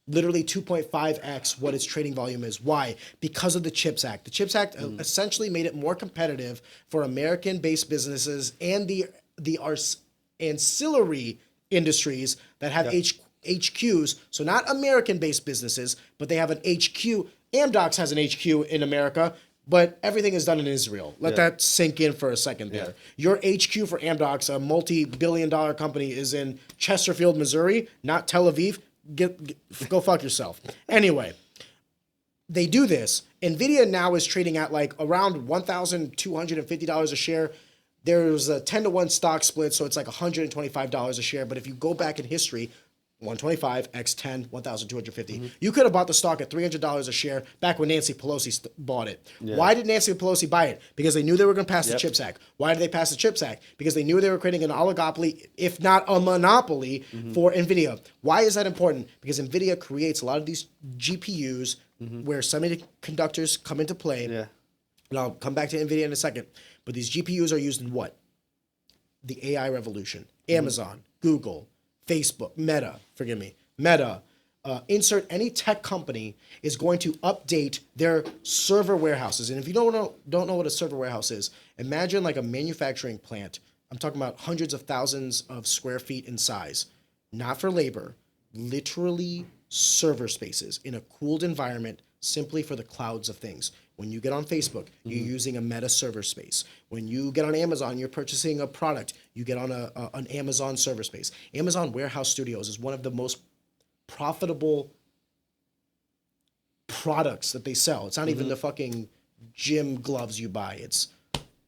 literally 2.5x what its trading volume is. Why? Because of the CHIPS Act. The CHIPS Act essentially made it more competitive for American-based businesses and the ancillary industries that have HQs. So not American-based businesses, but they have an HQ. Amdocs has an HQ in America, but everything is done in Israel. Let that sink in for a second there. Your HQ for Amdocs, a multi-billion-dollar company, is in Chesterfield, Missouri, not Tel Aviv. Go fuck yourself. Anyway, they do this. NVIDIA now is trading at like around $1,250 a share. There's a 10-to-1 stock split, so it's like $125 a share. But if you go back in history, 125 x 10, 1,250. You could have bought the stock at $300 a share back when Nancy Pelosi bought it. Yeah. Why did Nancy Pelosi buy it? Because they knew they were going to pass the CHIPS Act. Why did they pass the CHIPS Act? Because they knew they were creating an oligopoly, if not a monopoly, for NVIDIA. Why is that important? Because NVIDIA creates a lot of these GPUs where semiconductors come into play. Yeah. And I'll come back to NVIDIA in a second. But these GPUs are used in what? The AI revolution. Amazon, Google, Facebook, Meta, forgive me, Meta, insert any tech company is going to update their server warehouses. And if you don't know what a server warehouse is, imagine like a manufacturing plant. I'm talking about hundreds of thousands of square feet in size, not for labor, literally server spaces in a cooled environment simply for the clouds of things. When you get on Facebook, you're using a Meta server space. When you get on Amazon, you're purchasing a product, you get on an Amazon server space. Amazon Warehouse Studios is one of the most profitable products that they sell. It's not even the fucking gym gloves you buy. It's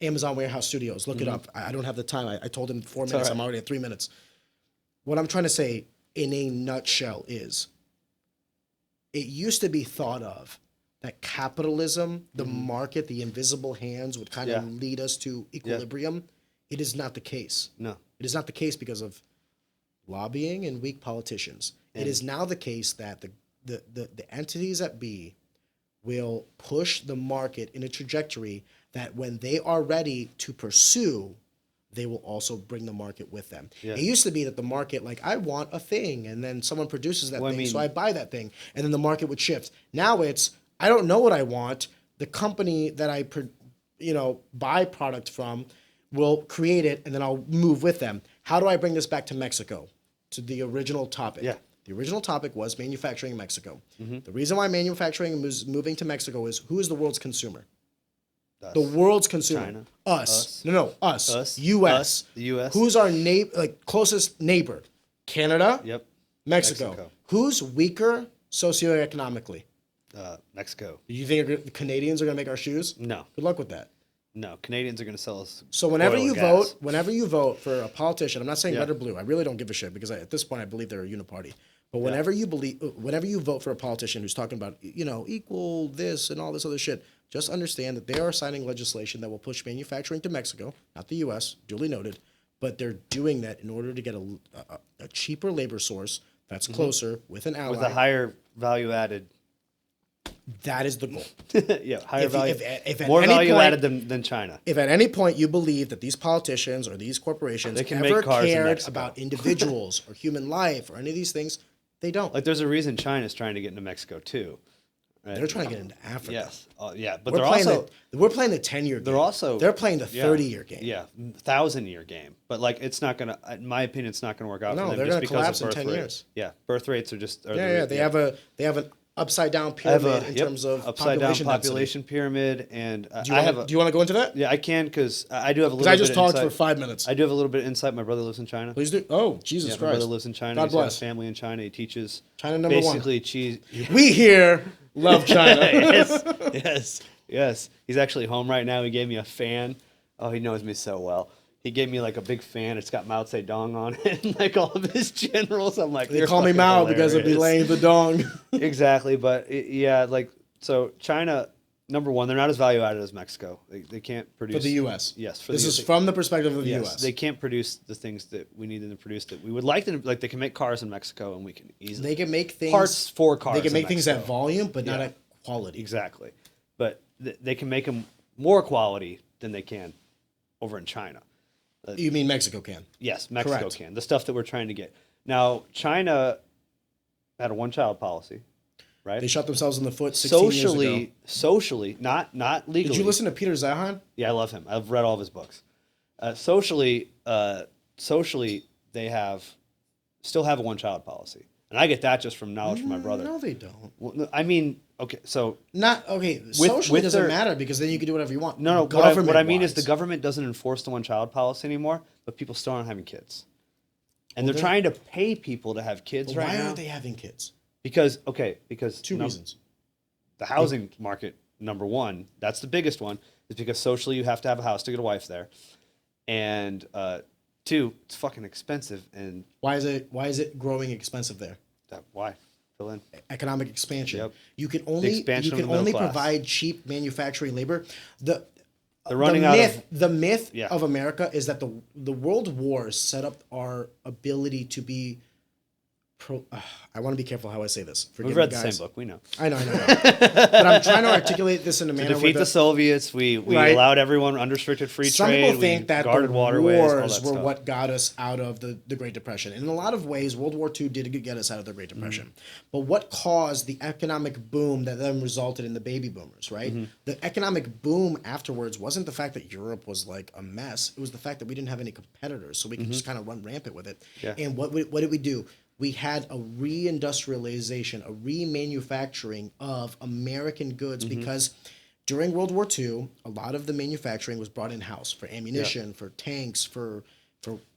Amazon Warehouse Studios. Look it up. I don't have the time. I told him 4 minutes. I'm already at 3 minutes. What I'm trying to say in a nutshell is it used to be thought of that capitalism, the market, the invisible hands would kind of lead us to equilibrium. It is not the case. No. It is not the case because of lobbying and weak politicians. It is now the case that the entities at B will push the market in a trajectory that when they are ready to pursue, they will also bring the market with them. Yeah. It used to be that the market, like, I want a thing, and then someone produces that thing, so I buy that thing, and then the market would shift. Now it's, I don't know what I want. The company that I buy product from will create it, and then I'll move with them. How do I bring this back to Mexico, to the original topic? Yeah. The original topic was manufacturing in Mexico. The reason why manufacturing is moving to Mexico is, who is the world's consumer? Us. The world's consumer. China. Us. No, us. Us. U.S. Us. The U.S. Who's our closest neighbor? Canada? Yep. Mexico. Who's weaker socioeconomically? Mexico. Do you think the Canadians are going to make our shoes? No. Good luck with that. No. Canadians are going to sell us. So whenever oil you and gas. whenever you vote for a politician, I'm not saying red or blue. I really don't give a shit because at this point I believe they're a uniparty. But whenever you vote for a politician who's talking about, equal this and all this other shit, just understand that they are signing legislation that will push manufacturing to Mexico, not the U.S., duly noted. But they're doing that in order to get a cheaper labor source that's closer with an ally. With a higher value added. That is the goal. Yeah, higher value. If at more any value point, added than China. If at any point you believe that these politicians or these corporations They can ever make cars in cared Mexico. about individuals or human life or any of these things, they don't. Like, there's a reason China's trying to get into Mexico too. Right? They're trying to get into Africa. Yes. But we're they're playing also we're playing the 10-year game. They're playing the 30-year game. Yeah, 1,000-year game. But like, it's not gonna. In my opinion, it's not gonna work out. No, for them they're just gonna because collapse of in birth 10 rates. years. Yeah, birth rates are just. They have an upside down pyramid in terms of upside down population population pyramid, and do you want to go into that? Yeah, I can, because I do have a little. I bit just of talked insight. for 5 minutes. I do have a little bit of insight. My brother lives in China. Please do. Oh, Jesus My Christ! brother lives in China. God He's bless. got a family in China. He teaches China number basically one. cheese. We here love China. Yes. He's actually home right now. He gave me a fan. Oh, he knows me so well. He gave me like a big fan. It's got Mao Zedong on it, and like all of his generals. I'm like, They call me Mao because of delaying the dong. Exactly, but so China, number one, they're not as value added as Mexico. They can't produce For the U.S. Yes, This is from the perspective of the U.S. They can't produce the things that we need them to produce that we would like them. Like, they can make cars in Mexico, and we can easily. They can make things parts for cars. They can make in things Mexico. at volume, but not at quality. Exactly, but they can make them more quality than they can over in China. You mean Mexico can? Yes, Mexico Correct. can. The stuff that we're trying to get. Now, China had a one-child policy, right? They shot themselves in the foot 16 years ago. Socially, not legally. Did you listen to Peter Zahan? Yeah, I love him. I've read all of his books. Socially, they still have a one-child policy, and I get that just from knowledge from my brother. No, they don't. Well, no, I mean, okay, so Socially doesn't matter because then you can do whatever you want. no. What I mean is the government doesn't enforce the one-child policy anymore, but people still aren't having kids, and they're trying to pay people to have kids right now. Why aren't they having kids? Because Two reasons. The housing market, number one, that's the biggest one, is because socially you have to have a house to get a wife there, and two, it's fucking expensive. And Why is it growing expensive there? why? Fill in. Economic expansion. Yep. You can only expansion of the middle class. provide cheap manufacturing labor. They're running out of the myth Yeah. of America is that the world wars set up our ability to be I want to be careful how I say this. Forgive We've me, read the guys. same book. We know. I know. But I'm trying to articulate this in a To manner defeat where the Soviets, we Right. allowed everyone unrestricted free some trade. people think we that guarded the waterways, all wars that were stuff. what got us out of the Great Depression. And in a lot of ways, World War II did get us out of the Great Depression. But what caused the economic boom that then resulted in the baby boomers, right? The economic boom afterwards wasn't the fact that Europe was like a mess. It was the fact that we didn't have any competitors, so we could just kind of run rampant with it. Yeah. And what did we do? We had a reindustrialization, a remanufacturing of American goods because during World War II, a lot of the manufacturing was brought in-house for ammunition, for tanks, for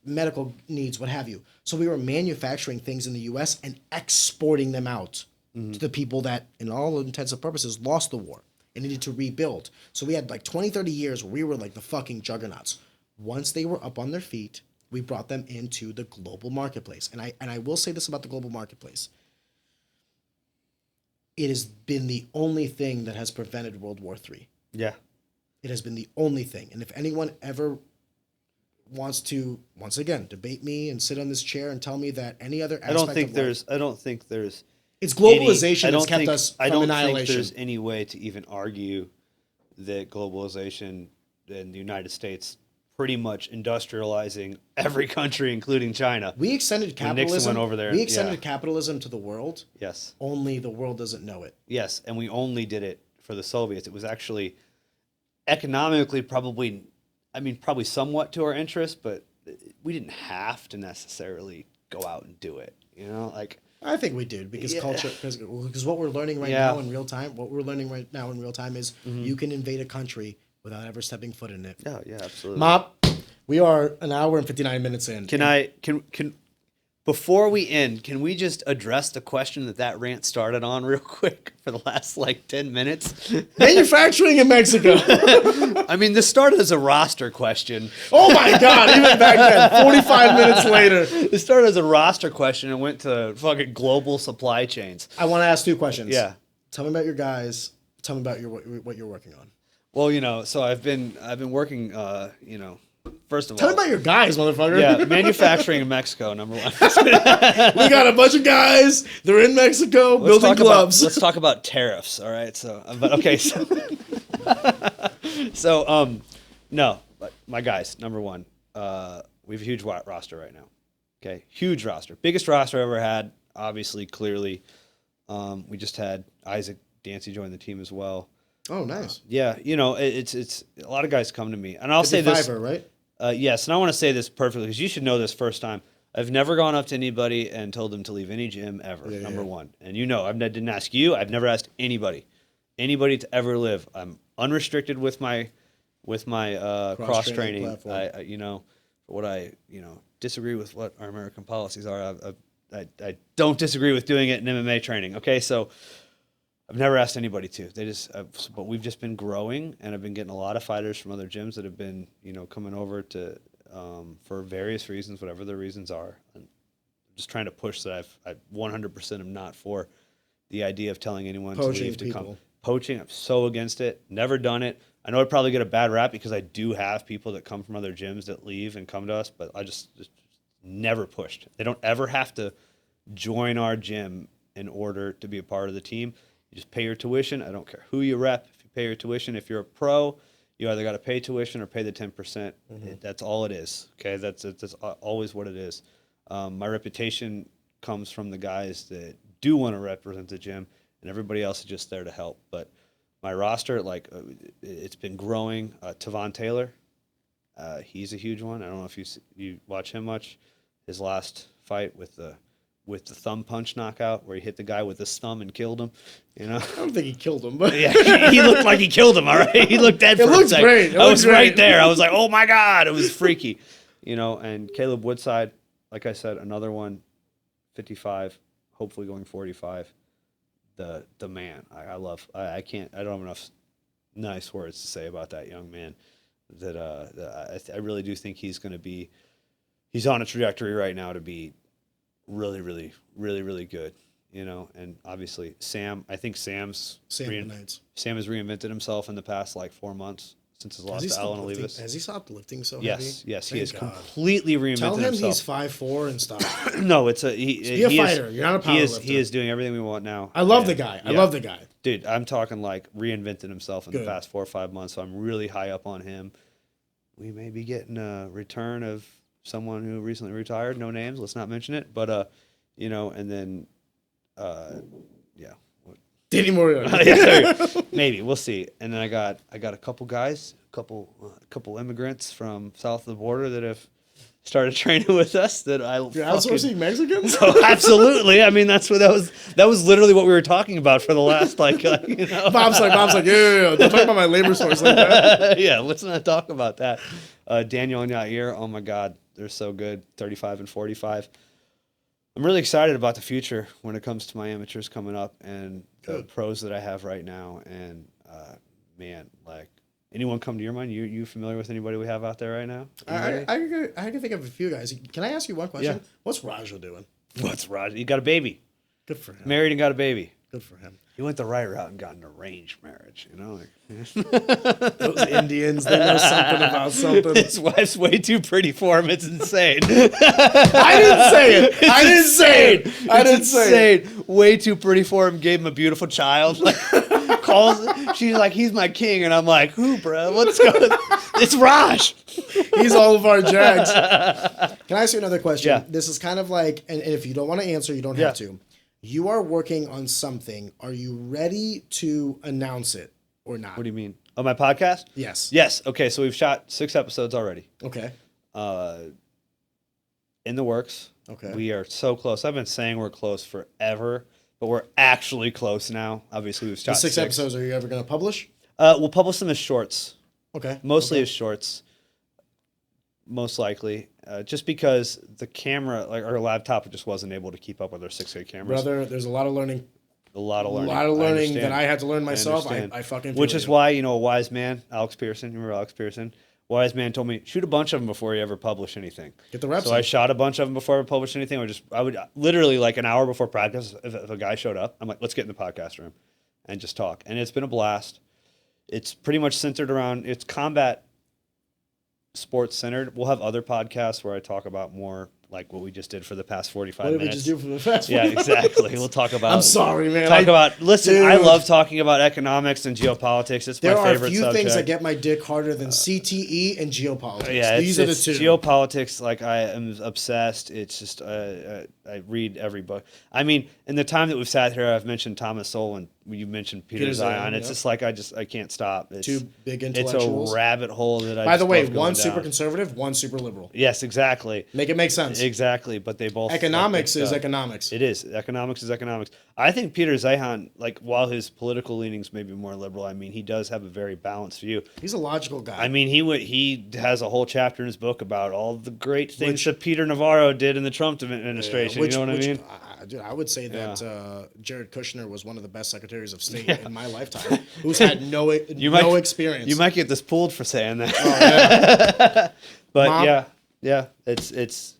medical needs, what have you. So we were manufacturing things in the U.S. and exporting them out to the people that, in all intents and purposes, lost the war and needed to rebuild. So we had like 20, 30 years where we were like the fucking juggernauts. Once they were up on their feet, we brought them into the global marketplace. And I will say this about the global marketplace. It has been the only thing that has prevented World War III. Yeah. It has been the only thing. And if anyone ever wants to, once again, debate me and sit on this chair and tell me that any other aspect I don't think of there's. life, I don't think there's. it's globalization that's kept think, us I from don't annihilation. think there's any way to even argue that globalization in the United States pretty much industrializing every country, including China. We extended When Nixon capitalism. went over there, We extended yeah. capitalism to the world. Yes. Only the world doesn't know it. Yes, and we only did it for the Soviets. It was actually economically probably somewhat to our interest, but we didn't have to necessarily go out and do it. You know, like I think we did because Yeah. culture, because what we're learning right Yeah. now in real time, is you can invade a country without ever stepping foot in it. yeah, absolutely. Mop, we are an hour and 59 minutes in. Can before we end, can we just address the question that rant started on real quick for the last like 10 minutes? Manufacturing in Mexico. I mean, this started as a roster question. Oh my God, even back then, 45 minutes later. It started as a roster question and went to fucking global supply chains. I want to ask 2 questions. Yeah. Tell me about your guys. Tell me about what you're working on. Well, so I've been working, first of Tell all. me about your guys, motherfucker. Yeah, manufacturing in Mexico, number one. We got a bunch of guys. They're in Mexico building gloves. Let's talk about tariffs, all right? So, but okay, so, no, but my guys, number one, we have a huge roster right now. Okay, huge roster, biggest roster I ever had. Obviously, clearly, we just had Isaac Dancy join the team as well. Oh, nice. Yeah, it's a lot of guys come to me, and I'll say this. right? Yes, and I want to say this perfectly because you should know this first time. I've never gone up to anybody and told them to leave any gym ever. Yeah, number yeah. one, and I didn't ask you. I've never asked anybody to ever live. I'm unrestricted with my cross training. platform. I what I disagree with what our American policies are. I don't disagree with doing it in MMA training. Okay, so. I've never asked anybody to. But we've just been growing, and I've been getting a lot of fighters from other gyms that have been, coming over to, for various reasons, whatever the reasons are. And I'm just trying to push that I 100% am not for the idea of telling anyone to Poaching leave to come. people. Poaching, I'm so against it. Never done it. I know I'd probably get a bad rap because I do have people that come from other gyms that leave and come to us, but I just never pushed. They don't ever have to join our gym in order to be a part of the team. You just pay your tuition. I don't care who you rep. If you pay your tuition, if you're a pro, you either got to pay tuition or pay the 10%. That's all it is. Okay, that's always what it is. My reputation comes from the guys that do want to represent the gym, and everybody else is just there to help. But my roster, it's been growing. Tavon Taylor, he's a huge one. I don't know if you watch him much. His last fight with the thumb punch knockout where he hit the guy with his thumb and killed him, I don't think he killed him, but Yeah, he looked like he killed him, all right? He looked dead for a looked second. great. I was great. right there. I was like, oh my God, it was freaky. And Caleb Woodside, like I said, another one, 55, hopefully going 45. The man. I don't have enough nice words to say about that young man. I really do think he's on a trajectory right now to be really, really, really, really good, and obviously Sam. I think Sam has reinvented himself in the past 4 months. since his loss to Alan Olivas. Has he stopped lifting so Yes, heavy? yes, he Thank has God. completely reinvented Tell him himself. he's 5'4" and stop. No, it's Be a fighter. You're not a powerlifter. He is doing everything we want now. I love the guy. I love the guy. Dude, I'm talking like reinvented himself in Good. the past 4 or 5 months, so I'm really high up on him. We may be getting a return of someone who recently retired. No names. Let's not mention it. But, you know, and then, yeah. Danny Moriarty. Yeah, maybe. We'll see. And then I got a couple guys, a couple immigrants from south of the border that have started training with us that I You're outsourcing Mexicans? Oh, absolutely. I mean, that was literally what we were talking about for the last you know. Bob's like, yeah. Don't talk about my labor source like that. Yeah, let's not talk about that. Daniel and Yair, oh my God, they're so good. 35 and 45. I'm really excited about the future when it comes to my amateurs coming up and the pros that I have right now. And man, like, anyone come to your mind? You familiar with anybody we have out there right now? I can think of a few guys. Can I ask you one question? Yeah. What's Raja doing? What's Roger? You got a baby. Good for him. Married and got a baby. Good for him. He went the right route and got an arranged marriage, you know? Those Indians, they know something about something. His wife's way too pretty for him. It's insane. I didn't say it. I didn't say it. Way too pretty for him. Gave him a beautiful child. Like, she's like, he's my king. And I'm like, who, bro? What's going on? It's Raj. He's all of our Jags. Can I ask you another question? Yeah. This is kind of like, and if you don't want to answer, you don't have to. You are working on something. Are you ready to announce it or not? What do you mean? Oh, my podcast? Yes. Yes. Okay, so we've shot 6 episodes already. Okay. In the works. Okay. We are so close. I've been saying we're close forever, but we're actually close now. Obviously, we've shot The 6 episodes, are you ever going to publish? We'll publish them as shorts. Okay. Mostly as shorts. Most likely. Just because the camera, like our laptop, just wasn't able to keep up with our 6K cameras. Brother, there's a lot of learning. A lot of learning. That I had to learn myself. I fucking feel Which is why, you know, a wise man, Alex Pearson, you remember Alex Pearson? Wise man told me, shoot a bunch of them before you ever publish anything. Get the reps So in. I shot a bunch of them before I published anything. I would literally, like an hour before practice, if a guy showed up, I'm like, let's get in the podcast room and just talk. And it's been a blast. It's pretty much centered around, it's combat sports centered. We'll have other podcasts where I talk about more like what we just did for the past 45 minutes. What did we just do for the past Yeah, exactly. We'll talk about. I'm sorry, man. Listen, Dude. I love talking about economics and geopolitics. It's my favorite subject. There are a few things that get my dick harder than CTE and geopolitics. Yeah, These are the two. Geopolitics, like I am obsessed. It's just I read every book. I mean, in the time that we've sat here, I've mentioned Thomas Sowell and you mentioned Peter Zion. It's just like I can't stop. It's, two big intellectuals. It's a rabbit hole that I. By the way, one one super conservative, one super liberal. Yes, exactly. Make it make sense. Exactly, but they both economics is economics. It is economics is economics. I think Peter Zeihan, like while his political leanings may be more liberal, I mean he does have a very balanced view. He's a logical guy. I mean he has a whole chapter in his book about all the great things that Peter Navarro did in the Trump administration. You know what I mean? Dude, I would say that Jared Kushner was one of the best secretaries of state in my lifetime, who's had no experience. You might get this pulled for saying that. Oh, yeah. But Mom, it's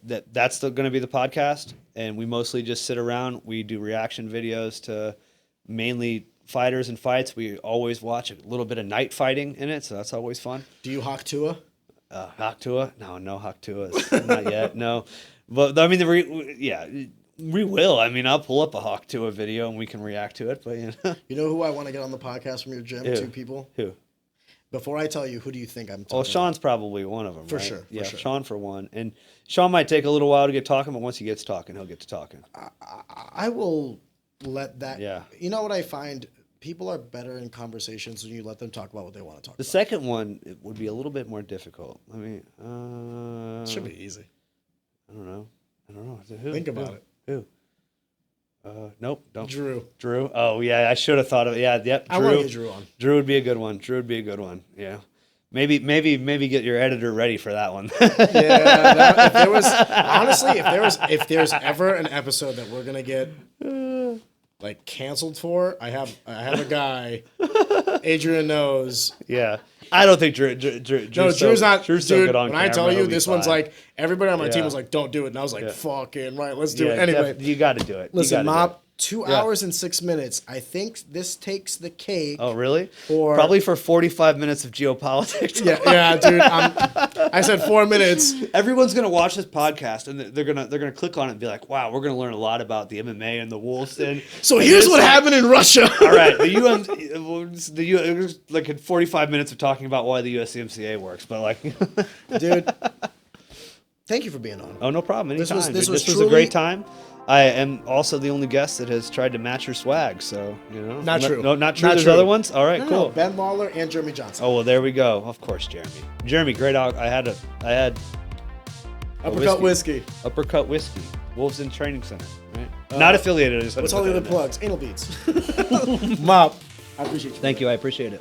that's going to be the podcast, and we mostly just sit around. We do reaction videos to mainly fighters and fights. We always watch a little bit of night fighting in it, so that's always fun. Do you hawk Tua? Hawk Tua? No hawk Tuas. Not yet, no. But I mean, we will. I mean, I'll pull up a Hawk Tua video and we can react to it. But you know who I want to get on the podcast from your gym? Who? 2 people. Who? Before I tell you, who do you think I'm talking Well, Sean's probably one of them, For right? sure, for Yeah, sure. Sean for one. And Sean might take a little while to get talking, but once he gets talking, he'll get to talking. I will let that. Yeah. You know what I find? People are better in conversations when you let them talk about what they want to talk The about. second one it would be a little bit more difficult. I mean, It should be easy. I don't know. Who? Think about it. Who? Nope. Don't. Drew. Oh, yeah. I should have thought of it. Yeah. Yep. I want to get Drew on. Drew would be a good one. Yeah. Maybe get your editor ready for that one. If there's ever an episode that we're gonna get like canceled for, I have a guy. Adrian knows. Yeah. I don't think Drew's not. Drew's Dude, so good on when camera. I tell you, He'll be this one's fine. like everybody on my team Yeah. was like, "Don't do it," and I was like, Yeah. "Fucking right, let's do it." Anyway, you got to do it. listen, You gotta do Mop, 2 Yeah. hours and 6 minutes. I think this takes the cake. Oh, really? Or- Probably for 45 minutes of geopolitics. Yeah, dude. I said 4 minutes. Everyone's gonna watch this podcast and they're gonna click on it and be like, "Wow, we're gonna learn a lot about the MMA and the Wolves." And So here's what happened in Russia. All right, like in 45 minutes of talking about why the USMCA works, but like, Dude, thank you for being on. oh, no problem. Anytime. This was a truly- great time. I am also the only guest that has tried to match your swag, so Not true. No, not true. Not There's true. other ones. All right, No, cool. Ben Lawler and Jeremy Johnson. Oh well, there we go. Of course, Jeremy, great out. I had Uppercut whiskey. Uppercut Whiskey, Wolves in Training Center, right? Not affiliated. I just had What's to all put the that other in there. plugs? Anal beads. Mop. I appreciate you. Thank you. I appreciate it.